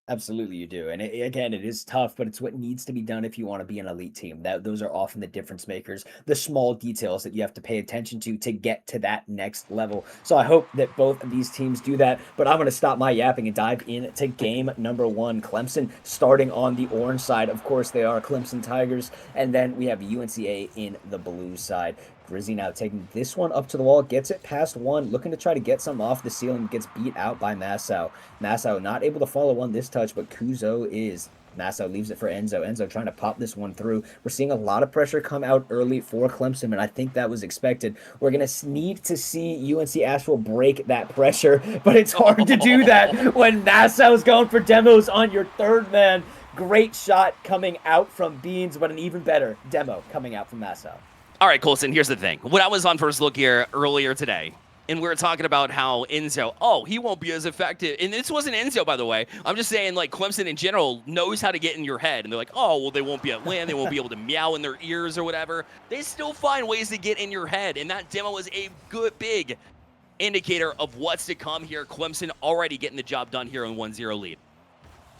Absolutely, you do. And again, it is tough, but it's what needs to be done if you want to be an elite team. Those are often the difference makers, the small details that you have to pay attention to get to that next level. So I hope that both of these teams do that. But I'm going to stop my yapping and dive into game number 1. Clemson starting on the orange side. Of course, they are Clemson Tigers. And then we have UNCA in the blue side. Grizzy now taking this one up to the wall, gets it past one, looking to try to get some off the ceiling, gets beat out by Masao. Masao not able to follow on this touch, but Kuzo is. Masao leaves it for Enzo. Enzo trying to pop this one through. We're seeing a lot of pressure come out early for Clemson, and I think that was expected. We're going to need to see UNC Asheville break that pressure, but it's hard to do that when Masao's going for demos on your third man. Great shot coming out from Beans, but an even better demo coming out from Masao. All right, Colson, here's the thing. When I was on First Look here earlier today, and we were talking about how Enzo, he won't be as effective. And this wasn't Enzo, by the way. I'm just saying, like, Clemson in general knows how to get in your head. And they're like, they won't be at LAN. They won't be able to meow in their ears or whatever. They still find ways to get in your head. And that demo was a good, big indicator of what's to come here. Clemson already getting the job done here in 1-0 lead.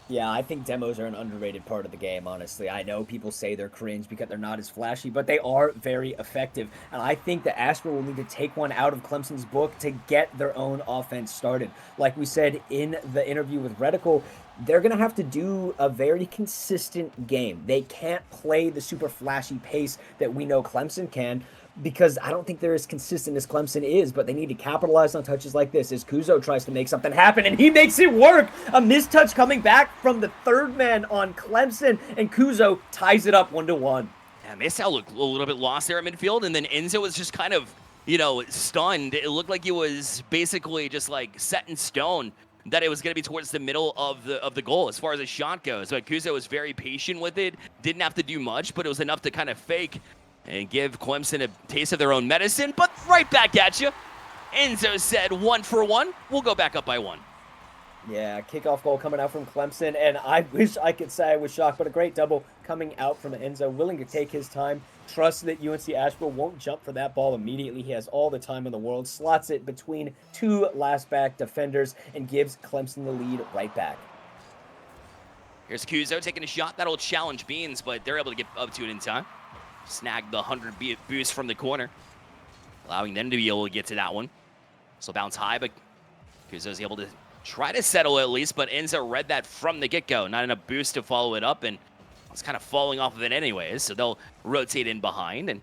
Yeah, I think demos are an underrated part of the game, honestly. I know people say they're cringe because they're not as flashy, but they are very effective. And I think that Ashburn will need to take one out of Clemson's book to get their own offense started. Like we said in the interview with Reticle, they're going to have to do a very consistent game. They can't play the super flashy pace that we know Clemson can, because I don't think they're as consistent as Clemson is, but they need to capitalize on touches like this as Kuzo tries to make something happen, and he makes it work. A mistouch coming back from the third man on Clemson, and Kuzo ties it up 1-1. Yeah, Masao looked a little bit lost there at midfield, and then Enzo was just kind of, stunned. It looked like he was basically just like set in stone that it was going to be towards the middle of the goal as far as a shot goes. But Kuzo was very patient with it, didn't have to do much, but it was enough to kind of fake and give Clemson a taste of their own medicine, but right back at you. Enzo said 1 for 1. We'll go back up by 1. Yeah, kickoff goal coming out from Clemson, and I wish I could say I was shocked, but a great double coming out from Enzo, willing to take his time, trust that UNC Asheville won't jump for that ball immediately. He has all the time in the world, slots it between two last back defenders, and gives Clemson the lead right back. Here's Kuzo taking a shot. That'll challenge Beans, but they're able to get up to it in time. Snag the 100 boost from the corner, allowing them to be able to get to that one. So bounce high, but Kuzo's able to try to settle at least, but Enzo read that from the get-go. Not enough boost to follow it up, and it's kind of falling off of it anyways, so they'll rotate in behind, and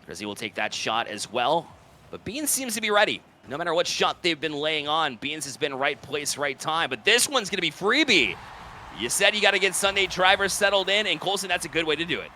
Grizzy will take that shot as well. But Beans seems to be ready. No matter what shot they've been laying on, Beans has been right place, right time, but this one's going to be freebie. You said you got to get Sunday Driver settled in, and Colson, that's a good way to do it.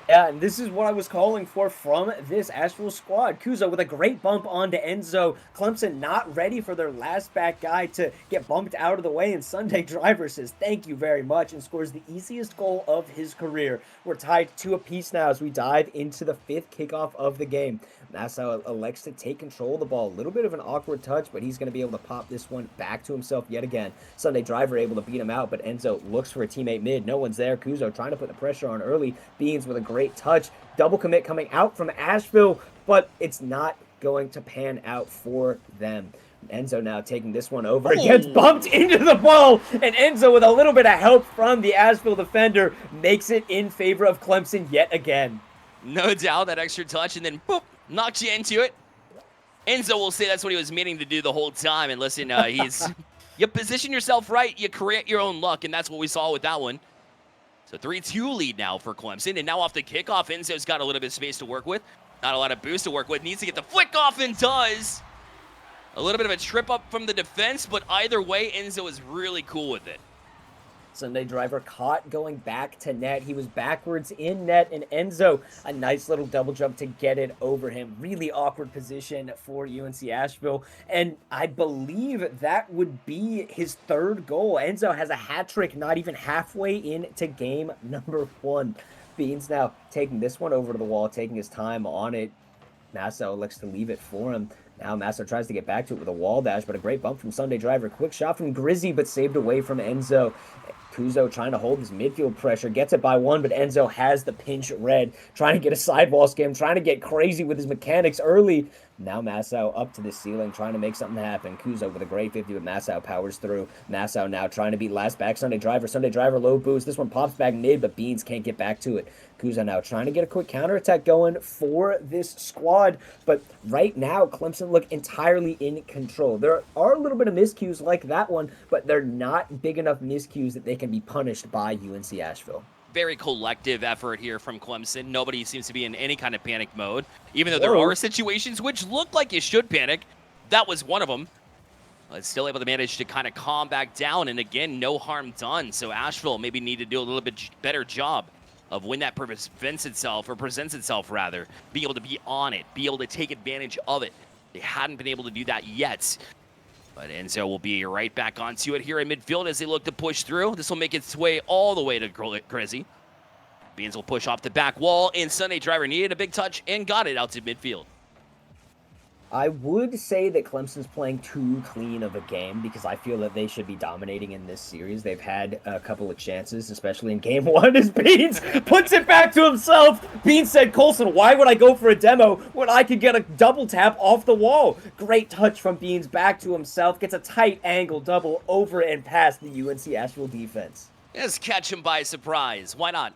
Yeah, and this is what I was calling for from this Asheville squad. Kuzo with a great bump onto Enzo. Clemson not ready for their last back guy to get bumped out of the way, and Sunday Driver says thank you very much and scores the easiest goal of his career. We're tied 2 apiece now as we dive into the 5th kickoff of the game. Nassau elects to take control of the ball. A little bit of an awkward touch, but he's going to be able to pop this one back to himself yet again. Sunday Driver able to beat him out, but Enzo looks for a teammate mid. No one's there. Kuzo trying to put the pressure on early. Beans with a great touch. Double commit coming out from Asheville, but it's not going to pan out for them. Enzo now taking this one over. Gets bumped into the ball, and Enzo, with a little bit of help from the Asheville defender, makes it in favor of Clemson yet again. No doubt, that extra touch, and then boop, knocked you into it. Enzo will say that's what he was meaning to do the whole time. And listen, you position yourself right, you create your own luck, and that's what we saw with that one. So 3-2 lead now for Clemson, and now off the kickoff, Enzo's got a little bit of space to work with. Not a lot of boost to work with. Needs to get the flick off and does. A little bit of a trip up from the defense, but either way, Enzo is really cool with it. Sunday Driver caught going back to net. He was backwards in net, and Enzo, a nice little double jump to get it over him. Really awkward position for UNC Asheville, and I believe that would be his third goal. Enzo has a hat trick not even halfway into game number 1. Beans now taking this one over to the wall, taking his time on it. Nassau elects to leave it for him. Now Nassau tries to get back to it with a wall dash, but a great bump from Sunday Driver. Quick shot from Grizzy, but saved away from Enzo. Kuzo trying to hold his midfield pressure, gets it by 1, but Enzo has the pinch red, trying to get a sidewall scam, trying to get crazy with his mechanics early. Now Nassau up to the ceiling, trying to make something happen. Kuzo with a great 50, but Nassau powers through. Nassau now trying to beat last back Sunday Driver. Sunday Driver low boost. This one pops back mid, but Beans can't get back to it. Kuzo now trying to get a quick counterattack going for this squad, but right now Clemson look entirely in control. There are a little bit of miscues like that one, but they're not big enough miscues that they can be punished by UNC Asheville. Very collective effort here from Clemson. Nobody seems to be in any kind of panic mode, even though there are situations which look like you should panic. That was one of them. But still able to manage to kind of calm back down, and again, no harm done. So Asheville maybe need to do a little bit better job of when that presents itself, being able to be on it, be able to take advantage of it. They hadn't been able to do that yet. But Enzo will be right back onto it here in midfield as they look to push through. This will make its way all the way to Grizzy. Beans will push off the back wall, and Sunday Driver needed a big touch and got it out to midfield. I would say that Clemson's playing too clean of a game because I feel that they should be dominating in this series. They've had a couple of chances, especially in game 1, as Beans puts it back to himself. Beans said, Colson, why would I go for a demo when I could get a double tap off the wall? Great touch from Beans back to himself. Gets a tight angle double over and past the UNC Asheville defense. Just catch him by surprise. Why not?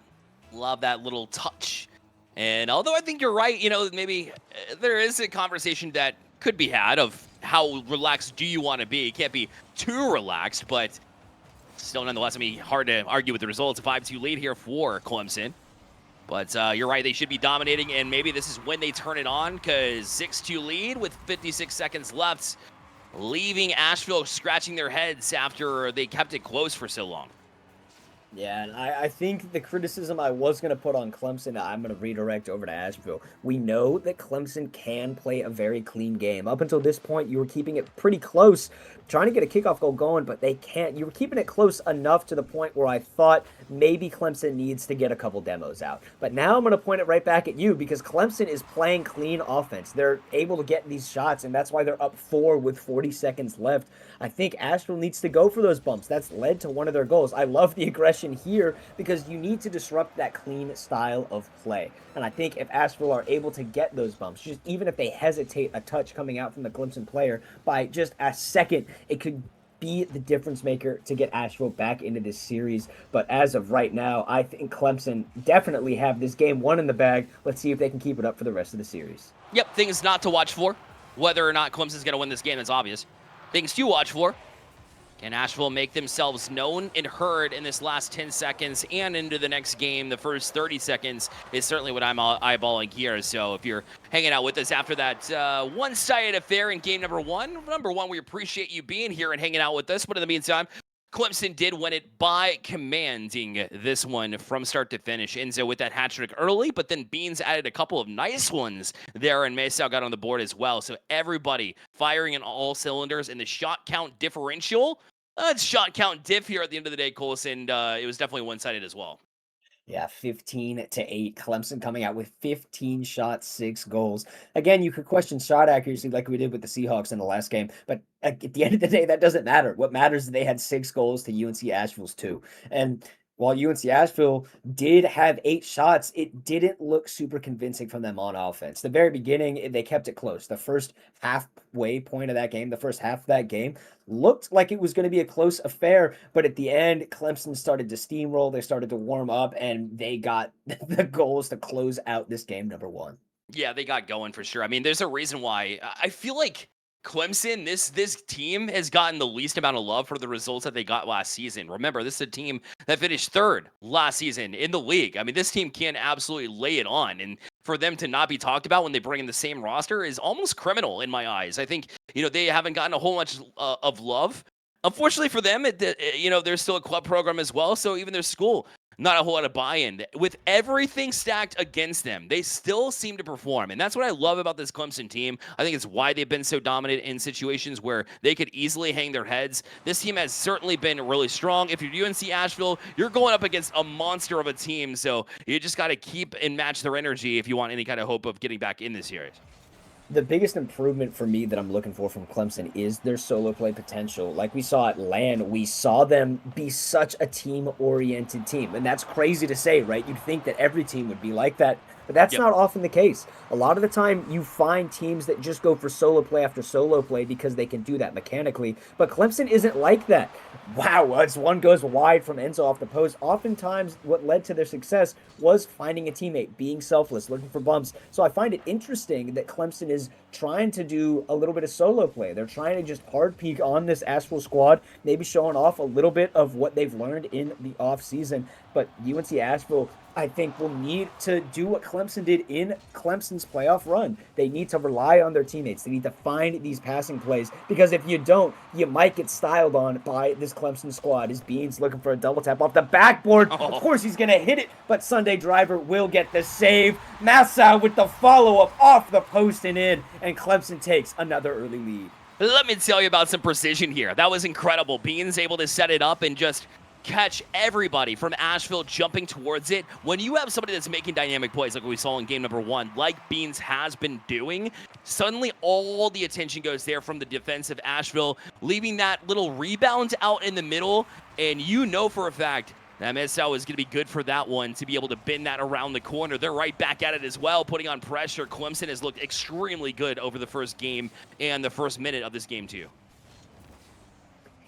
Love that little touch. And although I think you're right, maybe there is a conversation that could be had of how relaxed do you want to be. It can't be too relaxed, but still nonetheless, hard to argue with the results. A 5-2 lead here for Clemson. But you're right, they should be dominating, and maybe this is when they turn it on, because 6-2 lead with 56 seconds left, leaving Asheville scratching their heads after they kept it close for so long. Yeah, and I think the criticism I was going to put on Clemson, I'm going to redirect over to Asheville. We know that Clemson can play a very clean game. Up until this point, you were keeping it pretty close, trying to get a kickoff goal going, but they can't. You were keeping it close enough to the point where I thought maybe Clemson needs to get a couple demos out. But now I'm going to point it right back at you because Clemson is playing clean offense. They're able to get these shots, and that's why they're up 4 with 40 seconds left. I think Asheville needs to go for those bumps. That's led to one of their goals. I love the aggression here because you need to disrupt that clean style of play. And I think if Asheville are able to get those bumps, just even if they hesitate a touch coming out from the Clemson player by just a second, it could be the difference maker to get Asheville back into this series. But as of right now, I think Clemson definitely have this game 1 in the bag. Let's see if they can keep it up for the rest of the series. Yep, things not to watch for. Whether or not Clemson's going to win this game is obvious. Things to watch for. Can Asheville make themselves known and heard in this last 10 seconds and into the next game? The first 30 seconds is certainly what I'm eyeballing here. So if you're hanging out with us after that one-sided affair in game number 1, we appreciate you being here and hanging out with us. But in the meantime, Clemson did win it by commanding this one from start to finish. Enzo with that hat trick early, but then Beans added a couple of nice ones there, and Mesa got on the board as well. So everybody firing in all cylinders, and the shot count differential, it's shot count diff here at the end of the day, Colson. It was definitely one-sided as well. Yeah, 15-8. Clemson coming out with 15 shots, 6 goals. Again, you could question shot accuracy like we did with the Seahawks in the last game, but at the end of the day, that doesn't matter. What matters is they had 6 goals to UNC Asheville's 2. And while UNC Asheville did have 8 shots, it didn't look super convincing from them on offense. The very beginning, they kept it close. The first halfway point of that game, the first half of that game, looked like it was going to be a close affair. But at the end, Clemson started to steamroll. They started to warm up, and they got the goals to close out this game, number 1. Yeah, they got going for sure. I mean, there's a reason why I feel like Clemson, this team has gotten the least amount of love for the results that they got last season. Remember, this is a team that finished 3rd last season in the league. I mean, this team can absolutely lay it on, and for them to not be talked about when they bring in the same roster is almost criminal in my eyes. I think, they haven't gotten a whole much of love. Unfortunately for them, there's still a club program as well, so even their school, not a whole lot of buy-in. With everything stacked against them, they still seem to perform. And that's what I love about this Clemson team. I think it's why they've been so dominant in situations where they could easily hang their heads. This team has certainly been really strong. If you're UNC Asheville, you're going up against a monster of a team. So you just got to keep and match their energy if you want any kind of hope of getting back in this series. The biggest improvement for me that I'm looking for from Clemson is their solo play potential. Like we saw at LAN, we saw them be such a team-oriented team. And that's crazy to say, right? You'd think that every team would be like that, but that's not often the case. A lot of the time, you find teams that just go for solo play after solo play because they can do that mechanically. But Clemson isn't like that. Wow, as one goes wide from Enzo off the post, oftentimes what led to their success was finding a teammate, being selfless, looking for bumps. So I find it interesting that Clemson is trying to do a little bit of solo play. They're trying to just hard peak on this Asheville squad, maybe showing off a little bit of what they've learned in the offseason. But UNC Asheville, I think, will need to do what Clemson did in Clemson's playoff run. They need to rely on their teammates. They need to find these passing plays, because if you don't, you might get styled on by this Clemson squad. As Beans looking for a double tap off the backboard. Of course he's going to hit it, but Sunday Driver will get the save. Massa with the follow-up off the post and in, and Clemson takes another early lead. Let me tell you about some precision here. That was incredible. Beans able to set it up and just catch everybody from Asheville jumping towards it. When you have somebody that's making dynamic plays like we saw in game number 1, like Beans has been doing, suddenly all the attention goes there from the defense of Asheville, leaving that little rebound out in the middle, and you know for a fact that MSL is going to be good for that one, to be able to bend that around the corner. They're right back at it as well, putting on pressure. Clemson has looked extremely good over the first game and the first minute of this game too.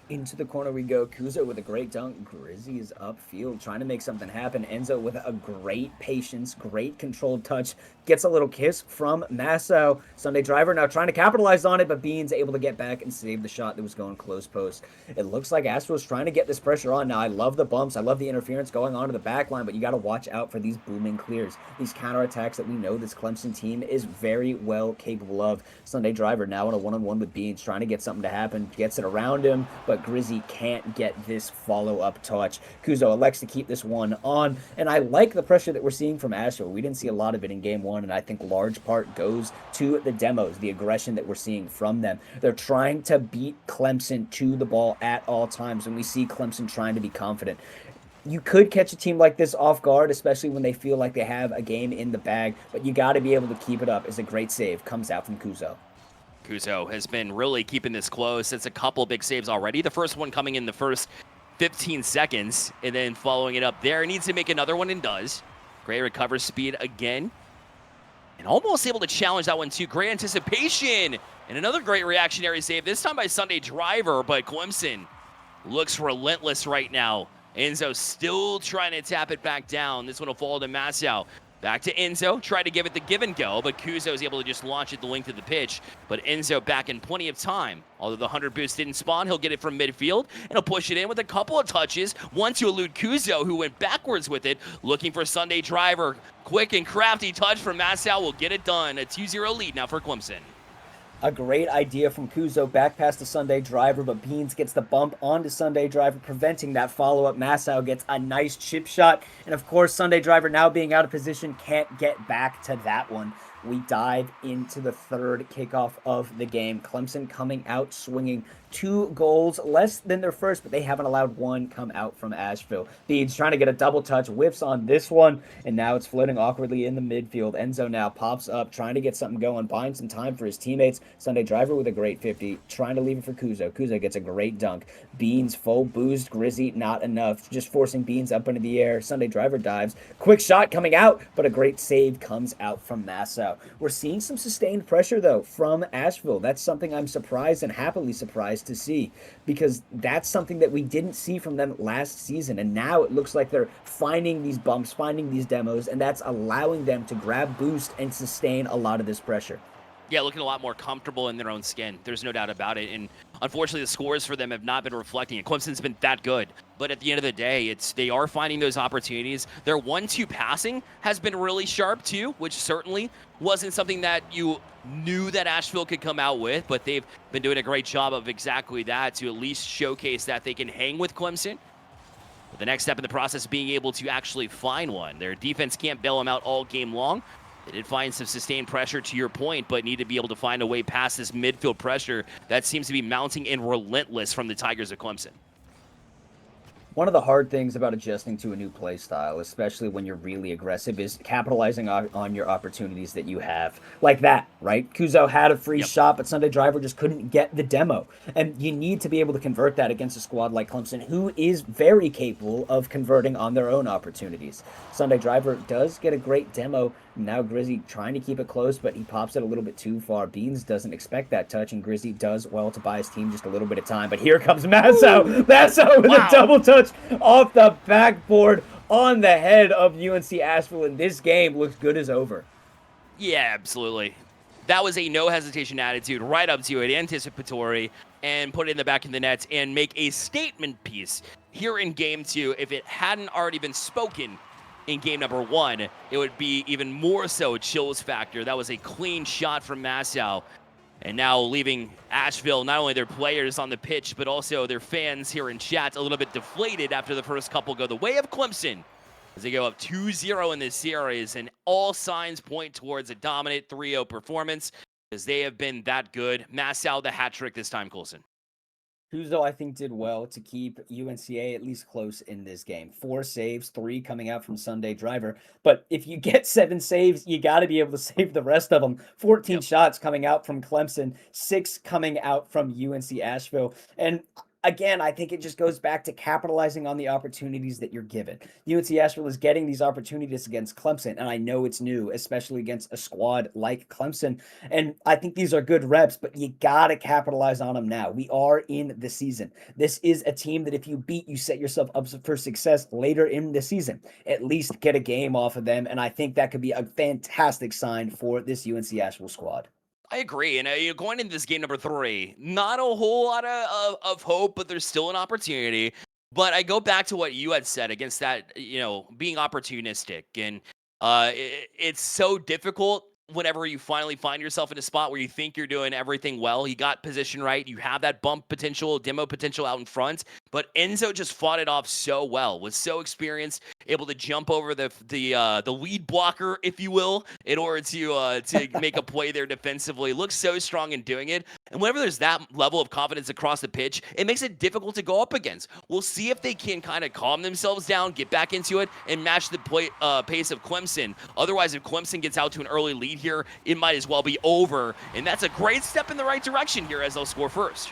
Into the corner we go. Kuzo with a great dunk. Grizzy is upfield trying to make something happen. Enzo with a great patience, great controlled touch. Gets a little kiss from Masso. Sunday Driver now trying to capitalize on it, but Beans able to get back and save the shot that was going close post. It looks like Astro's trying to get this pressure on. Now, I love the bumps. I love the interference going on to the back line, but you got to watch out for these booming clears. These counterattacks that we know this Clemson team is very well capable of. Sunday Driver now on a one-on-one with Beans, trying to get something to happen. Gets it around him, but Grizzy can't get this follow-up touch. Kuzo elects to keep this one on, and I like the pressure that we're seeing from Astro. We didn't see a lot of it in game 1, and I think large part goes to the demos, the aggression that we're seeing from them. They're trying to beat Clemson to the ball at all times, and we see Clemson trying to be confident. You could catch a team like this off guard, especially when they feel like they have a game in the bag, but you got to be able to keep it up. It's a great save. Comes out from Kuzo. Kuzo has been really keeping this close. It's a couple big saves already. The first one coming in the first 15 seconds, and then following it up there. Needs to make another one and does. Great recover speed again. And almost able to challenge that one too. Great anticipation. And another great reactionary save, this time by Sunday Driver, but Clemson looks relentless right now. Enzo still trying to tap it back down. This one will fall to Massow. Back to Enzo, tried to give it the give and go, but Kuzo is able to just launch it the length of the pitch. But Enzo back in plenty of time. Although the 100 boost didn't spawn, he'll get it from midfield, and he'll push it in with a couple of touches. One to elude Kuzo, who went backwards with it, looking for Sunday Driver. Quick and crafty touch from Massow will get it done. A 2-0 lead now for Clemson. A great idea from Kuzo, back past the Sunday Driver, but Beans gets the bump onto Sunday Driver, preventing that follow-up. Massow gets a nice chip shot, and of course, Sunday Driver, now being out of position, can't get back to that one. we dive into the third kickoff of the game. Clemson coming out swinging 2 goals, less than their first, but they haven't allowed one come out from Asheville. Beans trying to get a double touch, whiffs on this one, and now it's floating awkwardly in the midfield. Enzo now pops up, trying to get something going, buying some time for his teammates. Sunday Driver with a great 50, trying to leave it for Kuzo. Kuzo gets a great dunk. Beans full boost, Grizzy not enough, just forcing Beans up into the air. Sunday Driver dives, quick shot coming out, but a great save comes out from Nassau. We're seeing some sustained pressure though from Asheville. That's something I'm surprised and happily surprised to see, because that's something that we didn't see from them last season, and now it looks like they're finding these bumps, finding these demos, and that's allowing them to grab boost and sustain a lot of this pressure. Yeah, looking a lot more comfortable in their own skin. There's no doubt about it. And unfortunately, the scores for them have not been reflecting it. Clemson's been that good. But at the end of the day, they are finding those opportunities. Their 1-2 passing has been really sharp too, which certainly wasn't something that you knew that Asheville could come out with. But they've been doing a great job of exactly that, to at least showcase that they can hang with Clemson. But the next step in the process being able to actually find one. Their defense can't bail them out all game long. They did find some sustained pressure, to your point, but need to be able to find a way past this midfield pressure that seems to be mounting and relentless from the Tigers of Clemson. One of the hard things about adjusting to a new play style, especially when you're really aggressive, is capitalizing on your opportunities that you have. Like that, right? Kuzo had a free shot, but Sunday Driver just couldn't get the demo. And you need to be able to convert that against a squad like Clemson, who is very capable of converting on their own opportunities. Sunday Driver does get a great demo. Now Grizzy trying to keep it close, but he pops it a little bit too far. Beans doesn't expect that touch, and Grizzy does well to buy his team just a little bit of time. But here comes Nassau. Nassau with a double touch off the backboard on the head of UNC Asheville, and this game looks good as over. Yeah, absolutely. That was a no hesitation attitude, right up to it, anticipatory, and put it in the back of the net and make a statement piece here in game 2. If it hadn't already been spoken in game number 1, it would be even more so a chills factor. That was a clean shot from Nassau. And now leaving Asheville, not only their players on the pitch, but also their fans here in chat a little bit deflated after the first couple go the way of Clemson, as they go up 2-0 in this series, and all signs point towards a dominant 3-0 performance, as they have been that good. Nassau the hat trick this time, Coulson. Kuzo, I think, did well to keep UNCA at least close in this game. 4 saves, 3 coming out from Sunday Driver. But if you get 7 saves, you got to be able to save the rest of them. 14 shots coming out from Clemson, 6 coming out from UNC Asheville. And again, I think it just goes back to capitalizing on the opportunities that you're given. UNC Asheville is getting these opportunities against Clemson, and I know it's new, especially against a squad like Clemson. And I think these are good reps, but you got to capitalize on them now. We are in the season. This is a team that if you beat, you set yourself up for success later in the season. At least get a game off of them, and I think that could be a fantastic sign for this UNC Asheville squad. I agree. And going into this game number 3, not a whole lot of hope, but there's still an opportunity. But I go back to what you had said against that, being opportunistic. And it's so difficult whenever you finally find yourself in a spot where you think you're doing everything well. You got position right. You have that bump potential, demo potential out in front. But Enzo just fought it off so well, was so experienced, able to jump over the lead blocker, if you will, in order to make a play there defensively. Looks so strong in doing it. And whenever there's that level of confidence across the pitch, it makes it difficult to go up against. We'll see if they can kind of calm themselves down, get back into it, and match the pace of Clemson. Otherwise, if Clemson gets out to an early lead here, it might as well be over. And that's a great step in the right direction here, as they'll score first.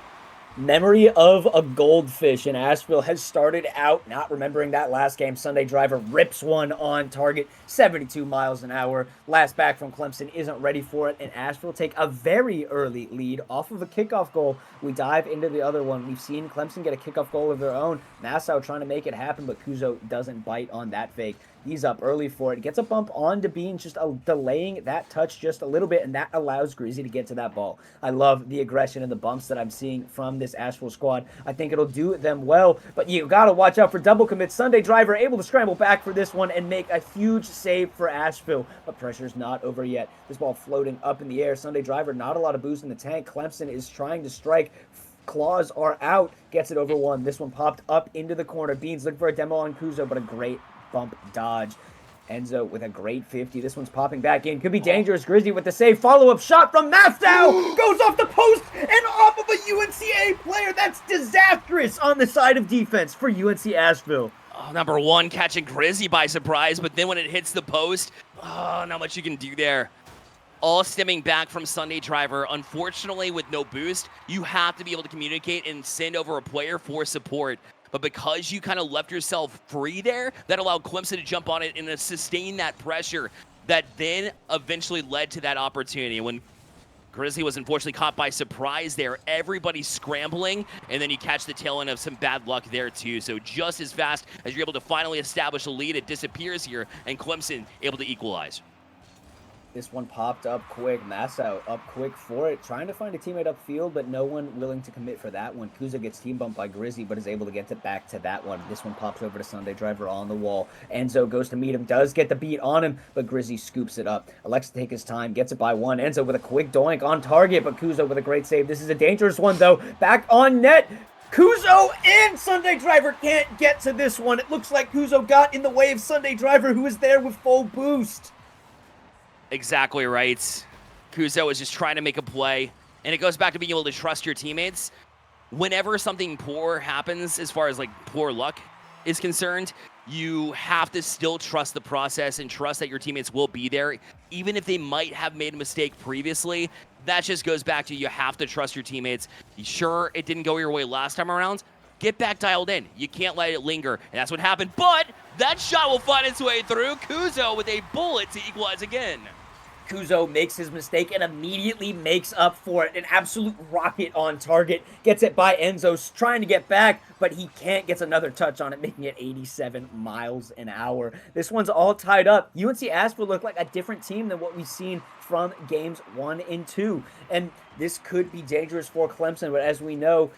Memory of a goldfish in Asheville has started out not remembering that last game. Sunday Driver rips one on target, 72 miles an hour. Last back from Clemson isn't ready for it, and Asheville take a very early lead off of a kickoff goal. We dive into the other one. We've seen Clemson get a kickoff goal of their own. Nassau trying to make it happen, but Kuzo doesn't bite on that fake. He's up early for it. Gets a bump onto Beans, just delaying that touch just a little bit, and that allows Grizzy to get to that ball. I love the aggression and the bumps that I'm seeing from this Asheville squad. I think it'll do them well, but you got to watch out for double commits. Sunday Driver able to scramble back for this one and make a huge save for Asheville, but pressure's not over yet. This ball floating up in the air. Sunday Driver, not a lot of boost in the tank. Clemson is trying to strike. Claws are out. Gets it over one. This one popped up into the corner. Beans looking for a demo on Kuzo, but a great bump dodge. Enzo with a great 50. This one's popping back in. Could be dangerous. Grizzly with the save. Follow-up shot from Mastow. Goes off the post and off of a UNCA player. That's disastrous on the side of defense for UNC Asheville. Oh, number one catching Grizzly by surprise, but then when it hits the post, not much you can do there. All stemming back from Sunday Driver. Unfortunately, with no boost, you have to be able to communicate and send over a player for support. But because you kind of left yourself free there, that allowed Clemson to jump on it and to sustain that pressure that then eventually led to that opportunity. When Grizzly was unfortunately caught by surprise there, everybody's scrambling, and then you catch the tail end of some bad luck there too. So just as fast as you're able to finally establish a lead, it disappears here, and Clemson able to equalize. This one popped up quick. Mastow up quick for it. Trying to find a teammate upfield, but no one willing to commit for that one. Kuzo gets team bumped by Grizzly, but is able to get it back to that one. This one pops over to Sunday Driver on the wall. Enzo goes to meet him, does get the beat on him, but Grizzly scoops it up. Elects to take his time, gets it by one. Enzo with a quick doink on target, but Kuzo with a great save. This is a dangerous one, though. Back on net. Kuzo and Sunday Driver can't get to this one. It looks like Kuzo got in the way of Sunday Driver, who is there with full boost. Exactly right. Kuzo is just trying to make a play, and it goes back to being able to trust your teammates. Whenever something poor happens, as far as like poor luck is concerned, you have to still trust the process and trust that your teammates will be there, even if they might have made a mistake previously. That just goes back to you have to trust your teammates. Sure, it didn't go your way last time around. Get back dialed in. You can't let it linger, and that's what happened. But that shot will find its way through. Kuzo with a bullet to equalize again. Kuzo makes his mistake and immediately makes up for it. An absolute rocket on target. Gets it by Enzo, trying to get back, but he can't. Gets another touch on it, making it 87 miles an hour. This one's all tied up. UNC Asheville looked like a different team than what we've seen from games 1 and 2. And this could be dangerous for Clemson, but as we know,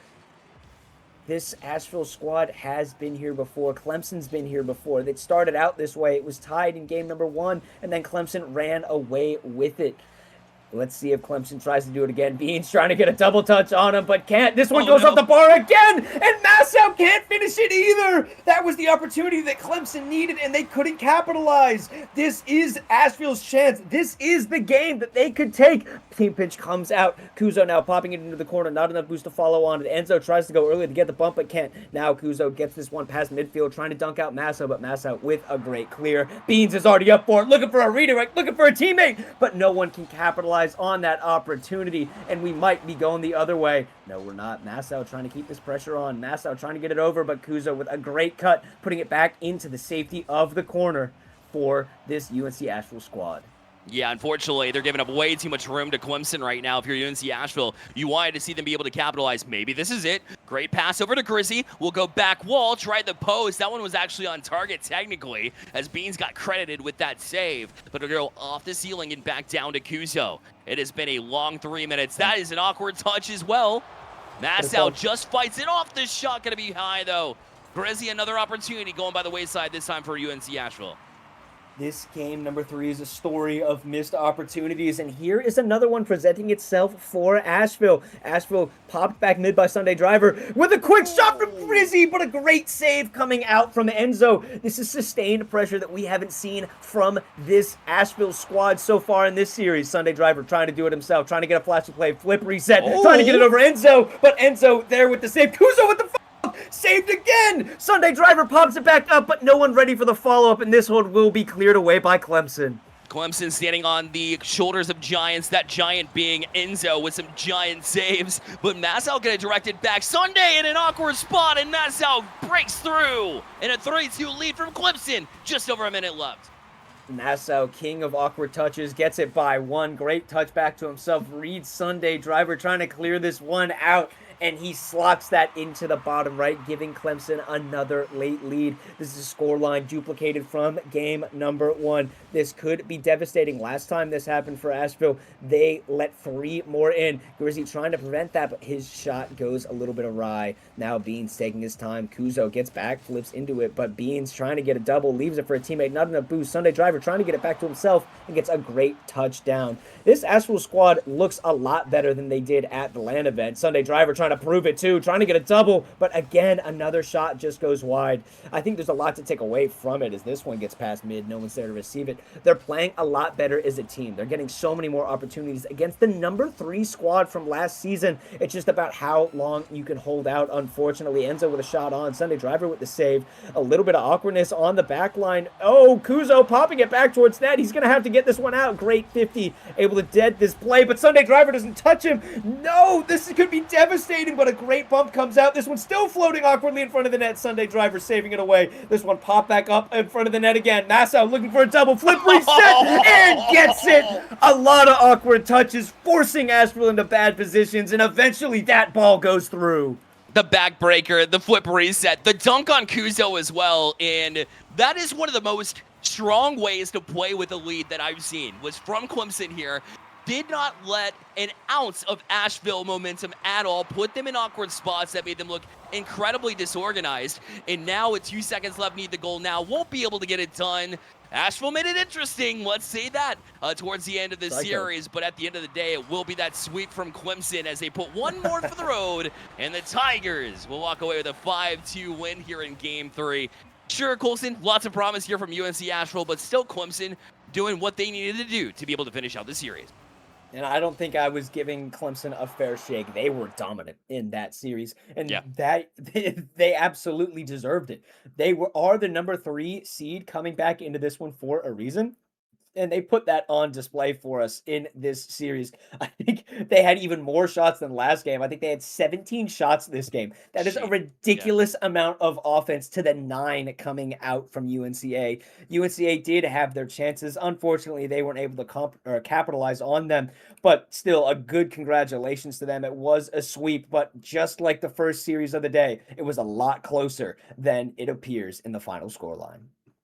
this Asheville squad has been here before. Clemson's been here before. It started out this way. It was tied in game number 1, and then Clemson ran away with it. Let's see if Clemson tries to do it again. Beans trying to get a double touch on him, but can't. This one goes off the bar again, and Mastow can't finish it either. That was the opportunity that Clemson needed, and they couldn't capitalize. This is Asheville's chance. This is the game that they could take. Team pitch comes out. Kuzo now popping it into the corner. Not enough boost to follow on it. Enzo tries to go early to get the bump, but can't. Now Kuzo gets this one past midfield, trying to dunk out Mastow, but Mastow with a great clear. Beans is already up for it, looking for a redirect, looking for a teammate, but no one can capitalize on that opportunity, and we might be going the other way. No, we're not. Mastow trying to keep this pressure on. Mastow trying to get it over, but Kuzo with a great cut, putting it back into the safety of the corner for this UNC Asheville squad. Yeah, unfortunately, they're giving up way too much room to Clemson right now. If you're UNC Asheville, you wanted to see them be able to capitalize. Maybe this is it. Great pass over to Grizzly. We'll go back wall, try the post. That one was actually on target technically, as Beans got credited with that save. But it'll go off the ceiling and back down to Kuzo. It has been a long 3 minutes. That is an awkward touch as well. Mastow just fights it off. This shot going to be high, though. Grizzly, another opportunity going by the wayside this time for UNC Asheville. This game number 3 is a story of missed opportunities, and here is another one presenting itself for Asheville. Asheville popped back mid by Sunday Driver with a quick shot from Grizzly, but a great save coming out from Enzo. This is sustained pressure that we haven't seen from this Asheville squad so far in this series. Sunday Driver trying to do it himself, trying to get a flashy play, flip reset, trying to get it over Enzo, but Enzo there with the save. Kuzo with the saved again! Sunday Driver pops it back up, but no one ready for the follow-up, and this one will be cleared away by Clemson. Clemson standing on the shoulders of giants, that giant being Enzo with some giant saves, but Mastow get it directed back. Sunday in an awkward spot, and Mastow breaks through in a 3-2 lead from Clemson. Just over a minute left. Mastow, king of awkward touches, gets it by one. Great touch back to himself. Reads Sunday Driver trying to clear this one out, and he slots that into the bottom right, giving Clemson another late lead. This is a scoreline duplicated from game number 1. This could be devastating. Last time this happened for Asheville, they let 3 more in. Grizzly trying to prevent that, but his shot goes a little bit awry. Now Beans taking his time. Kuzo gets back, flips into it, but Beans trying to get a double, leaves it for a teammate, not enough boost. Sunday Driver trying to get it back to himself and gets a great touchdown. This Asheville squad looks a lot better than they did at the LAN event. Sunday Driver trying trying to prove it too, trying to get a double, but again, another shot just goes wide. I think there's a lot to take away from it as this one gets past mid, no one's there to receive it. They're playing a lot better as a team. They're getting so many more opportunities against the number 3 squad from last season. It's just about how long you can hold out. Unfortunately, Enzo with a shot on, Sunday Driver with the save, a little bit of awkwardness on the back line. Oh, Kuzo popping it back towards net. He's going to have to get this one out. Great 50, able to dead this play, but Sunday Driver doesn't touch him. No, this could be devastating, but a great bump comes out. This one's still floating awkwardly in front of the net. Sunday Driver saving it away. This one pop back up in front of the net again. Nassau looking for a double flip reset and gets it. A lot of awkward touches, forcing Asheville into bad positions, and eventually that ball goes through. The backbreaker, the flip reset, the dunk on Kuzo as well, and that is one of the most strong ways to play with a lead that I've seen, was from Clemson here. Did not let an ounce of Asheville momentum at all, put them in awkward spots that made them look incredibly disorganized, and now with 2 seconds left, need the goal now, won't be able to get it done. Asheville made it interesting, let's say that, towards the end of the series, but at the end of the day, it will be that sweep from Clemson as they put one more for the road, and the Tigers will walk away with a 5-2 win here in Game 3. Sure, Colson, lots of promise here from UNC Asheville, but still Clemson doing what they needed to do to be able to finish out the series. And I don't think I was giving Clemson a fair shake. They were dominant in that series, and that they absolutely deserved it. They are the number 3 seed coming back into this one for a reason. And they put that on display for us in this series. I think they had even more shots than last game. I think they had 17 shots this game. That is a ridiculous amount of offense to the 9 coming out from UNCA. UNCA did have their chances. Unfortunately, they weren't able to capitalize on them. But still, a good congratulations to them. It was a sweep, but just like the first series of the day, it was a lot closer than it appears in the final scoreline.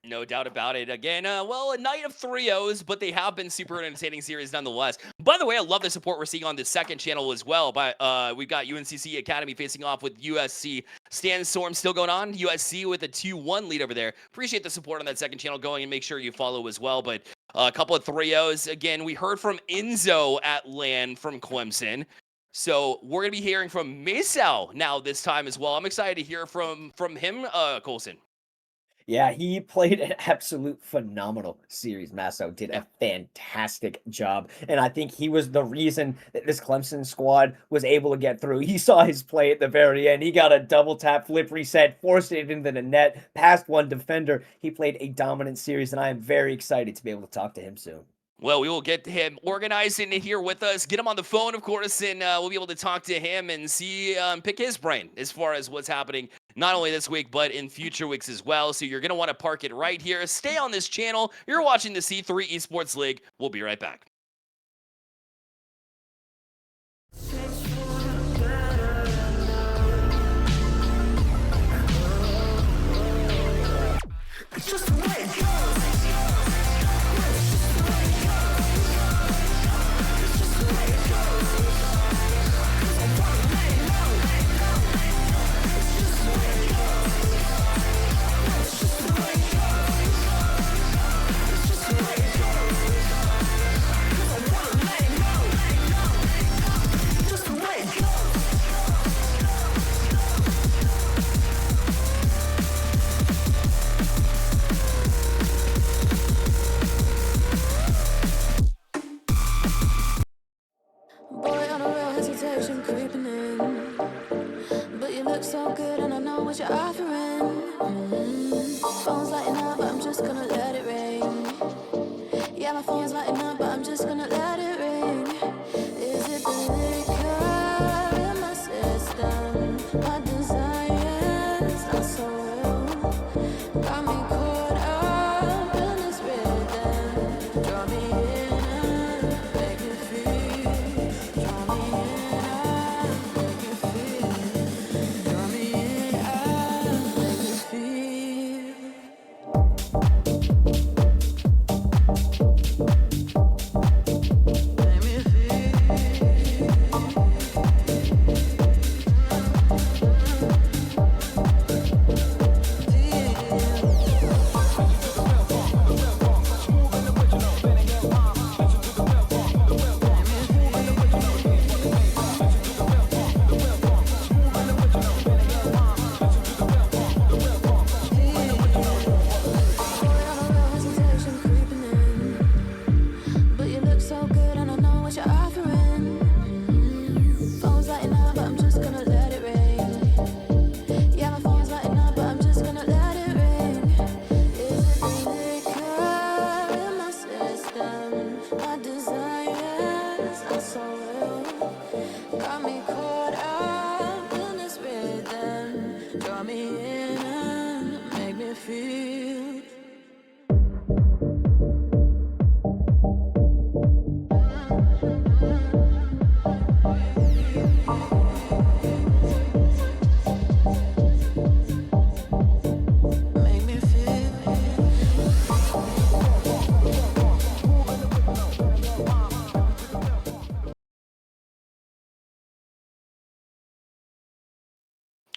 No doubt about it. Again, well, a night of 3-0s, but they have been super entertaining series nonetheless. By the way, I love the support we're seeing on the second channel as well. But we've got UNCC Academy facing off with USC. Sandstorm still going on. USC with a 2-1 lead over there. Appreciate the support on that second channel going, and make sure you follow as well. But a couple of 3-0s. Again, we heard from Enzo at LAN from Clemson. So we're going to be hearing from Masao now this time as well. I'm excited to hear from him, Colson. Yeah, he played an absolute phenomenal series. Masso did a fantastic job, and I think he was the reason that this Clemson squad was able to get through. He saw his play at the very end. He got a double tap, flip reset, forced it into the net, past one defender. He played a dominant series, and I am very excited to be able to talk to him soon. Well, we will get him organized in here with us, get him on the phone, of course, and we'll be able to talk to him and see, pick his brain as far as what's happening, not only this week, but in future weeks as well. So you're going to want to park it right here. Stay on this channel. You're watching the C3 Esports League. We'll be right back. It's just the way it goes.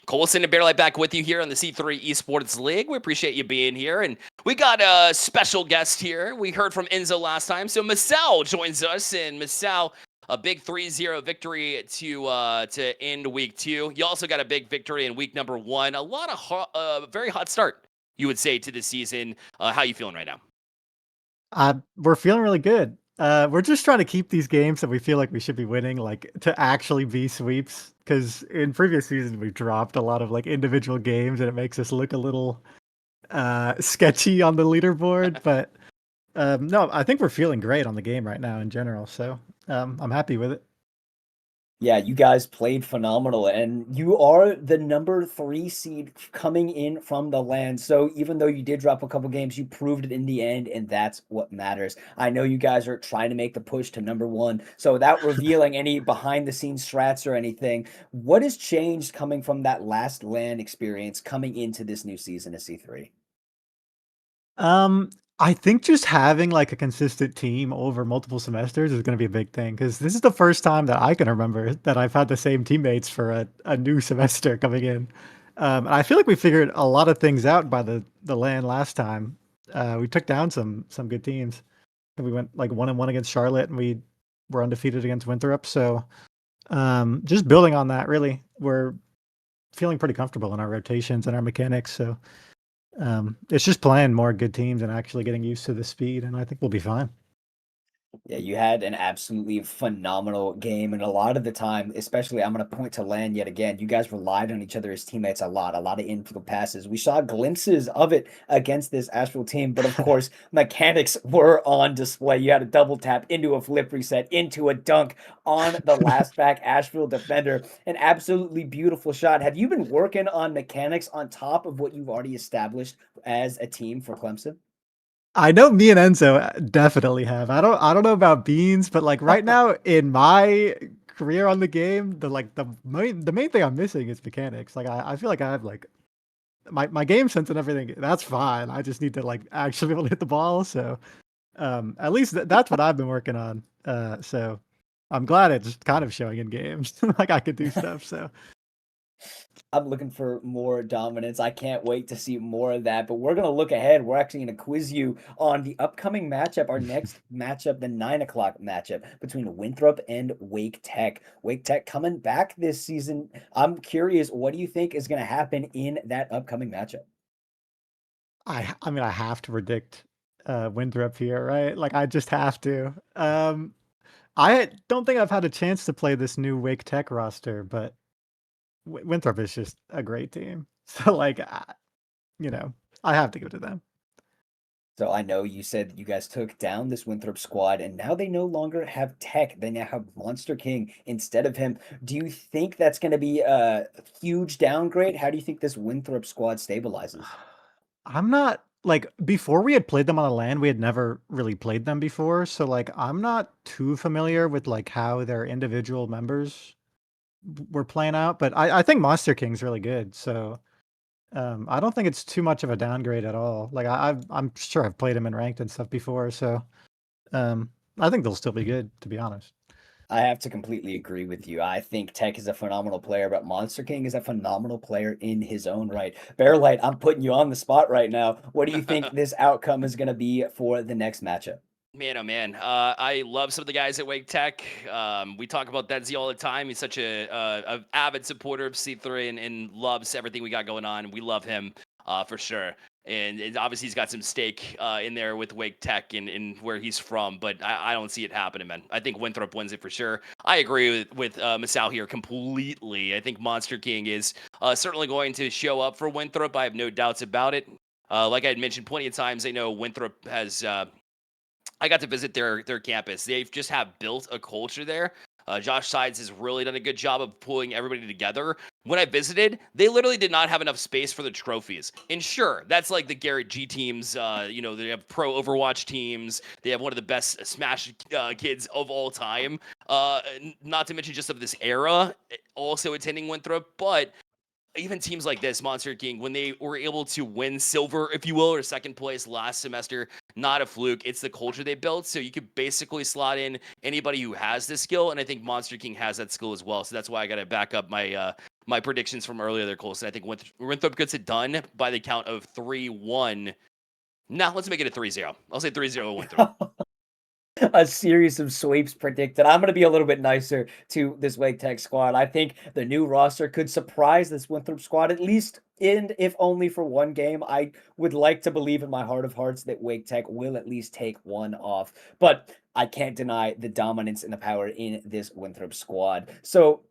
Colson and Bearlight back with you here on the C3 Esports League. We appreciate you being here. And we got a special guest here. We heard from Enzo last time. So Masao joins us. And Masao, a big 3-0 victory to end week 2. You also got a big victory in week number 1. A lot of very hot start, you would say, to the season. How you feeling right now? We're feeling really good. We're just trying to keep these games that we feel like we should be winning, like to actually be sweeps. Because in previous seasons we've dropped a lot of like individual games, and it makes us look a little sketchy on the leaderboard. But no, I think we're feeling great on the game right now in general. So I'm happy with it. Yeah, you guys played phenomenal, and you are the number 3 seed coming in from the LAN. So even though you did drop a couple games, you proved it in the end, and that's what matters. I know you guys are trying to make the push to number 1. So without revealing any behind-the-scenes strats or anything, what has changed coming from that last LAN experience coming into this new season of C3? I think just having like a consistent team over multiple semesters is going to be a big thing, because this is the first time that I can remember that I've had the same teammates for a new semester coming in. And I feel like we figured a lot of things out by the LAN last time. We took down some good teams. And we went like 1-1 against Charlotte, and we were undefeated against Winthrop. So just building on that, really, we're feeling pretty comfortable in our rotations and our mechanics. So it's just playing more good teams and actually getting used to the speed, and I think we'll be fine. Yeah, you had an absolutely phenomenal game, and a lot of the time, especially I'm going to point to LAN yet again, you guys relied on each other as teammates a lot of infield passes. We saw glimpses of it against this Asheville team, but of course, mechanics were on display. You had a double tap into a flip reset, into a dunk on the last back Asheville defender. An absolutely beautiful shot. Have you been working on mechanics on top of what you've already established as a team for Clemson? I know me and Enzo definitely have. I don't know about Beans, but like right now in my career on the game, the main thing I'm missing is mechanics. Like I feel like I have like my game sense and everything. That's fine. I just need to like actually be able to hit the ball. So at least that's what I've been working on. So I'm glad it's kind of showing in games. Like I could do stuff. So I'm looking for more dominance. I can't wait to see more of that. But we're going to look ahead. We're actually going to quiz you on the upcoming matchup, our next matchup, the 9 o'clock matchup between Winthrop and Wake Tech. Wake Tech coming back this season. I'm curious, what do you think is going to happen in that upcoming matchup? I mean, I have to predict Winthrop here, right? Like I just have to. I don't think I've had a chance to play this new Wake Tech roster, but Winthrop is just a great team. So like, I have to go to them. So I know you said you guys took down this Winthrop squad, and now they no longer have Tech. They now have Monster King instead of him. Do you think that's going to be a huge downgrade? How do you think this Winthrop squad stabilizes? I'm not like, before we had played them on the LAN, we had never really played them before. So like, I'm not too familiar with like how their individual members were playing out, but I think Monster King's really good. So I don't think it's too much of a downgrade at all. Like I'm sure I've played him in ranked and stuff before. So I think they'll still be good, to be honest. I have to completely agree with you. I think Tech is a phenomenal player, but Monster King is a phenomenal player in his own right. Bearlight, I'm putting you on the spot right now. What do you think this outcome is going to be for the next matchup? Man, oh man, I love some of the guys at Wake Tech. We talk about Denzi all the time. He's such a avid supporter of C3 and loves everything we got going on. We love him for sure. And obviously he's got some stake in there with Wake Tech and where he's from, but I don't see it happening, man. I think Winthrop wins it for sure. I agree with Masao here completely. I think Monster King is certainly going to show up for Winthrop. I have no doubts about it. Like I had mentioned plenty of times, I know Winthrop has... I got to visit their campus. They just have built a culture there. Josh Sides has really done a good job of pulling everybody together. When I visited, they literally did not have enough space for the trophies. And sure, that's like the Garrett G teams. They have pro Overwatch teams. They have one of the best Smash kids of all time. Not to mention just of this era, also attending Winthrop. But even teams like this, Monster King, when they were able to win silver, if you will, or second place last semester, not a fluke. It's the culture they built. So you could basically slot in anybody who has this skill. And I think Monster King has that skill as well. So that's why I got to back up my my predictions from earlier there, Colson. I think Winthrop gets it done by the count of 3-1. Nah, let's make it a 3-0. I'll say 3-0 Winthrop. A series of sweeps predicted. I'm going to be a little bit nicer to this Wake Tech squad. I think the new roster could surprise this Winthrop squad, at least if only for one game. I would like to believe in my heart of hearts that Wake Tech will at least take one off, but I can't deny the dominance and the power in this Winthrop squad. So,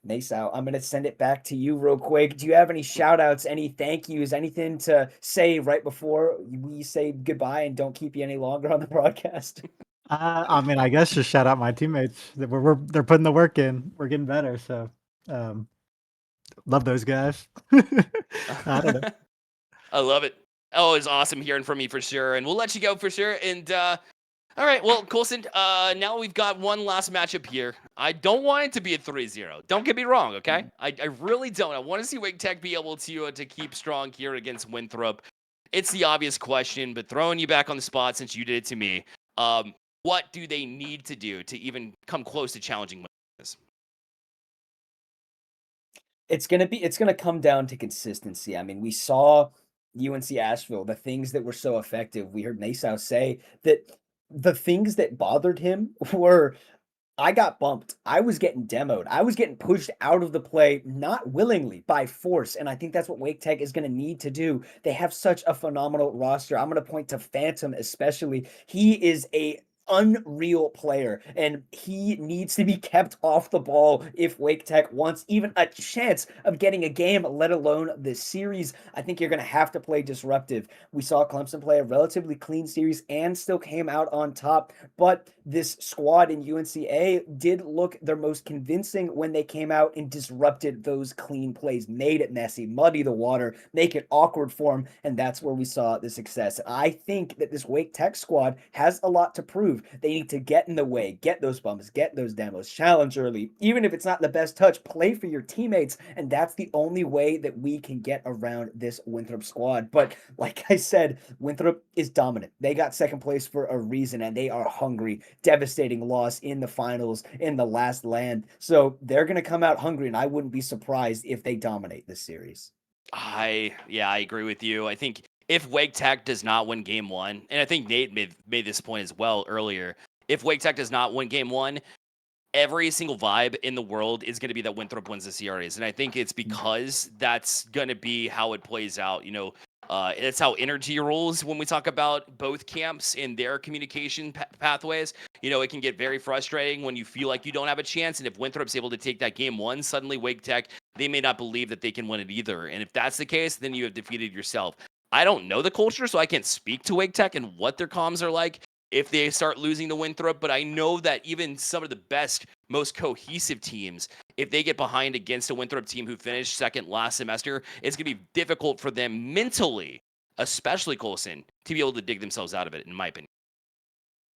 Naysau, I'm going to send it back to you real quick. Do you have any shout outs, any thank yous, anything to say right before we say goodbye and don't keep you any longer on the broadcast? I mean, I guess just shout out my teammates. They're putting the work in. We're getting better. So, love those guys. I don't know. I love it. Oh, it's awesome hearing from you for sure. And we'll let you go for sure. And all right, well, Colson, now we've got one last matchup here. I don't want it to be a 3-0. Don't get me wrong, okay? I really don't. I want to see Wake Tech be able to keep strong here against Winthrop. It's the obvious question, but throwing you back on the spot since you did it to me. What do they need to do to even come close to challenging this? It's gonna come down to consistency. I mean, we saw UNC Asheville, the things that were so effective. We heard Naysau say that the things that bothered him were, I got bumped. I was getting demoed. I was getting pushed out of the play, not willingly, by force. And I think that's what Wake Tech is going to need to do. They have such a phenomenal roster. I'm going to point to Phantom especially. He is a unreal player, and he needs to be kept off the ball if Wake Tech wants even a chance of getting a game, let alone this series. I think you're going to have to play disruptive. We saw Clemson play a relatively clean series and still came out on top, but this squad in UNCA did look their most convincing when they came out and disrupted those clean plays, made it messy, muddy the water, make it awkward for them, and that's where we saw the success. I think that this Wake Tech squad has a lot to prove. They need to get in the way, get those bumps, get those demos, challenge early. Even if it's not the best touch, play for your teammates. And that's the only way that we can get around this Winthrop squad. But like I said, Winthrop is dominant. They got second place for a reason, and they are hungry. Devastating loss in the finals in the last land. So they're going to come out hungry, and I wouldn't be surprised if they dominate this series. I agree with you. I think if Wake Tech does not win game one, and I think Nate made this point as well earlier, if Wake Tech does not win game one, every single vibe in the world is going to be that Winthrop wins the series. And I think it's because that's going to be how it plays out. You know, it's how energy rolls when we talk about both camps and their communication pathways. You know, it can get very frustrating when you feel like you don't have a chance. And if Winthrop's able to take that game one, suddenly Wake Tech, they may not believe that they can win it either. And if that's the case, then you have defeated yourself. I don't know the culture, so I can't speak to Wake Tech and what their comms are like if they start losing to Winthrop, but I know that even some of the best, most cohesive teams, if they get behind against a Winthrop team who finished second last semester, it's going to be difficult for them mentally, especially Colson, to be able to dig themselves out of it, in my opinion.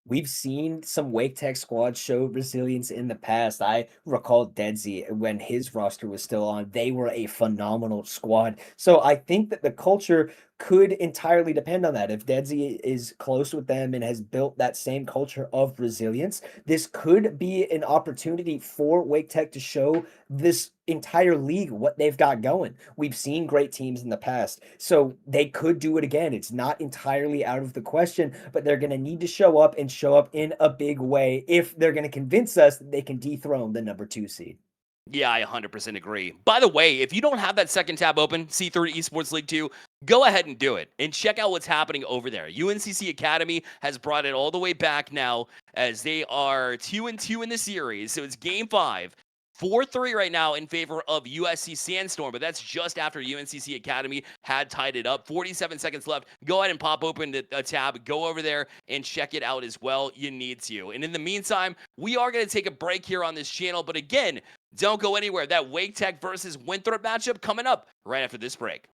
We've seen some Wake Tech squads show resilience in the past. I recall Deadsy when his roster was still on. They were a phenomenal squad. So I think that the culture could entirely depend on that. If Deadsy is close with them and has built that same culture of resilience, this could be an opportunity for Wake Tech to show this entire league what they've got going. We've seen great teams in the past, so they could do it again. It's not entirely out of the question, but they're going to need to show up in a big way if they're going to convince us that they can dethrone the number 2 seed. Yeah, I 100% agree. By the way, if you don't have that second tab open, C3 Esports League 2, go ahead and do it and check out what's happening over there. UNCC Academy has brought it all the way back now as they are 2-2 in the series. So it's game 5. 4-3 right now in favor of USC Sandstorm, but that's just after UNCC Academy had tied it up. 47 seconds left. Go ahead and pop open a tab. Go over there and check it out as well. You need to. And in the meantime, we are going to take a break here on this channel, but again, don't go anywhere. That Wake Tech versus Winthrop matchup coming up right after this break.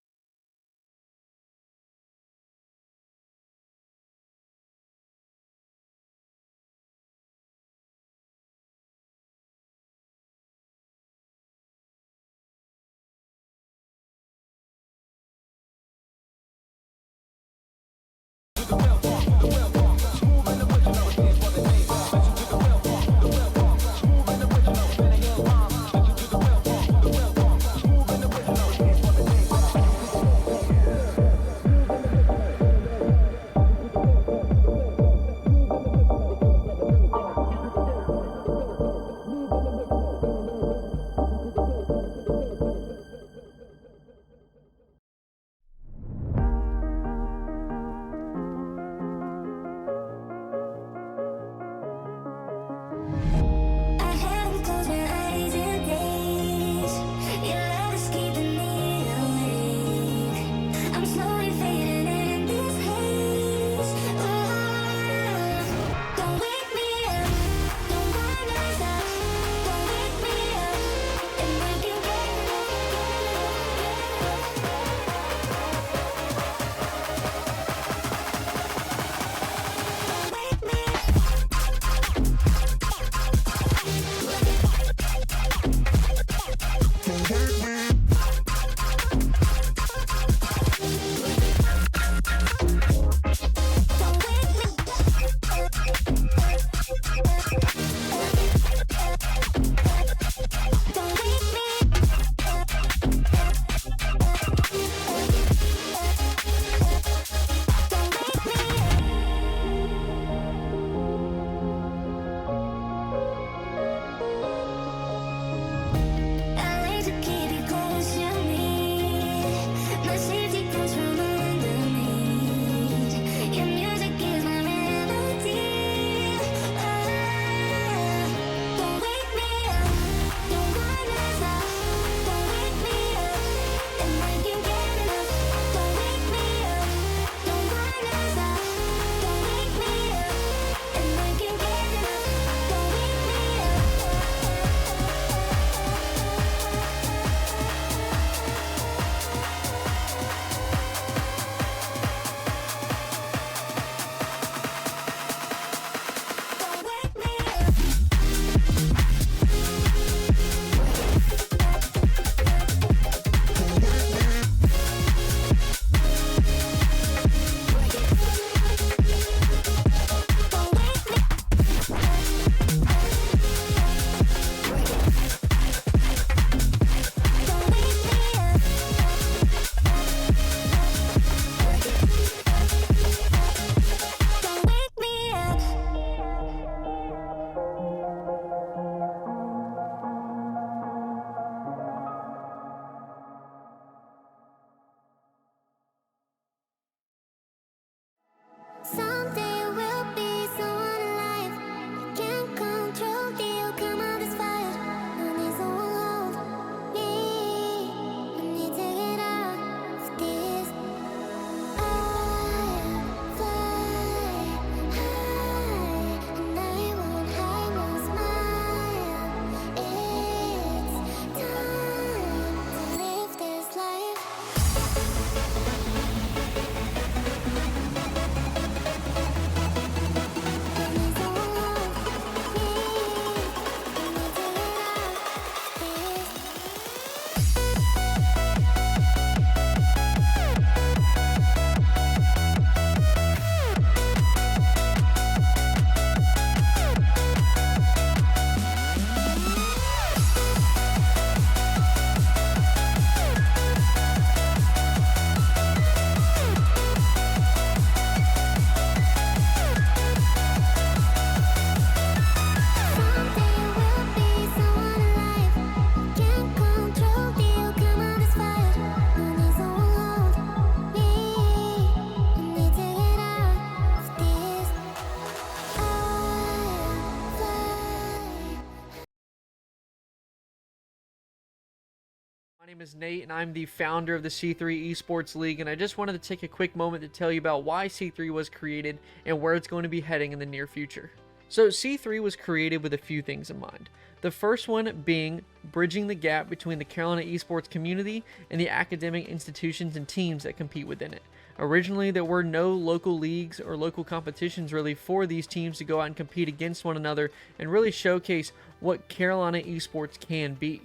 name is Nate, and I'm the founder of the C3 Esports League, and I just wanted to take a quick moment to tell you about why C3 was created and where it's going to be heading in the near future. So C3 was created with a few things in mind. The first one being bridging the gap between the Carolina esports community and the academic institutions and teams that compete within it. Originally, there were no local leagues or local competitions really for these teams to go out and compete against one another and really showcase what Carolina esports can be.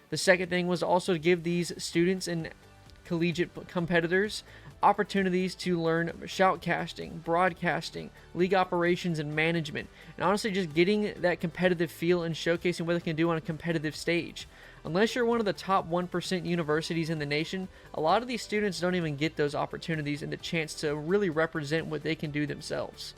The second thing was also to give these students and collegiate competitors opportunities to learn shoutcasting, broadcasting, league operations, and management, and honestly just getting that competitive feel and showcasing what they can do on a competitive stage. Unless you're one of the top 1% universities in the nation, a lot of these students don't even get those opportunities and the chance to really represent what they can do themselves.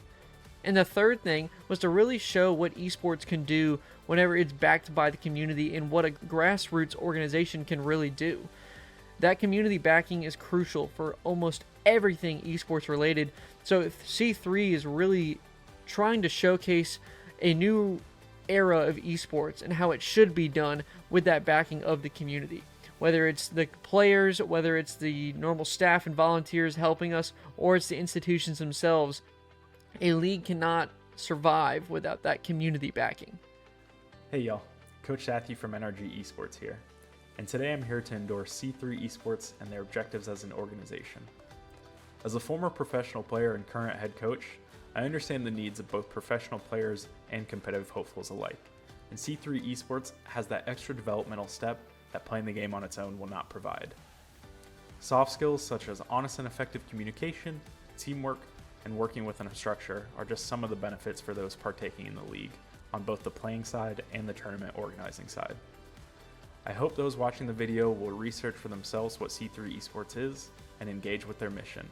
And the third thing was to really show what esports can do whenever it's backed by the community and what a grassroots organization can really do. That community backing is crucial for almost everything esports related. So C3 is really trying to showcase a new era of esports and how it should be done with that backing of the community. Whether it's the players, whether it's the normal staff and volunteers helping us, or it's the institutions themselves, a league cannot survive without that community backing. Hey y'all, Coach Sathy from NRG Esports here, and today I'm here to endorse C3 Esports and their objectives as an organization. As a former professional player and current head coach, I understand the needs of both professional players and competitive hopefuls alike, and C3 Esports has that extra developmental step that playing the game on its own will not provide. Soft skills such as honest and effective communication, teamwork, and working within a structure are just some of the benefits for those partaking in the league on both the playing side and the tournament organizing side. I hope those watching the video will research for themselves what C3 Esports is and engage with their mission.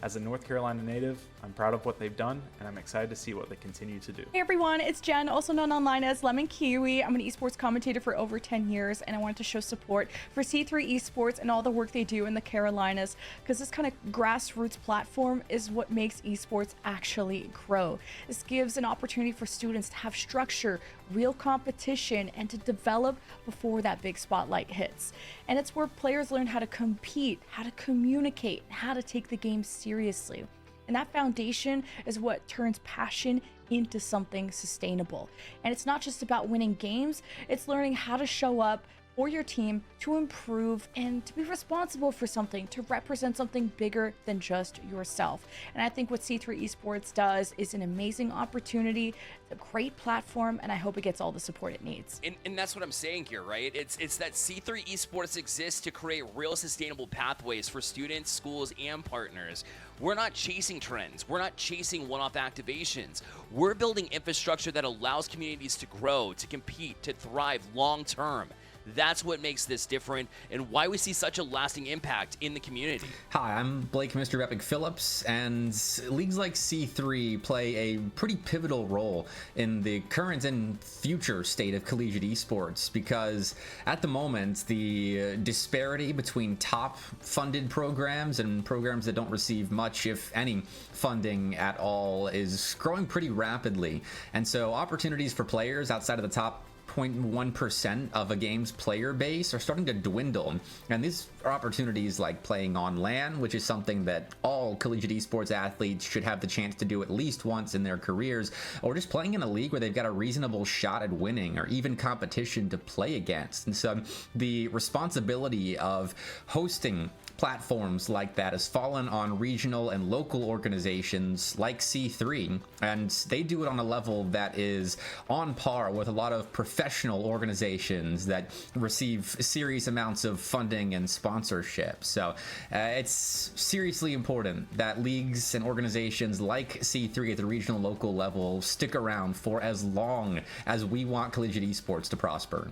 As a North Carolina native, I'm proud of what they've done, and I'm excited to see what they continue to do. Hey everyone, it's Jen, also known online as Lemon Kiwi. I'm an esports commentator for over 10 years, and I wanted to show support for C3 Esports and all the work they do in the Carolinas, because this kind of grassroots platform is what makes esports actually grow. This gives an opportunity for students to have structure, real competition, and to develop before that big spotlight hits. And it's where players learn how to compete, how to communicate, how to take the game seriously. And that foundation is what turns passion into something sustainable. And it's not just about winning games, it's learning how to show up for your team to improve and to be responsible for something, to represent something bigger than just yourself. And I think what C3 Esports does is an amazing opportunity, a great platform, and I hope it gets all the support it needs. And that's what I'm saying here, right? It's that C3 Esports exists to create real sustainable pathways for students, schools, and partners. We're not chasing trends. We're not chasing one-off activations. We're building infrastructure that allows communities to grow, to compete, to thrive long-term. That's what makes this different and why we see such a lasting impact in the community. Hi, I'm Blake Mr. Epic Phillips, and leagues like C3 play a pretty pivotal role in the current and future state of collegiate esports because at the moment, the disparity between top funded programs and programs that don't receive much, if any, funding at all is growing pretty rapidly. And so opportunities for players outside of the top 0.1% of a game's player base are starting to dwindle, and these are opportunities like playing on LAN, which is something that all collegiate esports athletes should have the chance to do at least once in their careers, or just playing in a league where they've got a reasonable shot at winning or even competition to play against. And so the responsibility of hosting platforms like that has fallen on regional and local organizations like C3, and they do it on a level that is on par with a lot of professional organizations that receive serious amounts of funding and sponsorship. So it's seriously important that leagues and organizations like C3 at the regional local level stick around for as long as we want collegiate esports to prosper.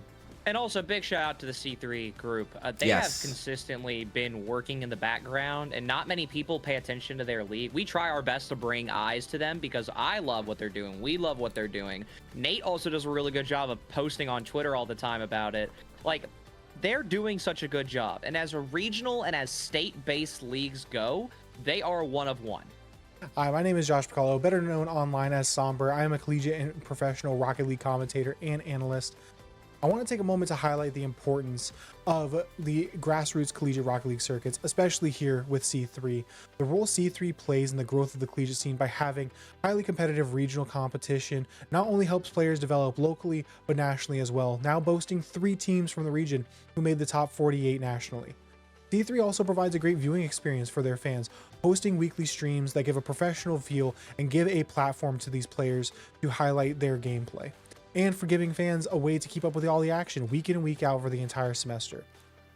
And also, big shout out to the C3 group. They have consistently been working in the background, and not many people pay attention to their league. We try our best to bring eyes to them because I love what they're doing. We love what they're doing. Nate also does a really good job of posting on Twitter all the time about it. Like, they're doing such a good job. And as a regional and as state-based leagues go, they are one of one. Hi, my name is Josh Piccolo, better known online as Somber. I am a collegiate and professional Rocket League commentator and analyst. I want to take a moment to highlight the importance of the grassroots collegiate Rocket League circuits, especially here with C3. The role C3 plays in the growth of the collegiate scene by having highly competitive regional competition not only helps players develop locally, but nationally as well, now boasting 3 teams from the region who made the top 48 nationally. C3 also provides a great viewing experience for their fans, hosting weekly streams that give a professional feel and give a platform to these players to highlight their gameplay, and for giving fans a way to keep up with all the action week in and week out for the entire semester.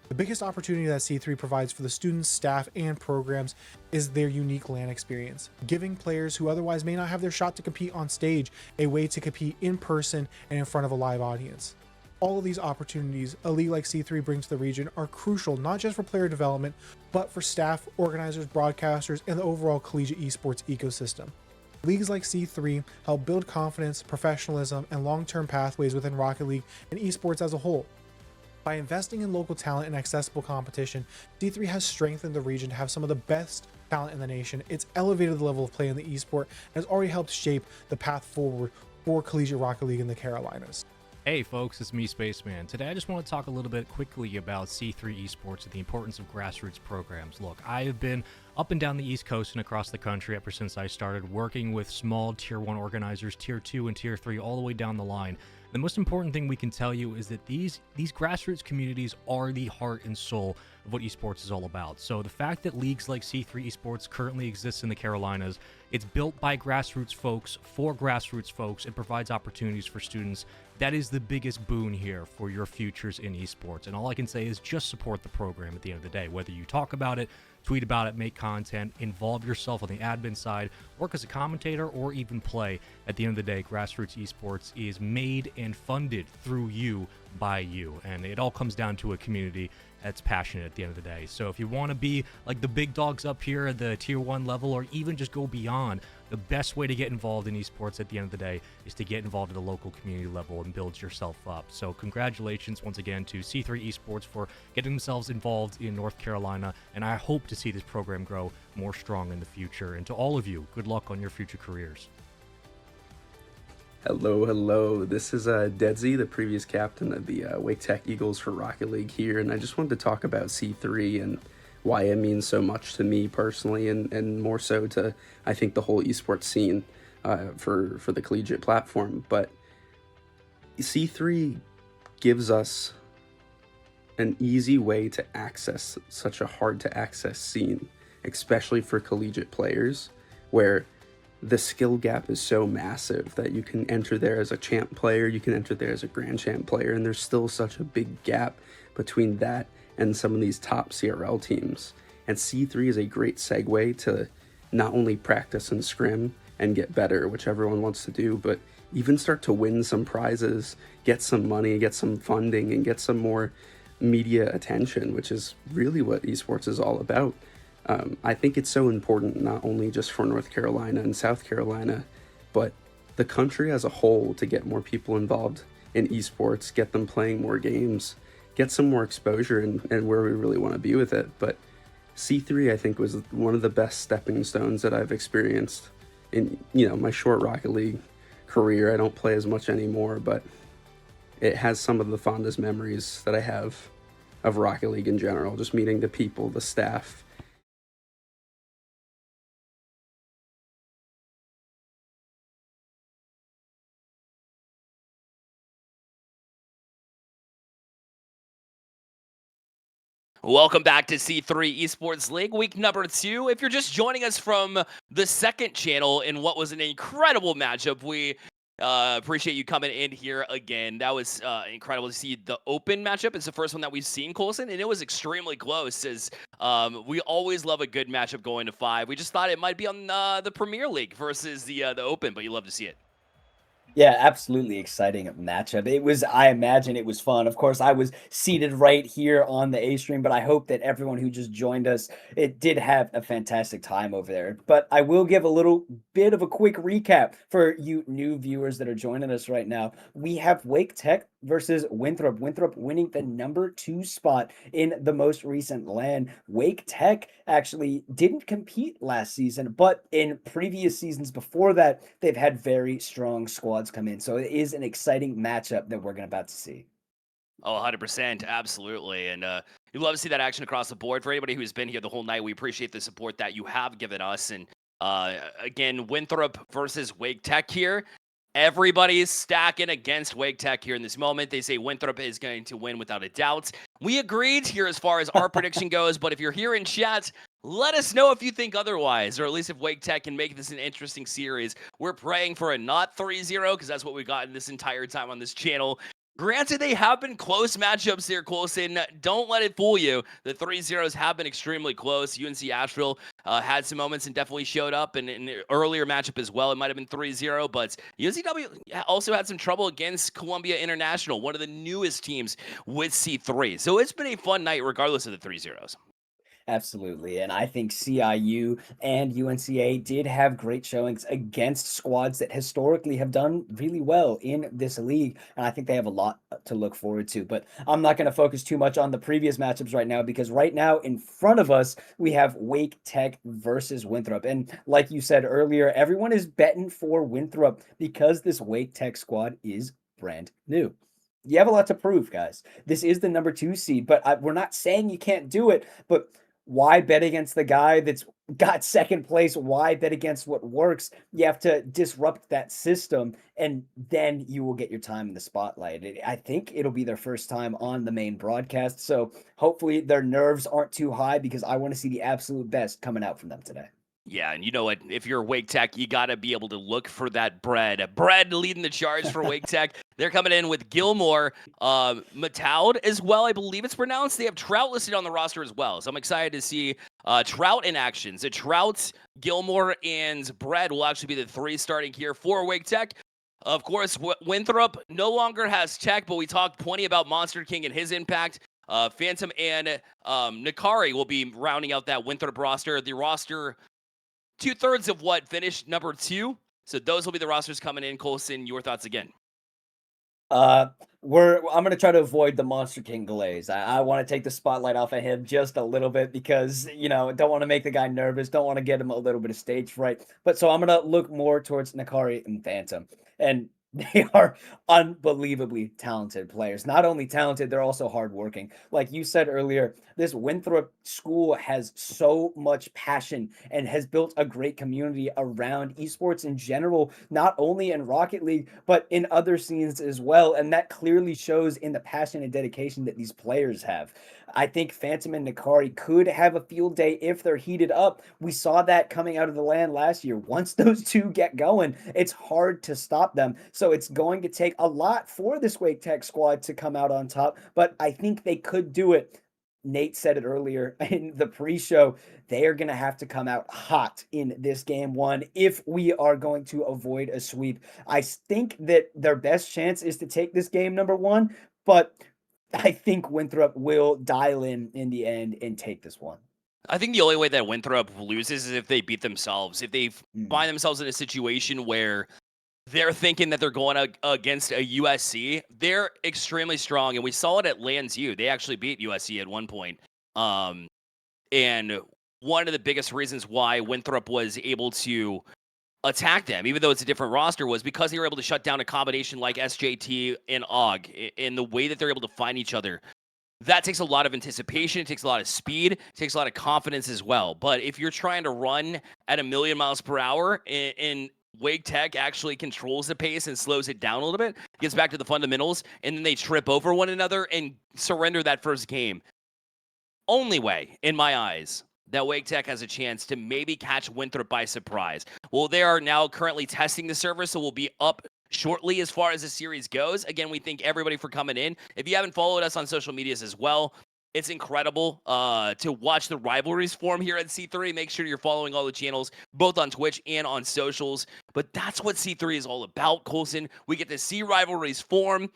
The biggest opportunity that C3 provides for the students, staff, and programs is their unique LAN experience, giving players who otherwise may not have their shot to compete on stage a way to compete in person and in front of a live audience. All of these opportunities a league like C3 brings to the region are crucial not just for player development, but for staff, organizers, broadcasters, and the overall collegiate esports ecosystem. Leagues like C3 help build confidence, professionalism, and long-term pathways within Rocket League and esports as a whole. By investing in local talent and accessible competition, C3 has strengthened the region to have some of the best talent in the nation. It's elevated the level of play in the esport and has already helped shape the path forward for collegiate Rocket League in the Carolinas. Hey folks, it's me, Spaceman. Today I just want to talk a little bit quickly about C3 Esports and the importance of grassroots programs. Look, I have been up and down the East Coast and across the country ever since I started working with small Tier 1 organizers, Tier 2 and Tier 3, all the way down the line. The most important thing we can tell you is that these grassroots communities are the heart and soul of what esports is all about. So the fact that leagues like C3 Esports currently exists in the Carolinas, it's built by grassroots folks for grassroots folks. It provides opportunities for students. That is the biggest boon here for your futures in esports. And all I can say is just support the program at the end of the day. Whether you talk about it, tweet about it, make content, involve yourself on the admin side, work as a commentator, or even play. At the end of the day, grassroots esports is made and funded through you, by you. And it all comes down to a community that's passionate at the end of the day. So if you want to be like the big dogs up here at the Tier 1 level, or even just go beyond, the best way to get involved in esports at the end of the day is to get involved at a local community level and build yourself up. So congratulations once again to C3 Esports for getting themselves involved in North Carolina, and I hope to see this program grow more strong in the future. And to all of you, good luck on your future careers. Hello. This is Deadzy, the previous captain of the Wake Tech Eagles for Rocket League here, and I just wanted to talk about C3 and why it means so much to me personally, and more so to, I think, the whole esports scene for the collegiate platform. But C3 gives us an easy way to access such a hard-to-access scene, especially for collegiate players, where the skill gap is so massive that you can enter there as a champ player, you can enter there as a grand champ player, and there's still such a big gap between that and some of these top CRL teams. And C3 is a great segue to not only practice and scrim and get better, which everyone wants to do, but even start to win some prizes, get some money, get some funding, and get some more media attention, which is really what esports is all about. I think it's so important, not only just for North Carolina and South Carolina, but the country as a whole, to get more people involved in esports, get them playing more games, get some more exposure and where we really want to be with it. But C3, I think, was one of the best stepping stones that I've experienced in, my short Rocket League career. I don't play as much anymore, but it has some of the fondest memories that I have of Rocket League in general, just meeting the people, the staff. Welcome back to C3 Esports League, week number 2. If you're just joining us from the second channel in what was an incredible matchup, we appreciate you coming in here again. That was incredible to see the open matchup. It's the first one that we've seen, Coulson, and it was extremely close, as we always love a good matchup going to 5. We just thought it might be on the Premier League versus the open, but you love to see it. Yeah, absolutely exciting matchup. I imagine it was fun. Of course, I was seated right here on the A stream, but I hope that everyone who just joined us, it did have a fantastic time over there. But I will give a little bit of a quick recap for you new viewers that are joining us right now. We have Wake Tech versus Winthrop. Winthrop winning the number 2 spot in the most recent LAN. Wake Tech actually didn't compete last season, but in previous seasons before that, they've had very strong squads come in. So it is an exciting matchup that we're about to see. Oh, 100%. Absolutely. And you love to see that action across the board. For anybody who's been here the whole night, we appreciate the support that you have given us. And again, Winthrop versus Wake Tech here. Everybody's stacking against Wake Tech here in this moment. They say Winthrop is going to win without a doubt. We agreed here as far as our prediction goes, but if you're here in chat, let us know if you think otherwise, or at least if Wake Tech can make this an interesting series. We're praying for a not 3-0, because that's what we got in this entire time on this channel. Granted, they have been close matchups here, Colson. Don't let it fool you. The 3-0s have been extremely close. UNC Asheville had some moments and definitely showed up in an earlier matchup as well. It might have been 3-0, but UNCW also had some trouble against Columbia International, one of the newest teams with C3. So it's been a fun night regardless of the 3-0s. Absolutely. And I think CIU and UNCA did have great showings against squads that historically have done really well in this league. And I think they have a lot to look forward to. But I'm not going to focus too much on the previous matchups right now, because right now in front of us, we have Wake Tech versus Winthrop. And like you said earlier, everyone is betting for Winthrop because this Wake Tech squad is brand new. You have a lot to prove, guys. This is the number 2 seed, but we're not saying you can't do it, but why bet against the guy that's got second place? Why bet against what works? You have to disrupt that system, and then you will get your time in the spotlight. I think it'll be their first time on the main broadcast, so hopefully their nerves aren't too high, because I want to see the absolute best coming out from them today. Yeah, and you know what? If you're Wake Tech, you got to be able to look for that bread. Bread leading the charge for Wake Tech. They're coming in with Gilmore, Mataud as well, I believe it's pronounced. They have Trout listed on the roster as well. So I'm excited to see Trout in action. So Trout, Gilmore, and Bread will actually be the 3 starting here for Wake Tech. Of course, Winthrop no longer has Tech, but we talked plenty about Monster King and his impact. Phantom and Nakari will be rounding out that Winthrop roster. The roster 2/3 of what finished number 2. So those will be the rosters coming in. Colson, your thoughts again? I'm going to try to avoid the Monster King glaze. I want to take the spotlight off of him just a little bit, because, don't want to make the guy nervous. Don't want to get him a little bit of stage fright. But so I'm going to look more towards Nakari and Phantom. And they are unbelievably talented players. Not only talented, they're also hardworking. Like you said earlier, this Winthrop school has so much passion and has built a great community around esports in general, not only in Rocket League, but in other scenes as well. And that clearly shows in the passion and dedication that these players have. I think Phantom and Nakari could have a field day if they're heated up. We saw that coming out of the LAN last year. Once those two get going, it's hard to stop them. So it's going to take a lot for this Wake Tech squad to come out on top, but I think they could do it. Nate said it earlier in the pre-show. They are going to have to come out hot in this game 1 if we are going to avoid a sweep. I think that their best chance is to take this game number 1, but I think Winthrop will dial in the end and take this one. I think the only way that Winthrop loses is if they beat themselves. If they find themselves in a situation where they're thinking that they're going against a USC, they're extremely strong. And we saw it at Lands U. They actually beat USC at one point. And one of the biggest reasons why Winthrop was able to attack them, even though it's a different roster, was because they were able to shut down a combination like SJT and AUG in the way that they're able to find each other. That takes a lot of anticipation. It takes a lot of speed. It takes a lot of confidence as well. But if you're trying to run at 1,000,000 miles per hour and Wake Tech actually controls the pace and slows it down a little bit, gets back to the fundamentals, and then they trip over one another and surrender that first game. Only way, in my eyes, that Wake Tech has a chance to maybe catch Winthrop by surprise. Well, they are now currently testing the server, so we'll be up shortly as far as the series goes. Again, we thank everybody for coming in. If you haven't followed us on social medias as well, it's incredible to watch the rivalries form here at C3. Make sure you're following all the channels, both on Twitch and on socials. But that's what C3 is all about, Colson. We get to see rivalries form,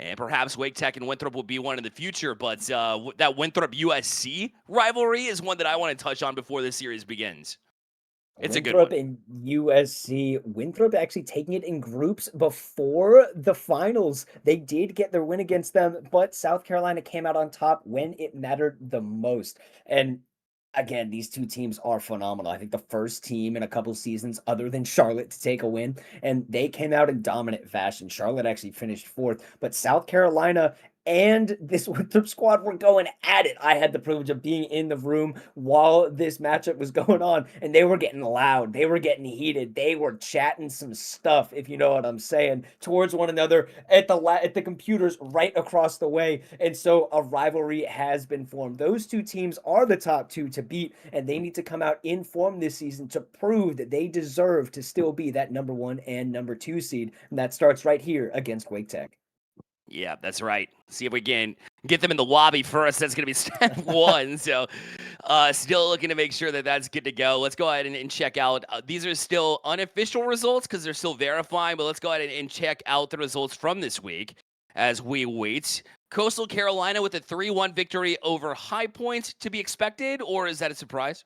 and perhaps Wake Tech and Winthrop will be one in the future. But that Winthrop-USC rivalry is one that I want to touch on before the series begins. It's a good one. Winthrop and USC. Winthrop actually taking it in groups before the finals. They did get their win against them, but South Carolina came out on top when it mattered the most. And again, these two teams are phenomenal. I think the first team in a couple seasons other than Charlotte to take a win, and they came out in dominant fashion. Charlotte actually finished 4th, but South Carolina and this Winthrop squad were going at it. I had the privilege of being in the room while this matchup was going on, and they were getting loud. They were getting heated. They were chatting some stuff, if you know what I'm saying, towards one another at the computers right across the way. And so a rivalry has been formed. Those two teams are the top two to beat, and they need to come out in form this season to prove that they deserve to still be that number 1 and number 2 seed. And that starts right here against Wake Tech. Yeah, that's right. See if we can get them in the lobby first. That's going to be step 1. So still looking to make sure that that's good to go. Let's go ahead and check out. These are still unofficial results because they're still verifying, but let's go ahead and check out the results from this week as we wait. Coastal Carolina with a 3-1 victory over High Point to be expected, or is that a surprise?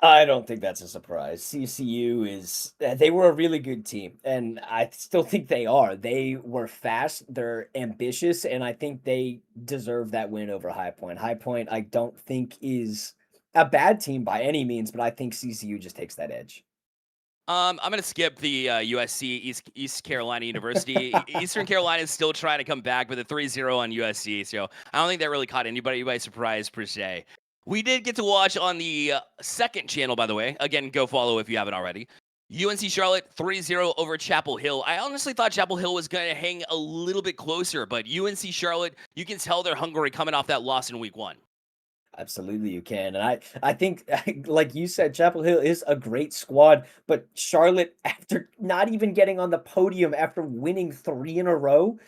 I don't think that's a surprise. CCU they were a really good team, and I still think they are. They were fast, they're ambitious, and I think they deserve that win over High Point. High Point, I don't think is a bad team by any means, but I think CCU just takes that edge. I'm going to skip the USC, East Carolina University. Eastern Carolina is still trying to come back with a 3-0 on USC, so I don't think that really caught anybody by surprise per se. We did get to watch on the second channel, by the way. Again, go follow if you haven't already. UNC Charlotte 3-0 over Chapel Hill. I honestly thought Chapel Hill was going to hang a little bit closer, but UNC Charlotte, you can tell they're hungry coming off that loss in week 1. Absolutely, you can. And I think, like you said, Chapel Hill is a great squad, but Charlotte, after not even getting on the podium after winning 3 in a row,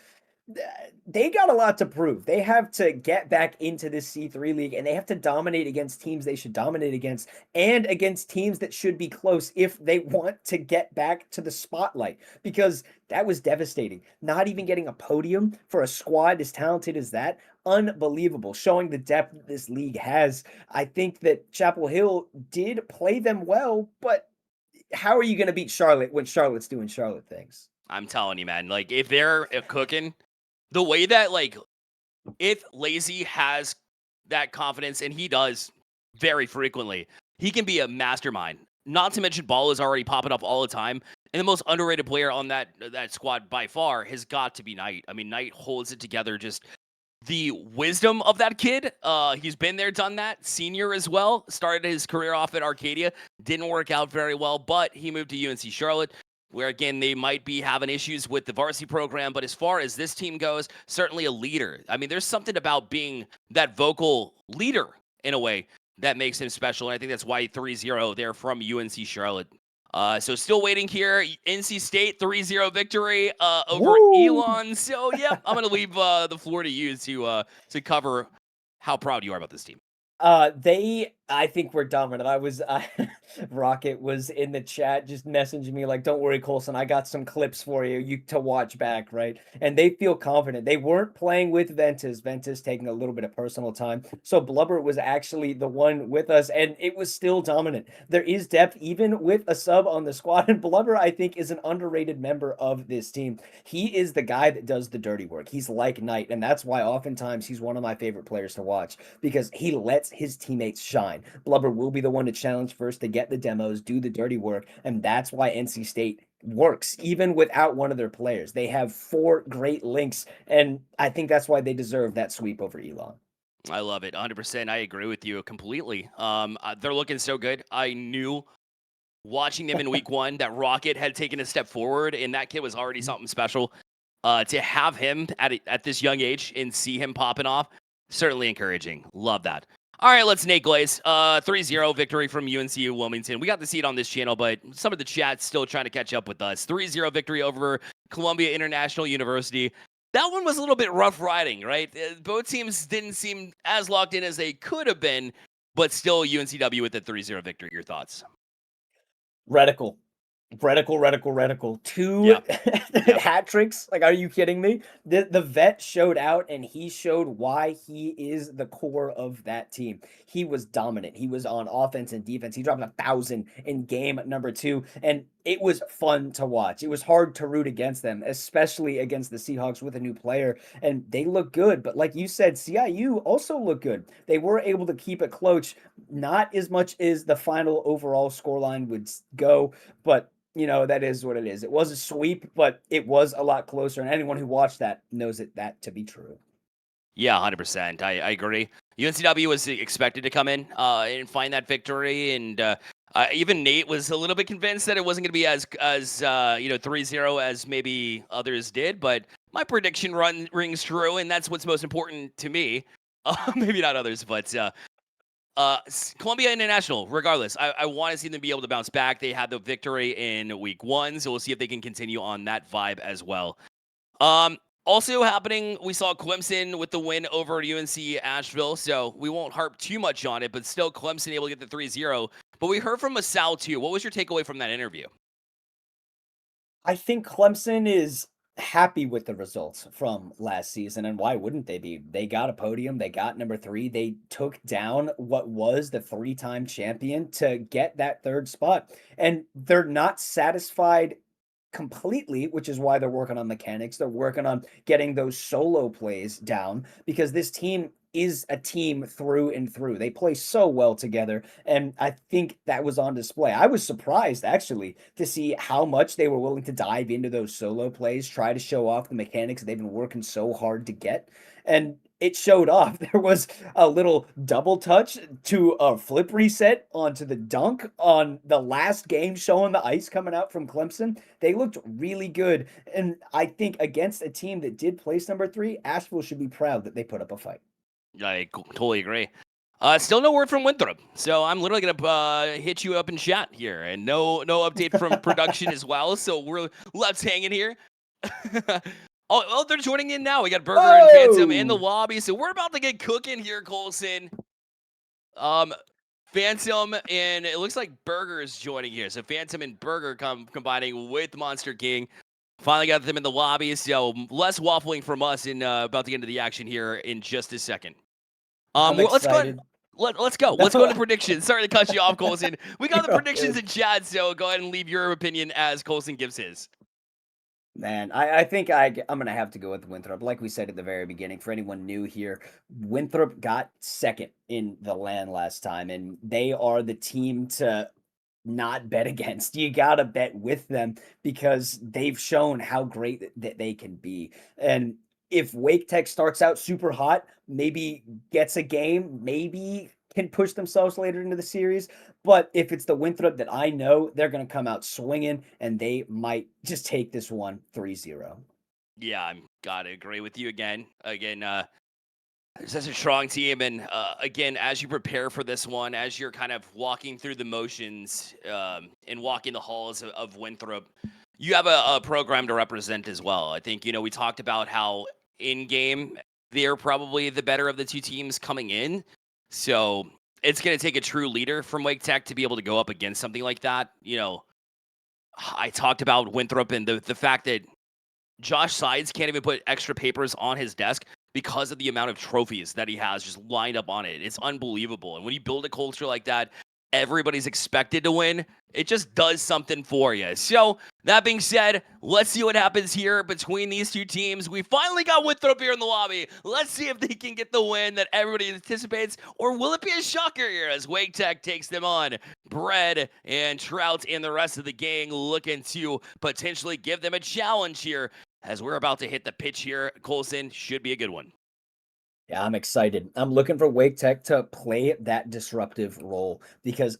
they got a lot to prove. They have to get back into this C3 league, and they have to dominate against teams they should dominate against, and against teams that should be close if they want to get back to the spotlight, because that was devastating. Not even getting a podium for a squad as talented as that, unbelievable, showing the depth that this league has. I think that Chapel Hill did play them well, but how are you going to beat Charlotte when Charlotte's doing Charlotte things? I'm telling you, man, like if they're cooking, the way that, like, if Lazy has that confidence, and he does very frequently, he can be a mastermind. Not to mention Ball is already popping up all the time. And the most underrated player on that squad by far has got to be Knight. I mean, Knight holds it together. Just the wisdom of that kid. He's been there, done that. Senior as well. Started his career off at Arcadia. Didn't work out very well, but he moved to UNC Charlotte, where, again, they might be having issues with the varsity program. But as far as this team goes, certainly a leader. I mean, there's something about being that vocal leader, in a way, that makes him special. And I think that's why 3-0 there from UNC Charlotte. So still waiting here. NC State 3-0 victory over Elon. So, yeah, I'm going to leave the floor to you to cover how proud you are about this team. I think we're dominant. Rocket was in the chat just messaging me like, don't worry, Colson, I got some clips for you to watch back, right? And they feel confident. They weren't playing with Ventus. Ventus taking a little bit of personal time. So Blubber was actually the one with us, and it was still dominant. There is depth even with a sub on the squad, and Blubber, I think, is an underrated member of this team. He is the guy that does the dirty work. He's like Knight, and that's why oftentimes he's one of my favorite players to watch, because he lets his teammates shine. Blubber will be the one to challenge first, to get the demos, do the dirty work, and that's why NC State works even without one of their players. They have 4 great links, and I think that's why they deserve that sweep over Elon. I love it. 100%. I agree with you completely. They're looking so good. I knew watching them in week 1 that Rocket had taken a step forward, and that kid was already something special. To have him at this young age and see him popping off, certainly encouraging. Love that. All right, let's Nate Glaze. 3-0 victory from UNC Wilmington. We got to see it on this channel, but some of the chat's still trying to catch up with us. 3-0 victory over Columbia International University. That one was a little bit rough riding, right? Both teams didn't seem as locked in as they could have been, but still UNCW with the 3-0 victory. Your thoughts? Reticle. 2 hat tricks. Like, are you kidding me? The vet showed out, and he showed why he is the core of that team. He was dominant. He was on offense and defense. He dropped 1,000 in game number 2, and it was fun to watch. It was hard to root against them, especially against the Seahawks with a new player, and they look good. But like you said, CIU also looked good. They were able to keep it close, not as much as the final overall scoreline would go, but that is what it is. It was a sweep, but it was a lot closer. And anyone who watched that knows that to be true. Yeah, 100%. I agree. UNCW was expected to come in and find that victory, and even Nate was a little bit convinced that it wasn't going to be as 3-0 as maybe others did. But my prediction rings true, and that's what's most important to me. Maybe not others, but Columbia International. Regardless, I want to see them be able to bounce back. They had the victory in week 1, so we'll see if they can continue on that vibe as well. Also happening, we saw Clemson with the win over UNC Asheville, so we won't harp too much on it, but still Clemson able to get the 3-0. But we heard from Masal too. What was your takeaway from that interview? I think Clemson is happy with the results from last season, and why wouldn't they be? They got a podium, they got number 3, they took down what was the 3-time champion to get that 3rd spot, and they're not satisfied completely, which is why they're working on mechanics. They're working on getting those solo plays down, because this team is a team through and through. They play so well together, and I think that was on display. I was surprised actually to see how much they were willing to dive into those solo plays, try to show off the mechanics they've been working so hard to get, and it showed off. There was a little double touch to a flip reset onto the dunk on the last game, showing the ice coming out from Clemson. They looked really good, and I think against a team that did place number 3, Asheville should be proud that they put up a fight. I totally agree. Still no word from Winthrop, so I'm literally gonna hit you up in chat here, and no update from production as well. So we're left hanging here. Oh, they're joining in now. We got Burger and Phantom in the lobby, so we're about to get cooking here, Colson. Phantom and it looks like Burger is joining here. So Phantom and Burger combining with Monster King. Finally got them in the lobby, so less waffling from us and about to get into the action here in just a second. Let's go. Let's go. Let's go to predictions. Sorry to cut you off, Colson. We got the predictions in chat, so go ahead and leave your opinion as Colson gives his. Man, I think I'm going to have to go with Winthrop. Like we said at the very beginning, for anyone new here, Winthrop got 2nd in the LAN last time, and they are the team to not bet against. You got to bet with them because they've shown how great that they can be. And if Wake Tech starts out super hot, maybe gets a game, maybe can push themselves later into the series. But if it's the Winthrop that I know, they're going to come out swinging, and they might just take this one 3-0. Yeah, I'm got to agree with you again. Such a strong team, and again, as you prepare for this one, as you're kind of walking through the motions and walking the halls of Winthrop, you have a program to represent as well. I think, we talked about how in-game they're probably the better of the two teams coming in. So it's going to take a true leader from Wake Tech to be able to go up against something like that. I talked about Winthrop and the fact that Josh Sides can't even put extra papers on his desk because of the amount of trophies that he has just lined up on it. It's unbelievable. And when you build a culture like that, everybody's expected to win. It just does something for you. So that being said, let's see what happens here between these two teams. We finally got Winthrop here in the lobby. Let's see if they can get the win that everybody anticipates, or will it be a shocker here as Wake Tech takes them on? Bread and Trout and the rest of the gang looking to potentially give them a challenge here as we're about to hit the pitch here. Colson, should be a good one. Yeah, I'm excited. I'm looking for Wake Tech to play that disruptive role, because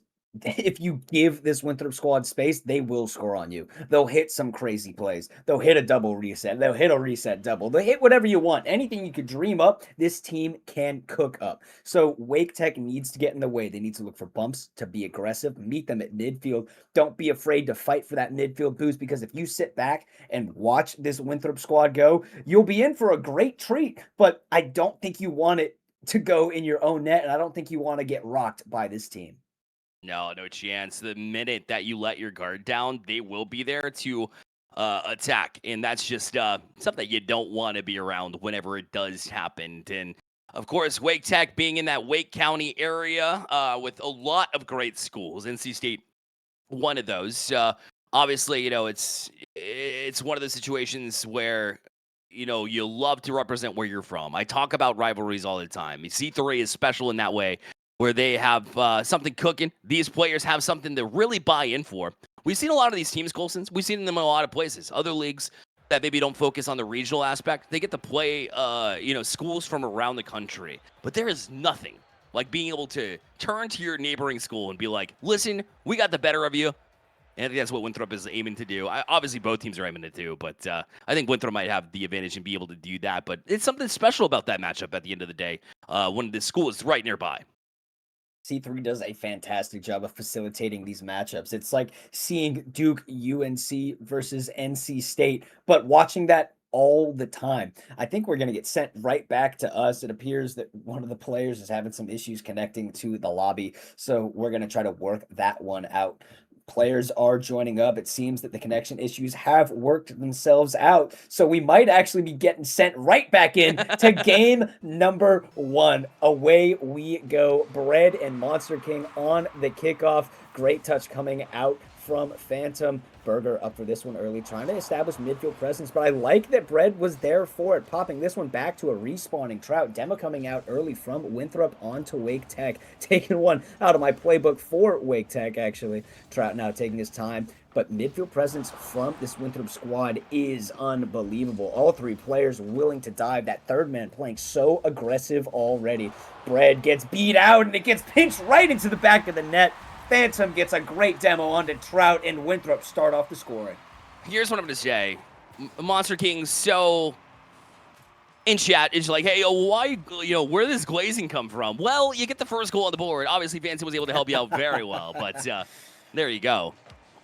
if you give this Winthrop squad space, they will score on you. They'll hit some crazy plays. They'll hit a double reset. They'll hit a reset double. They'll hit whatever you want. Anything you could dream up, this team can cook up. So Wake Tech needs to get in the way. They need to look for bumps, to be aggressive, meet them at midfield. Don't be afraid to fight for that midfield boost, because if you sit back and watch this Winthrop squad go, you'll be in for a great treat. But I don't think you want it to go in your own net, and I don't think you want to get rocked by this team. No chance. The minute that you let your guard down, they will be there to attack. And that's just something you don't want to be around whenever it does happen. And, of course, Wake Tech being in that Wake County area with a lot of great schools. NC State, one of those. Obviously, it's one of those situations where, you love to represent where you're from. I talk about rivalries all the time. C3 is special in that way, where they have something cooking. These players have something to really buy in for. We've seen a lot of these teams, Colson. We've seen them in a lot of places. Other leagues that maybe don't focus on the regional aspect, they get to play, schools from around the country. But there is nothing like being able to turn to your neighboring school and be like, listen, we got the better of you. And I think that's what Winthrop is aiming to do. Obviously, both teams are aiming to do, but I think Winthrop might have the advantage and be able to do that. But it's something special about that matchup at the end of the day when the school is right nearby. C3 does a fantastic job of facilitating these matchups. It's like seeing Duke, UNC versus NC State, but watching that all the time. I think we're going to get sent right back to us. It appears that one of the players is having some issues connecting to the lobby, so we're going to try to work that one out. Players are joining up. It seems that the connection issues have worked themselves out. So we might actually be getting sent right back in to game number 1. Away we go. Bread and Monster King on the kickoff. Great touch coming out from Phantom. Burger up for this one early, trying to establish midfield presence, but I like that Bread was there for it, popping this one back to a respawning Trout. Demo coming out early from Winthrop onto Wake Tech, taking one out of my playbook for Wake Tech, actually. Trout now taking his time, but midfield presence from this Winthrop squad is unbelievable. All 3 players willing to dive. That third man playing so aggressive already. Bread gets beat out, and it gets pinched right into the back of the net. Phantom gets a great demo onto Trout, and Winthrop start off the scoring. Here's what I'm going to say. Monster King so in chat is like, hey, why, where does glazing come from? Well, you get the first goal on the board. Obviously, Phantom was able to help you out very well, but there you go.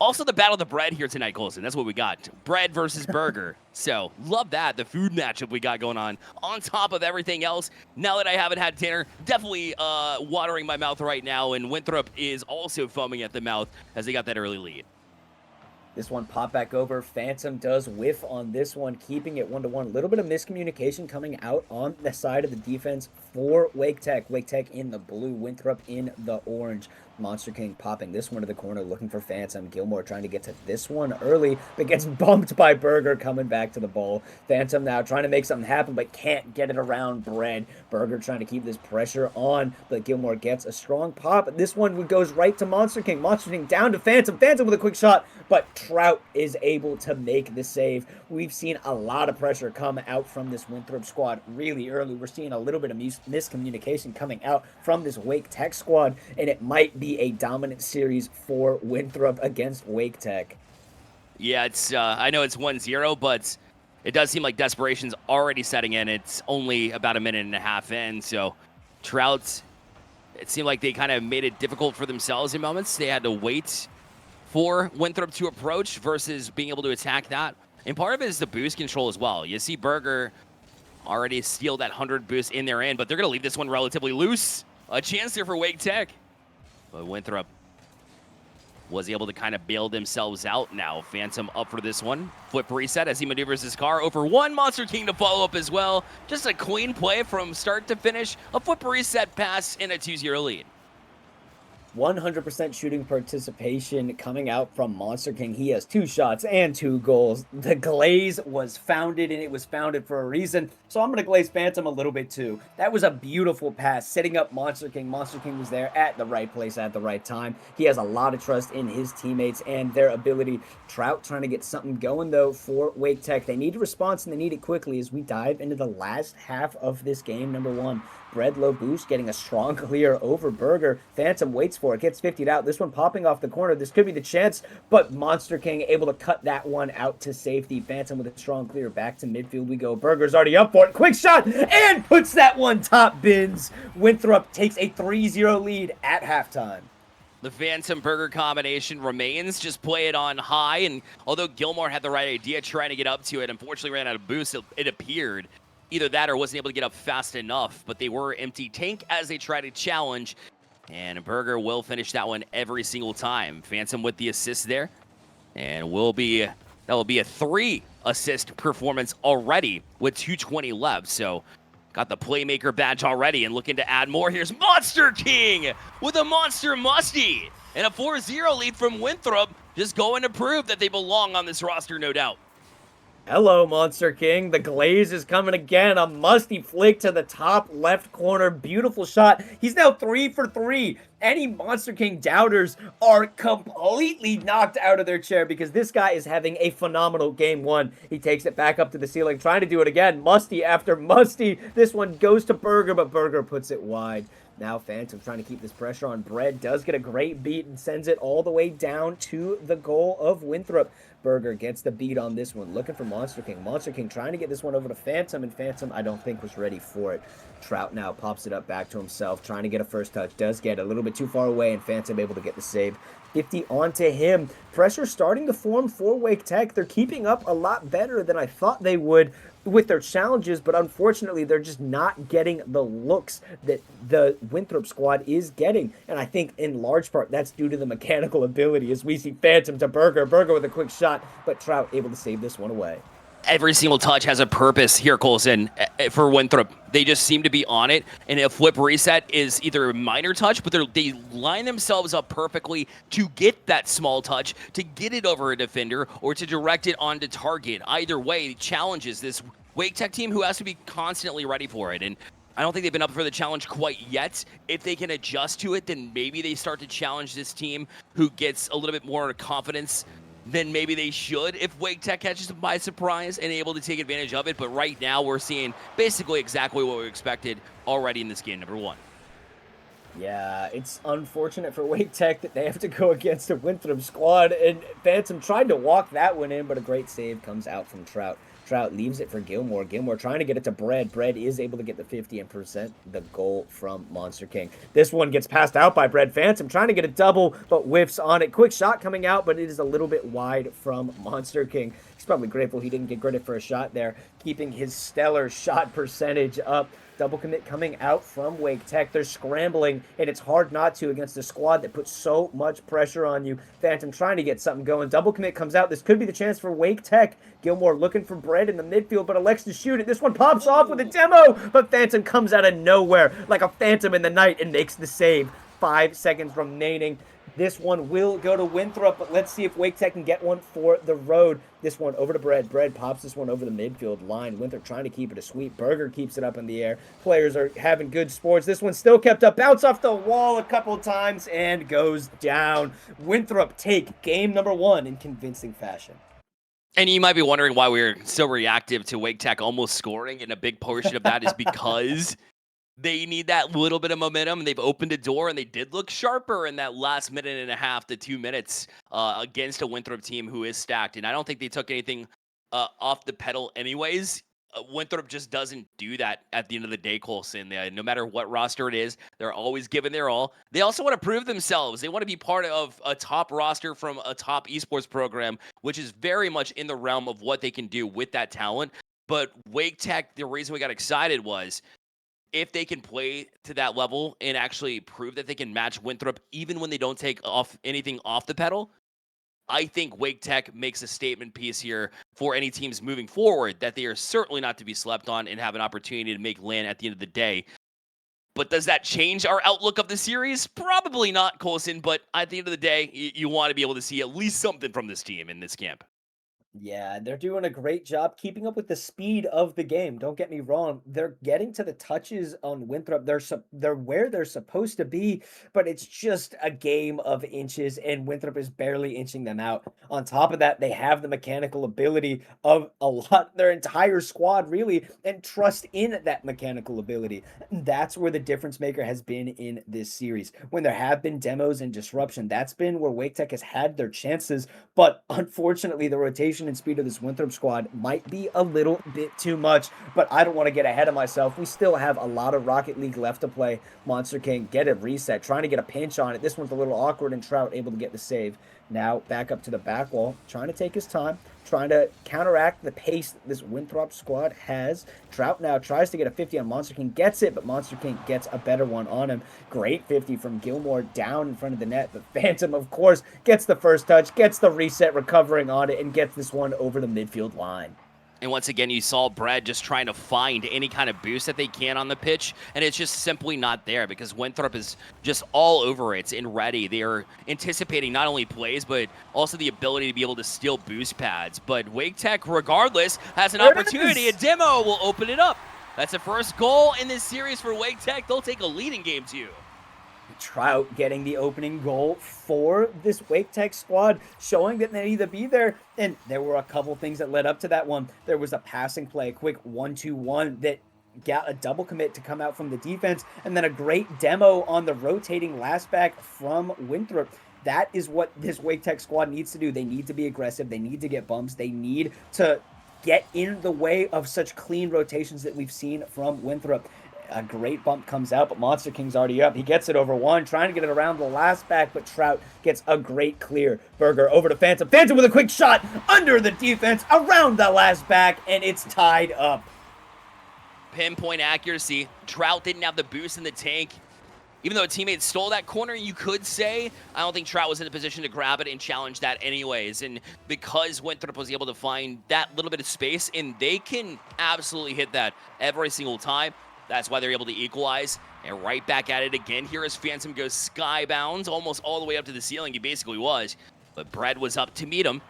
Also, the battle of the bread here tonight, Colson. That's what we got. Bread versus burger. So, love that. The food matchup we got going on top of everything else. Now that I haven't had dinner, definitely watering my mouth right now. And Winthrop is also foaming at the mouth as they got that early lead. This one pop back over. Phantom does whiff on this one, keeping it 1-1. A little bit of miscommunication coming out on the side of the defense for Wake Tech. Wake Tech in the blue, Winthrop in the orange. Monster King popping this one to the corner, looking for Phantom. Gilmore trying to get to this one early, but gets bumped by Burger coming back to the ball. Phantom now trying to make something happen, but can't get it around Bread. Burger trying to keep this pressure on, but Gilmore gets a strong pop. This one goes right to Monster King. Monster King down to Phantom. Phantom with a quick shot, but Trout is able to make the save. We've seen a lot of pressure come out from this Winthrop squad really early. We're seeing a little bit of miscommunication coming out from this Wake Tech squad, and it might be a dominant series for Winthrop against Wake Tech. Yeah, it's I know it's 1-0, but it does seem like desperation's already setting in. It's only about a minute and a half in, so Trout, it seemed like they kind of made it difficult for themselves in moments. They had to wait for Winthrop to approach versus being able to attack that. And part of it is the boost control as well. You see Burger already steal that 100 boost in their end, but they're going to leave this one relatively loose. A chance here for Wake Tech. But Winthrop was able to kind of bail themselves out now. Phantom up for this one. Flip reset as he maneuvers his car over one. Monster King to follow up as well. Just a clean play from start to finish. A flip reset pass in a 2-0 lead. 100% shooting participation coming out from Monster King. He has 2 shots and 2 goals. The glaze was founded, and it was founded for a reason. So I'm going to glaze Phantom a little bit too. That was a beautiful pass, setting up Monster King. Monster King was there at the right place at the right time. He has a lot of trust in his teammates and their ability. Trout trying to get something going, though, for Wake Tech. They need a response, and they need it quickly as we dive into the last half of this game, number 1. Bread low boost, getting a strong clear over Burger. Phantom waits for it, gets 50'd out. This one popping off the corner. This could be the chance, but Monster King able to cut that one out to safety. Phantom with a strong clear back to midfield we go. Burger's already up for it. Quick shot, and puts that one top bins. Winthrop takes a 3-0 lead at halftime. The Phantom Burger combination remains. Just play it on high, and although Gilmore had the right idea trying to get up to it, unfortunately ran out of boost, it appeared. Either that or wasn't able to get up fast enough, but they were empty tank as they try to challenge, and Burger will finish that one every single time. Phantom with the assist there, and that will be a 3-assist performance already with 2:20 left, so got the playmaker badge already and looking to add more. Here's Monster King with a Monster Musty, and a 4-0 lead from Winthrop, just going to prove that they belong on this roster, no doubt. Hello, Monster King. The glaze is coming again. A musty flick to the top left corner. Beautiful shot. He's now 3 for 3. Any Monster King doubters are completely knocked out of their chair because this guy is having a phenomenal game one. He takes it back up to the ceiling, trying to do it again. Musty after Musty. This one goes to Burger, but Burger puts it wide. Now Phantom trying to keep this pressure on. Bread does get a great beat and sends it all the way down to the goal of Winthrop. Burger gets the beat on this one, looking for Monster King. Monster King trying to get this one over to Phantom, and Phantom I don't think was ready for it. Trout now pops it up back to himself, trying to get a first touch. Does get a little bit too far away, and Phantom able to get the save. 50 onto him. Pressure starting to form for Wake Tech. They're keeping up a lot better than I thought they would with their challenges, but unfortunately they're just not getting the looks that the Winthrop squad is getting, and I think in large part that's due to the mechanical ability as we see Phantom to Burger with a quick shot, but Trout able to save this one away. Every single touch has a purpose here, Colson, for Winthrop. They just seem to be on it, and a flip reset is either a minor touch, but they line themselves up perfectly to get that small touch, to get it over a defender, or to direct it onto target. Either way, it challenges this Wake Tech team who has to be constantly ready for it, and I don't think they've been up for the challenge quite yet. If they can adjust to it, then maybe they start to challenge this team who gets a little bit more confidence than maybe they should if Wake Tech catches them by surprise and able to take advantage of it. But right now, we're seeing basically exactly what we expected already in this game, number one. Yeah, it's unfortunate for Wake Tech that they have to go against a Winthrop squad, and Phantom tried to walk that one in, but a great save comes out from Trout. Trout leaves it for Gilmore. Gilmore trying to get it to Bread. Bread is able to get the 50 and present the goal from Monster King. This one gets passed out by Bread. Phantom trying to get a double, but whiffs on it. Quick shot coming out, but it is a little bit wide from Monster King. He's probably grateful he didn't get credit for a shot there, keeping his stellar shot percentage up. Double commit coming out from Wake Tech. They're scrambling, and it's hard not to against a squad that puts so much pressure on you. Phantom trying to get something going. Double commit comes out. This could be the chance for Wake Tech. Gilmore looking for Bread in the midfield, but elects to shoot it. This one pops off with a demo, but Phantom comes out of nowhere like a phantom in the night and makes the save. 5 seconds remaining. This one will go to Winthrop, but let's see if Wake Tech can get one for the road. This one over to Bread. Bread pops this one over the midfield line. Winthrop trying to keep it a sweep. Burger keeps it up in the air. Players are having good sports. This one still kept up. Bounce off the wall a couple times and goes down. Winthrop take game number one in convincing fashion. And you might be wondering why we're so reactive to Wake Tech almost scoring, and a big portion of that is because they need that little bit of momentum. They've opened a door, and they did look sharper in that last minute and a half to 2 minutes against a Winthrop team who is stacked. And I don't think they took anything off the pedal anyways. Winthrop just doesn't do that at the end of the day, Colson. No matter what roster it is, they're always giving their all. They also want to prove themselves. They want to be part of a top roster from a top esports program, which is very much in the realm of what they can do with that talent. But Wake Tech, the reason we got excited was if they can play to that level and actually prove that they can match Winthrop even when they don't take anything off the pedal, I think Wake Tech makes a statement piece here for any teams moving forward that they are certainly not to be slept on and have an opportunity to make land at the end of the day. But does that change our outlook of the series? Probably not, Colson, but at the end of the day, you want to be able to see at least something from this team in this camp. Yeah, they're doing a great job keeping up with the speed of the game. Don't get me wrong. They're getting to the touches on Winthrop. They're where they're supposed to be, but it's just a game of inches, and Winthrop is barely inching them out. On top of that, they have the mechanical ability of their entire squad, really, and trust in that mechanical ability. That's where the difference maker has been in this series. When there have been demos and disruption, that's been where Wake Tech has had their chances, but unfortunately, the rotation and speed of this Winthrop squad might be a little bit too much, but I don't want to get ahead of myself. We still have a lot of Rocket League left to play. Monster King get a reset, trying to get a pinch on it. This one's a little awkward, and Trout able to get the save. Now back up to the back wall, trying to take his time, trying to counteract the pace that this Winthrop squad has. Trout now tries to get a 50 on Monster King, gets it, but Monster King gets a better one on him. Great 50 from Gilmore down in front of the net, but Phantom, of course, gets the first touch, gets the reset, recovering on it, and gets this one over the midfield line. And once again, you saw Brad just trying to find any kind of boost that they can on the pitch, and it's just simply not there because Winthrop is just all over it and ready. They're anticipating not only plays, but also the ability to be able to steal boost pads. But Wake Tech, regardless, has an opportunity. A demo will open it up. That's the first goal in this series for Wake Tech. They'll take a lead in game 2. Trout getting the opening goal for this Wake Tech squad, showing that they need to be there. And there were a couple things that led up to that one. There was a passing play, a quick 1-2-1 that got a double commit to come out from the defense, and then a great demo on the rotating last back from Winthrop. That is what this Wake Tech squad needs to do. They need to be aggressive. They need to get bumps. They need to get in the way of such clean rotations that we've seen from Winthrop. A great bump comes out, but Monster King's already up. He gets it over one, trying to get it around the last back, but Trout gets a great clear. Berger over to Phantom. Phantom with a quick shot under the defense, around the last back, and it's tied up. Pinpoint accuracy. Trout didn't have the boost in the tank. Even though a teammate stole that corner, you could say, I don't think Trout was in a position to grab it and challenge that anyways. And because Winthrop was able to find that little bit of space, and they can absolutely hit that every single time, that's why they're able to equalize. And right back at it again here as Phantom goes skybound, almost all the way up to the ceiling. He basically was. But Brad was up to meet him.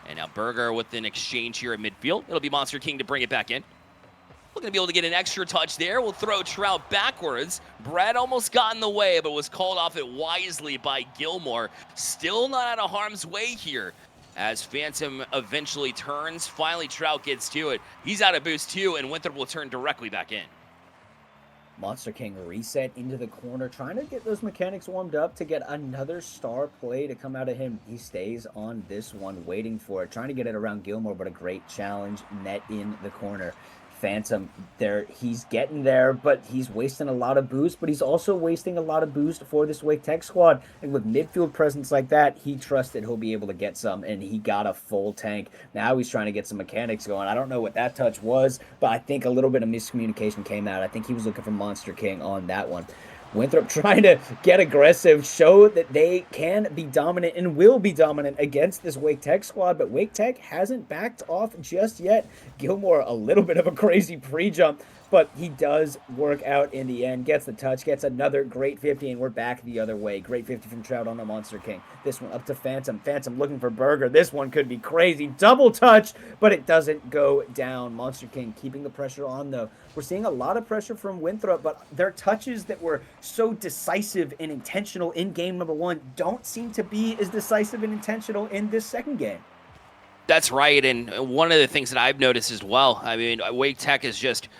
And now Berger with an exchange here at midfield. It'll be Monster King to bring it back in. Looking to be able to get an extra touch there. We'll throw Trout backwards. Brad almost got in the way, but was called off it wisely by Gilmore. Still not out of harm's way here. As Phantom eventually turns, finally Trout gets to it. He's out of boost too, and Winthrop will turn directly back in. Monster King reset into the corner, trying to get those mechanics warmed up to get another star play to come out of him. He stays on this one, waiting for it, trying to get it around Gilmore, but a great challenge net in the corner. Phantom there, he's getting there, but he's wasting a lot of boost, but he's also wasting a lot of boost for this Wake Tech squad. And with midfield presence like that, he trusted he'll be able to get some, and he got a full tank. Now he's trying to get some mechanics going. I don't know what that touch was, but I think a little bit of miscommunication came out. I think he was looking for Monster King on that one. Winthrop trying to get aggressive, show that they can be dominant and will be dominant against this Wake Tech squad, but Wake Tech hasn't backed off just yet. Gilmore, a little bit of a crazy pre-jump, but he does work out in the end, gets the touch, gets another great 50, and we're back the other way. Great 50 from Trout on the Monster King. This one up to Phantom. Phantom looking for Berger. This one could be crazy. Double touch, but it doesn't go down. Monster King keeping the pressure on, though. We're seeing a lot of pressure from Winthrop, but their touches that were so decisive and intentional in game number 1 don't seem to be as decisive and intentional in this second game. That's right, and one of the things that I've noticed as well, I mean, Wake Tech is just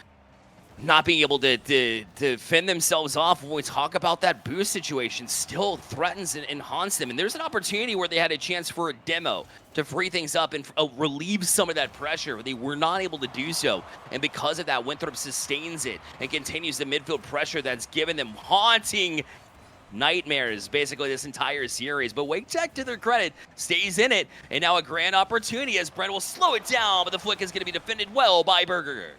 not being able to fend themselves off when we talk about that boost situation still threatens and haunts them. And there's an opportunity where they had a chance for a demo to free things up and relieve some of that pressure. They were not able to do so. And because of that, Winthrop sustains it and continues the midfield pressure that's given them haunting nightmares basically this entire series. But Wake Tech, to their credit, stays in it. And now a grand opportunity as Brent will slow it down, but the flick is going to be defended well by Berger.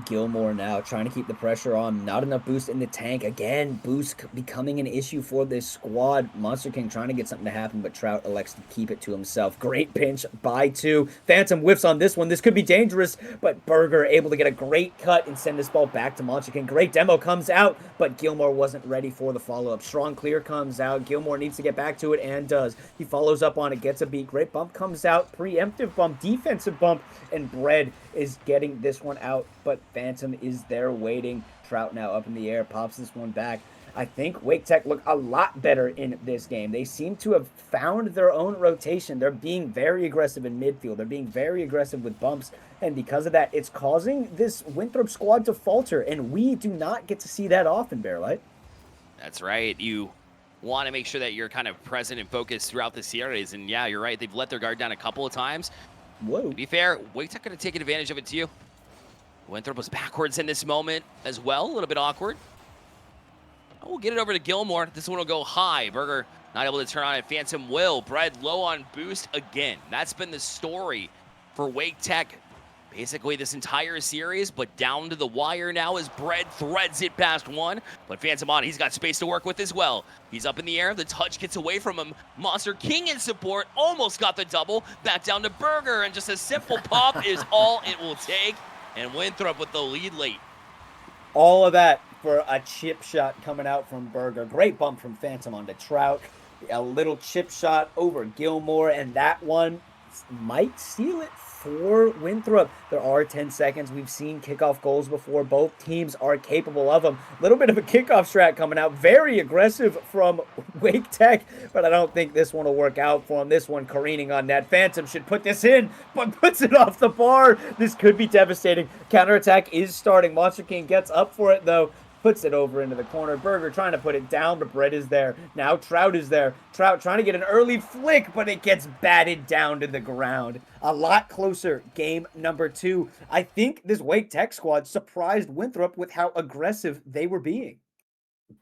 Gilmore now trying to keep the pressure on. Not enough boost in the tank. Again, boost becoming an issue for this squad. Monster King trying to get something to happen, but Trout elects to keep it to himself. Great pinch by 2. Phantom whiffs on this one. This could be dangerous, but Berger able to get a great cut and send this ball back to Monster King. Great demo comes out, but Gilmore wasn't ready for the follow-up. Strong clear comes out. Gilmore needs to get back to it and does. He follows up on it, gets a beat. Great bump comes out. Preemptive bump, defensive bump, and Bread is getting this one out, but Phantom is there waiting. Trout now up in the air, pops this one back. I think Wake Tech look a lot better in this game. They seem to have found their own rotation. They're being very aggressive in midfield. They're being very aggressive with bumps, and because of that, it's causing this Winthrop squad to falter, and we do not get to see that often, Bearlight. That's right. You want to make sure that you're kind of present and focused throughout the series, and yeah, you're right. They've let their guard down a couple of times. Whoa. To be fair, Wake Tech going to take advantage of it too. Winthrop was backwards in this moment as well, a little bit awkward. Oh, we'll get it over to Gilmore. This one will go high. Berger not able to turn on it. Phantom will. Bread low on boost again. That's been the story for Wake Tech. basically this entire series, but down to the wire now as Bread threads it past one. But Phantom on, he's got space to work with as well. He's up in the air, the touch gets away from him. Monster King in support, almost got the double. Back down to Burger, and just a simple pop is all it will take. And Winthrop with the lead late. All of that for a chip shot coming out from Burger. Great bump from Phantom onto Trout. A little chip shot over Gilmore, and that one might seal it for Winthrop. There are 10 seconds. We've seen kickoff goals before. Both teams are capable of them. A little bit of a kickoff strat coming out. Very aggressive from Wake Tech, but I don't think this one will work out for him. This one careening on net. Phantom should put this in, but puts it off the bar. This could be devastating. Counterattack is starting. Monster King gets up for it, though. Puts it over into the corner. Burger trying to put it down, but Bread is there. Now Trout is there. Trout trying to get an early flick, but it gets batted down to the ground. A lot closer, game number 2. I think this Wake Tech squad surprised Winthrop with how aggressive they were being.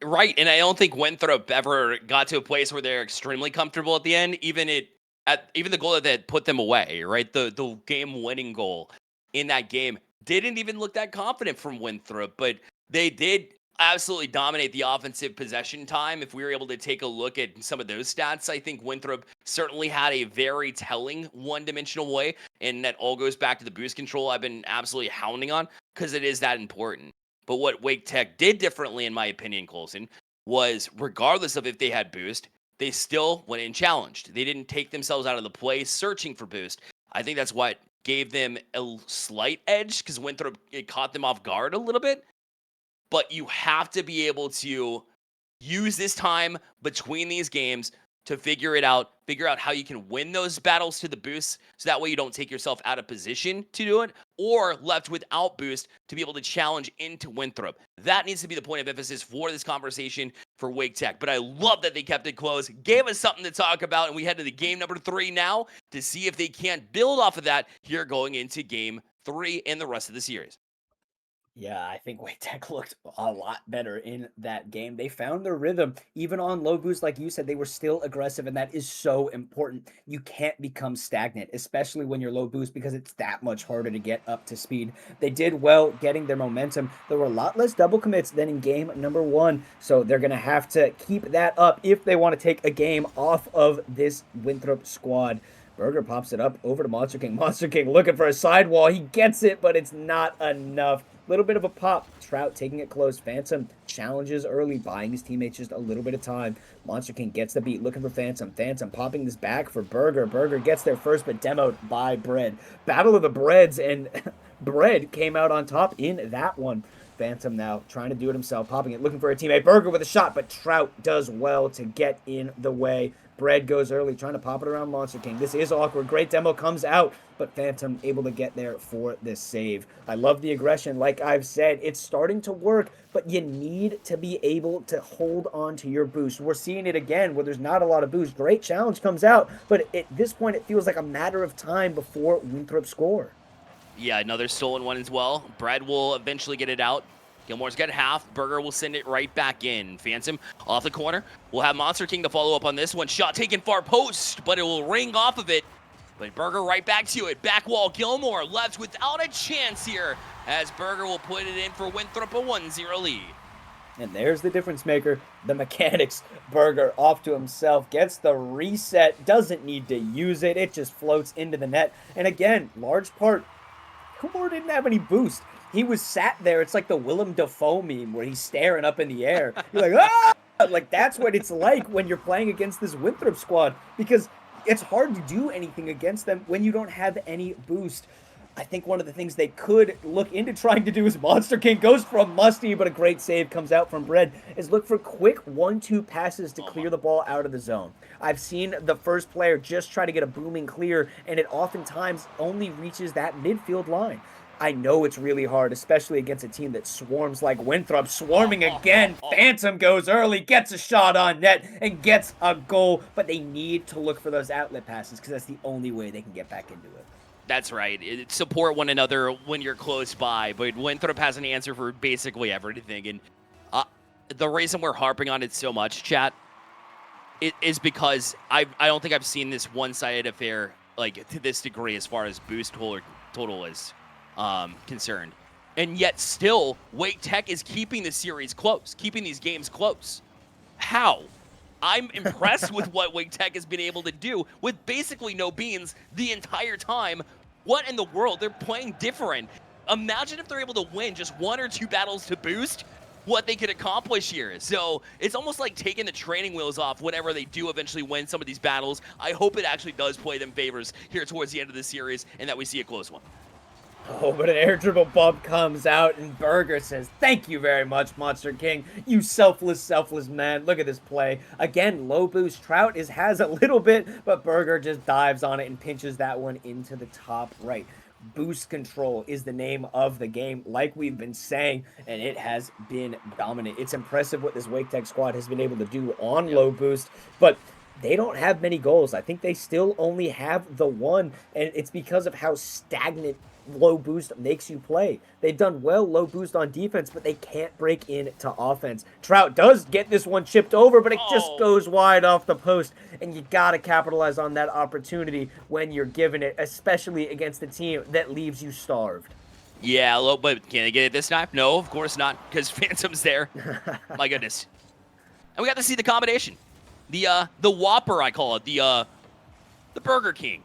Right, and I don't think Winthrop ever got to a place where they're extremely comfortable at the end. Even the goal that put them away, right? The game-winning goal in that game didn't even look that confident from Winthrop, but they did absolutely dominate the offensive possession time. If we were able to take a look at some of those stats, I think Winthrop certainly had a very telling one-dimensional way, and that all goes back to the boost control I've been absolutely hounding on because it is that important. But what Wake Tech did differently, in my opinion, Colson, was regardless of if they had boost, they still went in challenged. They didn't take themselves out of the play searching for boost. I think that's what gave them a slight edge because Winthrop, it caught them off guard a little bit. But you have to be able to use this time between these games to figure out how you can win those battles to the boost, so that way you don't take yourself out of position to do it, or left without boost to be able to challenge into Winthrop. That needs to be the point of emphasis for this conversation for Wake Tech. But I love that they kept it close, gave us something to talk about, and we head to the game number 3 now to see if they can't build off of that here going into game 3 and the rest of the series. Yeah, I think Wake Tech looked a lot better in that game. They found their rhythm. Even on low boost, like you said, they were still aggressive, and that is so important. You can't become stagnant, especially when you're low boost, because it's that much harder to get up to speed. They did well getting their momentum. There were a lot less double commits than in game number 1, so they're going to have to keep that up if they want to take a game off of this Winthrop squad. Burger pops it up over to Monster King. Monster King looking for a sidewall. He gets it, but it's not enough. Little bit of a pop. Trout taking it close. Phantom challenges early, buying his teammates just a little bit of time. Monster King gets the beat, looking for Phantom. Phantom popping this back for Burger. Burger gets there first, but demoed by Bread. Battle of the Breads, and Bread came out on top in that one. Phantom now trying to do it himself, popping it, looking for a teammate. Burger with a shot, but Trout does well to get in the way. Bread goes early, trying to pop it around Monster King. This is awkward. Great demo comes out, but Phantom able to get there for this save. I love the aggression. Like I've said, it's starting to work, but you need to be able to hold on to your boost. We're seeing it again where there's not a lot of boost. Great challenge comes out, but at this point, it feels like a matter of time before Winthrop score. Yeah, another stolen one as well. Brad will eventually get it out. Gilmore's got half. Burger will send it right back in. Phantom off the corner. We'll have Monster King to follow up on this one. Shot taken far post, but it will ring off of it. But Burger right back to it. Back wall. Gilmore left without a chance here as Burger will put it in for Winthrop, a 1-0 lead. And there's the difference maker. The mechanics. Burger off to himself. Gets the reset. Doesn't need to use it. It just floats into the net. And again, large part, Gilmore didn't have any boost. He was sat there. It's like the Willem Dafoe meme where he's staring up in the air. You're like, ah! Like, that's what it's like when you're playing against this Winthrop squad, because it's hard to do anything against them when you don't have any boost. I think one of the things they could look into trying to do is Monster King goes for a musty, but a great save comes out from Bread, is look for quick 1-2 passes to clear the ball out of the zone. I've seen the first player just try to get a booming clear, and it oftentimes only reaches that midfield line. I know it's really hard, especially against a team that swarms like Winthrop. Swarming again. Phantom goes early, gets a shot on net, and gets a goal. But they need to look for those outlet passes because that's the only way they can get back into it. That's right. Support one another when you're close by. But Winthrop has an answer for basically everything. And the reason we're harping on it so much, chat, is because I don't think I've seen this one-sided affair like to this degree as far as boost total is concerned. And yet still, Wake Tech is keeping the series close, keeping these games close. How? I'm impressed with what Wake Tech has been able to do with basically no beans the entire time. What in the world? They're playing different. Imagine if they're able to win just 1 or 2 battles to boost what they could accomplish here. So it's almost like taking the training wheels off whenever they do eventually win some of these battles. I hope it actually does play them favors here towards the end of the series and that we see a close one. Oh, but an air dribble bump comes out, and Burger says, "Thank you very much, Monster King. You selfless man. Look at this play. Again, low boost. Trout has a little bit, but Burger just dives on it and pinches that one into the top right. Boost control is the name of the game, like we've been saying, and it has been dominant. It's impressive what this Wake Tech squad has been able to do on low boost, but they don't have many goals. I think they still only have the one, and it's because of how stagnant low boost makes you play. They've done well low boost on defense, but they can't break into offense. Trout does get this one chipped over, but it just goes wide off the post, and you gotta capitalize on that opportunity when you're given it, especially against a team that leaves you starved. Yeah, but can they get it this time? No, of course not, because Phantom's there. My goodness. And we got to see the combination. The Whopper, I call it. The Burger King.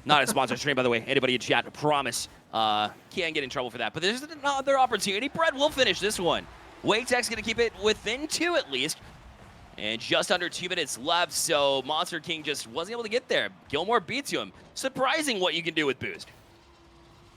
Not a sponsored stream, by the way. Anybody in chat, I promise, can't get in trouble for that. But there's another opportunity. Brett will finish this one. Wake Tech's going to keep it within 2 at least. And just under 2 minutes left, so Monster King just wasn't able to get there. Gilmore beats him. Surprising what you can do with boost.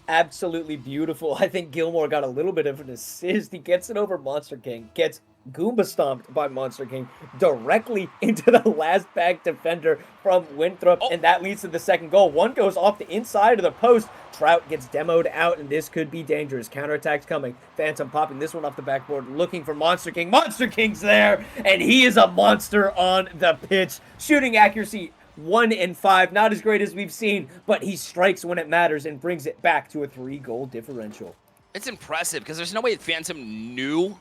Absolutely beautiful. I think Gilmore got a little bit of an assist. He gets it over Monster King, gets Goomba stomped by Monster King directly into the last back defender from Winthrop, and that leads to the second goal. One goes off the inside of the post. Trout gets demoed out, and this could be dangerous. Counterattack's coming. Phantom popping this one off the backboard, looking for Monster King. Monster King's there, and he is a monster on the pitch. Shooting accuracy 1 in 5, not as great as we've seen, but he strikes when it matters and brings it back to a 3-goal differential. It's impressive because there's no way Phantom knew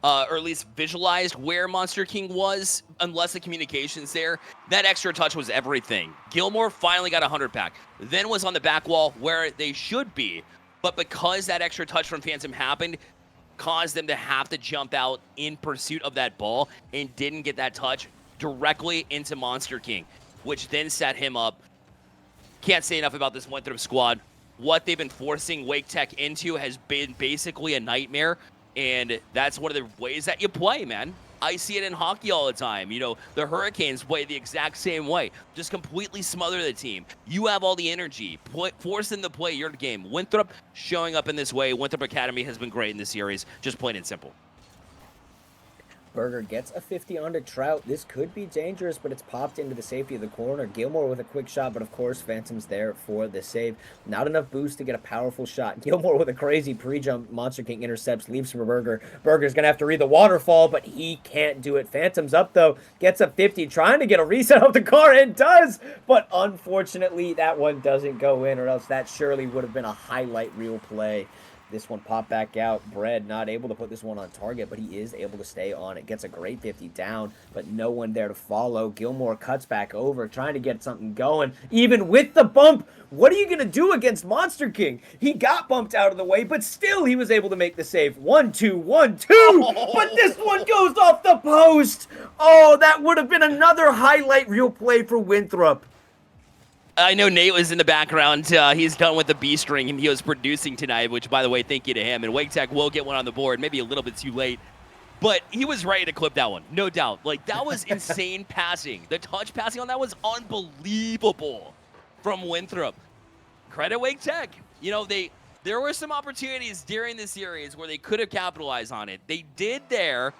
or at least visualized where Monster King was unless the communication's there. That extra touch was everything. Gilmore finally got a 100-pack, then was on the back wall where they should be, but because that extra touch from Phantom happened, caused them to have to jump out in pursuit of that ball and didn't get that touch directly into Monster King, which then set him up. Can't say enough about this Winthrop squad. What they've been forcing Wake Tech into has been basically a nightmare, and that's one of the ways that you play, man. I see it in hockey all the time. You know, the Hurricanes play the exact same way. Just completely smother the team. You have all the energy. Force them to play your game. Winthrop showing up in this way. Winthrop Academy has been great in this series. Just plain and simple. Burger gets a 50 onto Trout. This could be dangerous, but it's popped into the safety of the corner. Gilmore with a quick shot, but of course, Phantom's there for the save. Not enough boost to get a powerful shot. Gilmore with a crazy pre-jump. Monster King intercepts, leaves for Burger. Burger's going to have to read the waterfall, but he can't do it. Phantom's up, though. Gets a 50, trying to get a reset of the car, and does! But unfortunately, that one doesn't go in, or else that surely would have been a highlight reel play. This one popped back out. Bread not able to put this one on target, but he is able to stay on it. Gets a great 50 down, but no one there to follow. Gilmore cuts back over, trying to get something going. Even with the bump, what are you going to do against Monster King? He got bumped out of the way, but still he was able to make the save. 1-2, 1-2, but this one goes off the post. Oh, that would have been another highlight reel play for Winthrop. I know Nate was in the background. He's done with the B string, and he was producing tonight, which, by the way, thank you to him. And Wake Tech will get one on the board, maybe a little bit too late. But he was ready to clip that one, no doubt. Like, that was insane passing. The touch passing on that was unbelievable from Winthrop. Credit Wake Tech. You know, there were some opportunities during the series where they could have capitalized on it. They did there,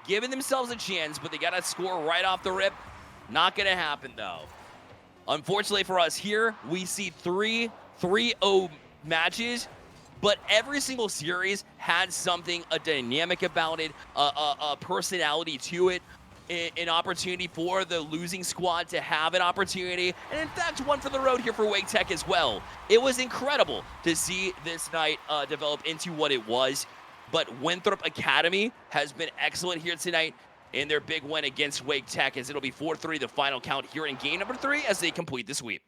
giving themselves a chance, but they got to score right off the rip. Not going to happen, though. Unfortunately for us here, we see 3-0 matches, but every single series had something, a dynamic about it, a personality to it, an opportunity for the losing squad to have an opportunity, and in fact, one for the road here for Wake Tech as well. It was incredible to see this night develop into what it was, but Winthrop Academy has been excellent here tonight in their big win against Wake Tech, as it'll be 4-3 the final count here in game number 3 as they complete the sweep.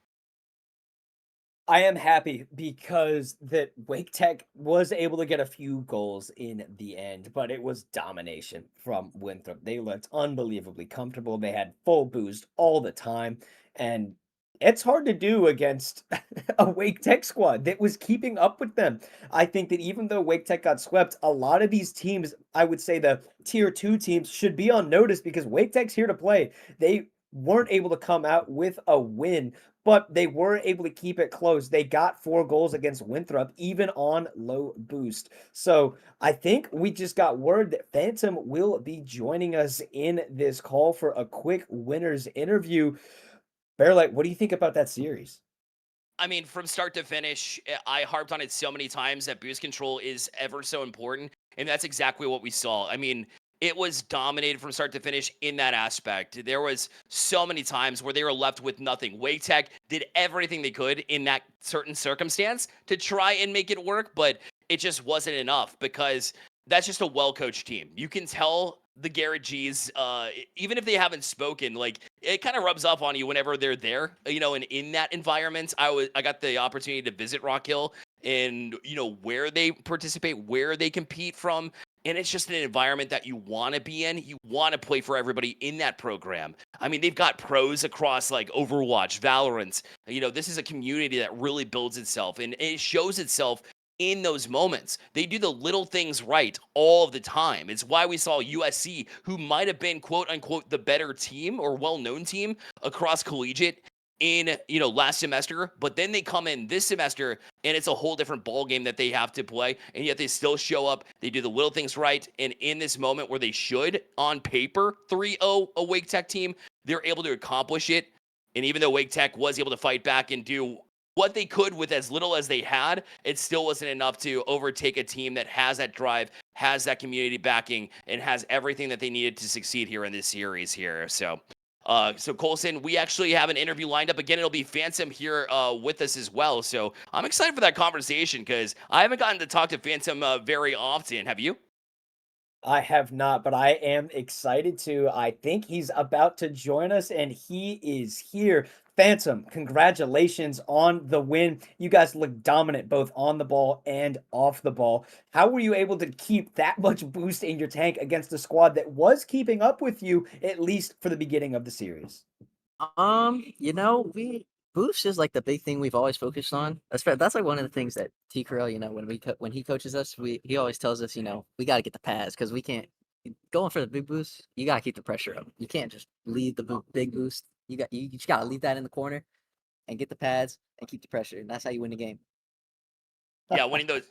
I am happy because that Wake Tech was able to get a few goals in the end, but it was domination from Winthrop. They looked unbelievably comfortable. They had full boost all the time, and it's hard to do against a Wake Tech squad that was keeping up with them. I think that even though Wake Tech got swept, a lot of these teams, I would say the tier 2 teams, should be on notice because Wake Tech's here to play. They weren't able to come out with a win, but they were able to keep it close. They got 4 goals against Winthrop, even on low boost. So I think we just got word that Phantom will be joining us in this call for a quick winner's interview. Bearlight, what do you think about that series? I mean, from start to finish, I harped on it so many times that boost control is ever so important, and that's exactly what we saw. I mean, it was dominated from start to finish in that aspect. There was so many times where they were left with nothing. Wake Tech did everything they could in that certain circumstance to try and make it work, but it just wasn't enough because that's just a well-coached team. You can tell the Garrett G's, even if they haven't spoken, like it kind of rubs off on you whenever they're there, and in that environment. I got the opportunity to visit Rock Hill and where they participate, where they compete from. And it's just an environment that you want to be in. You want to play for everybody in that program. I mean, they've got pros across like Overwatch, Valorant. This is a community that really builds itself and it shows itself in those moments. They do the little things right all of the time. It's why we saw USC, who might have been quote unquote the better team or well-known team across collegiate in last semester, but then they come in this semester and it's a whole different ball game that they have to play, and yet they still show up. They do the little things right, and in this moment where they should on paper 3-0 a Wake Tech team, they're able to accomplish it. And even though Wake Tech was able to fight back and do what they could with as little as they had, it still wasn't enough to overtake a team that has that drive, has that community backing, and has everything that they needed to succeed here in this series here. So Colson, we actually have an interview lined up. Again, it'll be Phantom here with us as well. So I'm excited for that conversation because I haven't gotten to talk to Phantom very often. Have you? I have not, but I am excited to. I think he's about to join us, and he is here. Phantom, congratulations on the win. You guys look dominant both on the ball and off the ball. How were you able to keep that much boost in your tank against a squad that was keeping up with you, at least for the beginning of the series? We boost is like the big thing we've always focused on. That's like one of the things that T. Carell, when he coaches us, he always tells us, we got to get the pads because we can't going for the big boost. You got to keep the pressure up. You can't just lead the big boost. You just got to leave that in the corner and get the pads and keep the pressure, and that's how you win the game. Yeah, winning those.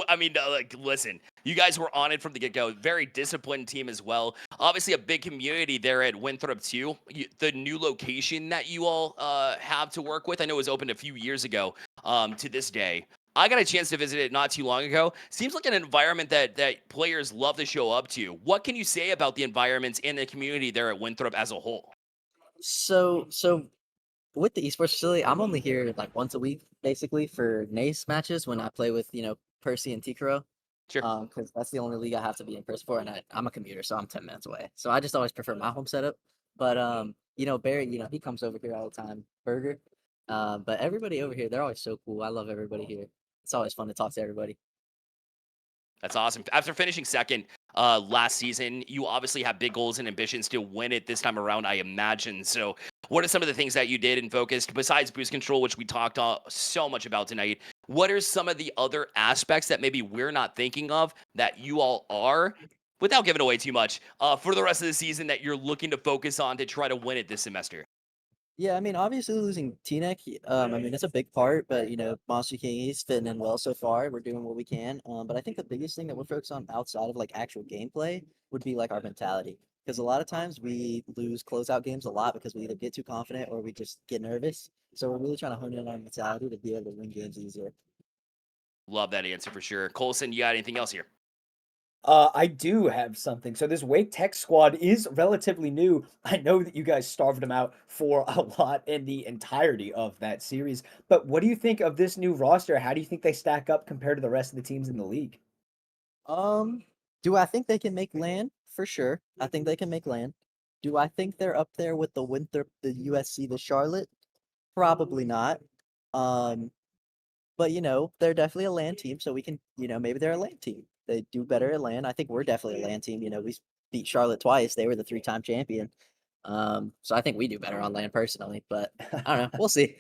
I mean, listen, you guys were on it from the get-go. Very disciplined team as well. Obviously, a big community there at Winthrop, too. The new location that you all have to work with, I know it was opened a few years ago to this day. I got a chance to visit it not too long ago. Seems like an environment that players love to show up to. What can you say about the environment and the community there at Winthrop as a whole? So with the esports facility, I'm only here like once a week, basically, for NACE matches when I play with, Percy and Tikaro. Sure. Because that's the only league I have to be in person for, and I'm a commuter, so I'm 10 minutes away. So I just always prefer my home setup. But Barry, he comes over here all the time. Burger. But everybody over here, they're always so cool. I love everybody here. It's always fun to talk to everybody. That's awesome. After finishing second last season, you obviously have big goals and ambitions to win it this time around, I imagine. So what are some of the things that you did and focused besides boost control, which we talked so much about tonight? What are some of the other aspects that maybe we're not thinking of that you all are, without giving away too much, for the rest of the season that you're looking to focus on to try to win it this semester? Yeah, obviously losing T-Neck, it's a big part, but, Monster King, he's fitting in well so far. We're doing what we can. But I think the biggest thing that we're focused on outside of, actual gameplay would be, our mentality. Because a lot of times we lose closeout games a lot because we either get too confident or we just get nervous. So we're really trying to hone in on our mentality to be able to win games easier. Love that answer for sure. Colson, you got anything else here? I do have something. So this Wake Tech squad is relatively new. I know that you guys starved them out for a lot in the entirety of that series, but what do you think of this new roster? How do you think they stack up compared to the rest of the teams in the league? Do I think they can make land? For sure. I think they can make land. Do I think they're up there with the Winthrop, the USC, the Charlotte? Probably not. but they're definitely a LAN team, so we can, maybe they're a LAN team. They do better at LAN. I think we're definitely a LAN team. We beat Charlotte twice. They were the 3-time champion. So I think we do better on LAN personally, but I don't know. We'll see.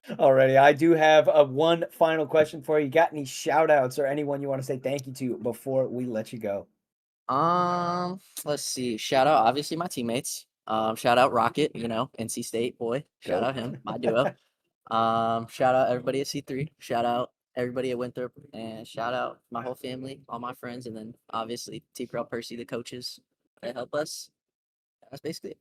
Alrighty, I do have one final question for you. Got any shout outs or anyone you want to say thank you to before we let you go? Let's see. Shout out obviously my teammates. Shout out Rocket, NC State boy. Shout out him, my duo. Shout out everybody at C3. Shout out everybody at Winthrop, and shout out my whole family, all my friends, and then obviously T. Crowell Percy, the coaches that help us. That's basically it.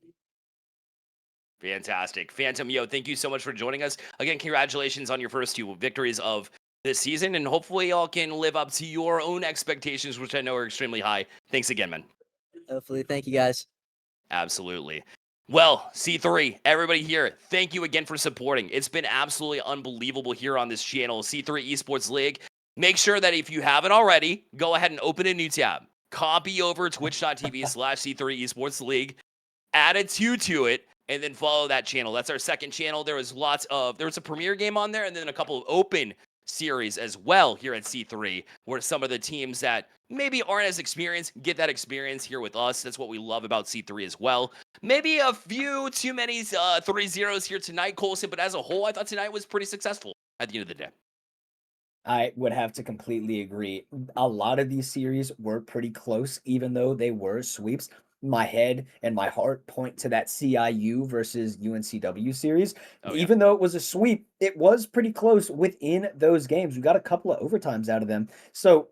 Fantastic. Phantom, thank you so much for joining us. Again, congratulations on your first 2 victories of this season, and hopefully y'all can live up to your own expectations, which I know are extremely high. Thanks again, man. Hopefully. Thank you, guys. Absolutely. Well, C3, everybody here, thank you again for supporting. It's been absolutely unbelievable here on this channel, C3 Esports League. Make sure that if you haven't already, go ahead and open a new tab. Copy over twitch.tv/C3 Esports League, add a 2 to it, and then follow that channel. That's our second channel. There was a premiere game on there, and then a couple of open series as well here at C3, where some of the teams that maybe aren't as experienced get that experience here with us. That's what we love about C3 as well. Maybe a few too many 3-0s here tonight, Colson, but as a whole, I thought tonight was pretty successful at the end of the day. I would have to completely agree. A lot of these series were pretty close, even though they were sweeps. My head and my heart point to that CIU versus UNCW series. Even though it was a sweep, it was pretty close within those games. We got a couple of overtimes out of them. So,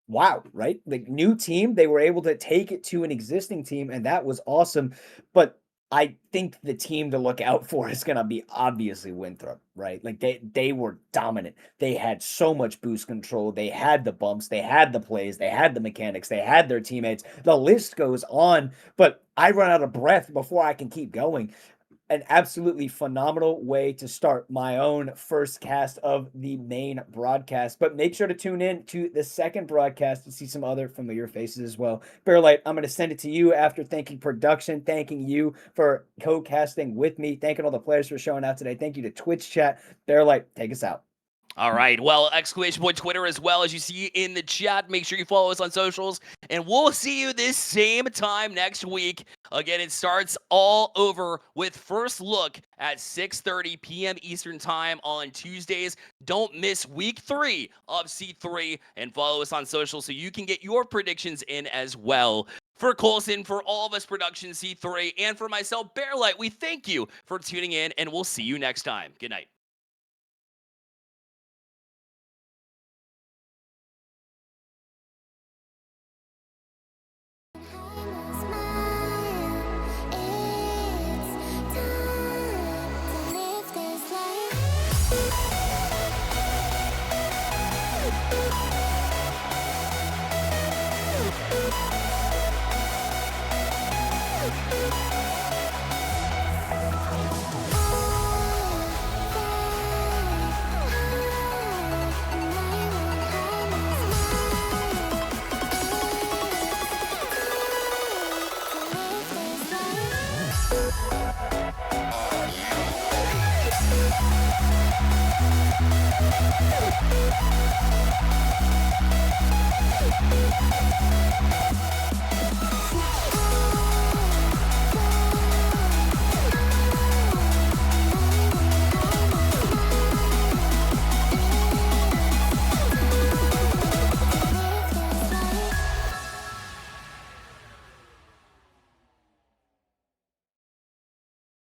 wow, right? The new team, they were able to take it to an existing team, and that was awesome. But I think the team to look out for is going to be obviously Winthrop, right? Like they were dominant. They had so much boost control. They had the bumps. They had the plays. They had the mechanics. They had their teammates. The list goes on, but I run out of breath before I can keep going. An absolutely phenomenal way to start my own first cast of the main broadcast. But make sure to tune in to the second broadcast to see some other familiar faces as well. Bearlight, I'm going to send it to you after thanking production, thanking you for co-casting with me, thanking all the players for showing out today. Thank you to Twitch chat. Bearlight, take us out. All right. Well, exclamation point Twitter as well, as you see in the chat. Make sure you follow us on socials, and we'll see you this same time next week. Again, it starts all over with first look at 6:30 p.m. Eastern time on Tuesdays. Don't miss week 3 of C3, and follow us on social so you can get your predictions in as well. For Colson, for all of us production C3, and for myself, Bearlight, we thank you for tuning in, and we'll see you next time. Good night.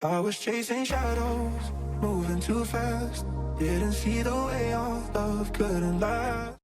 I was chasing shadows, moving too fast. Didn't see the way our love couldn't last.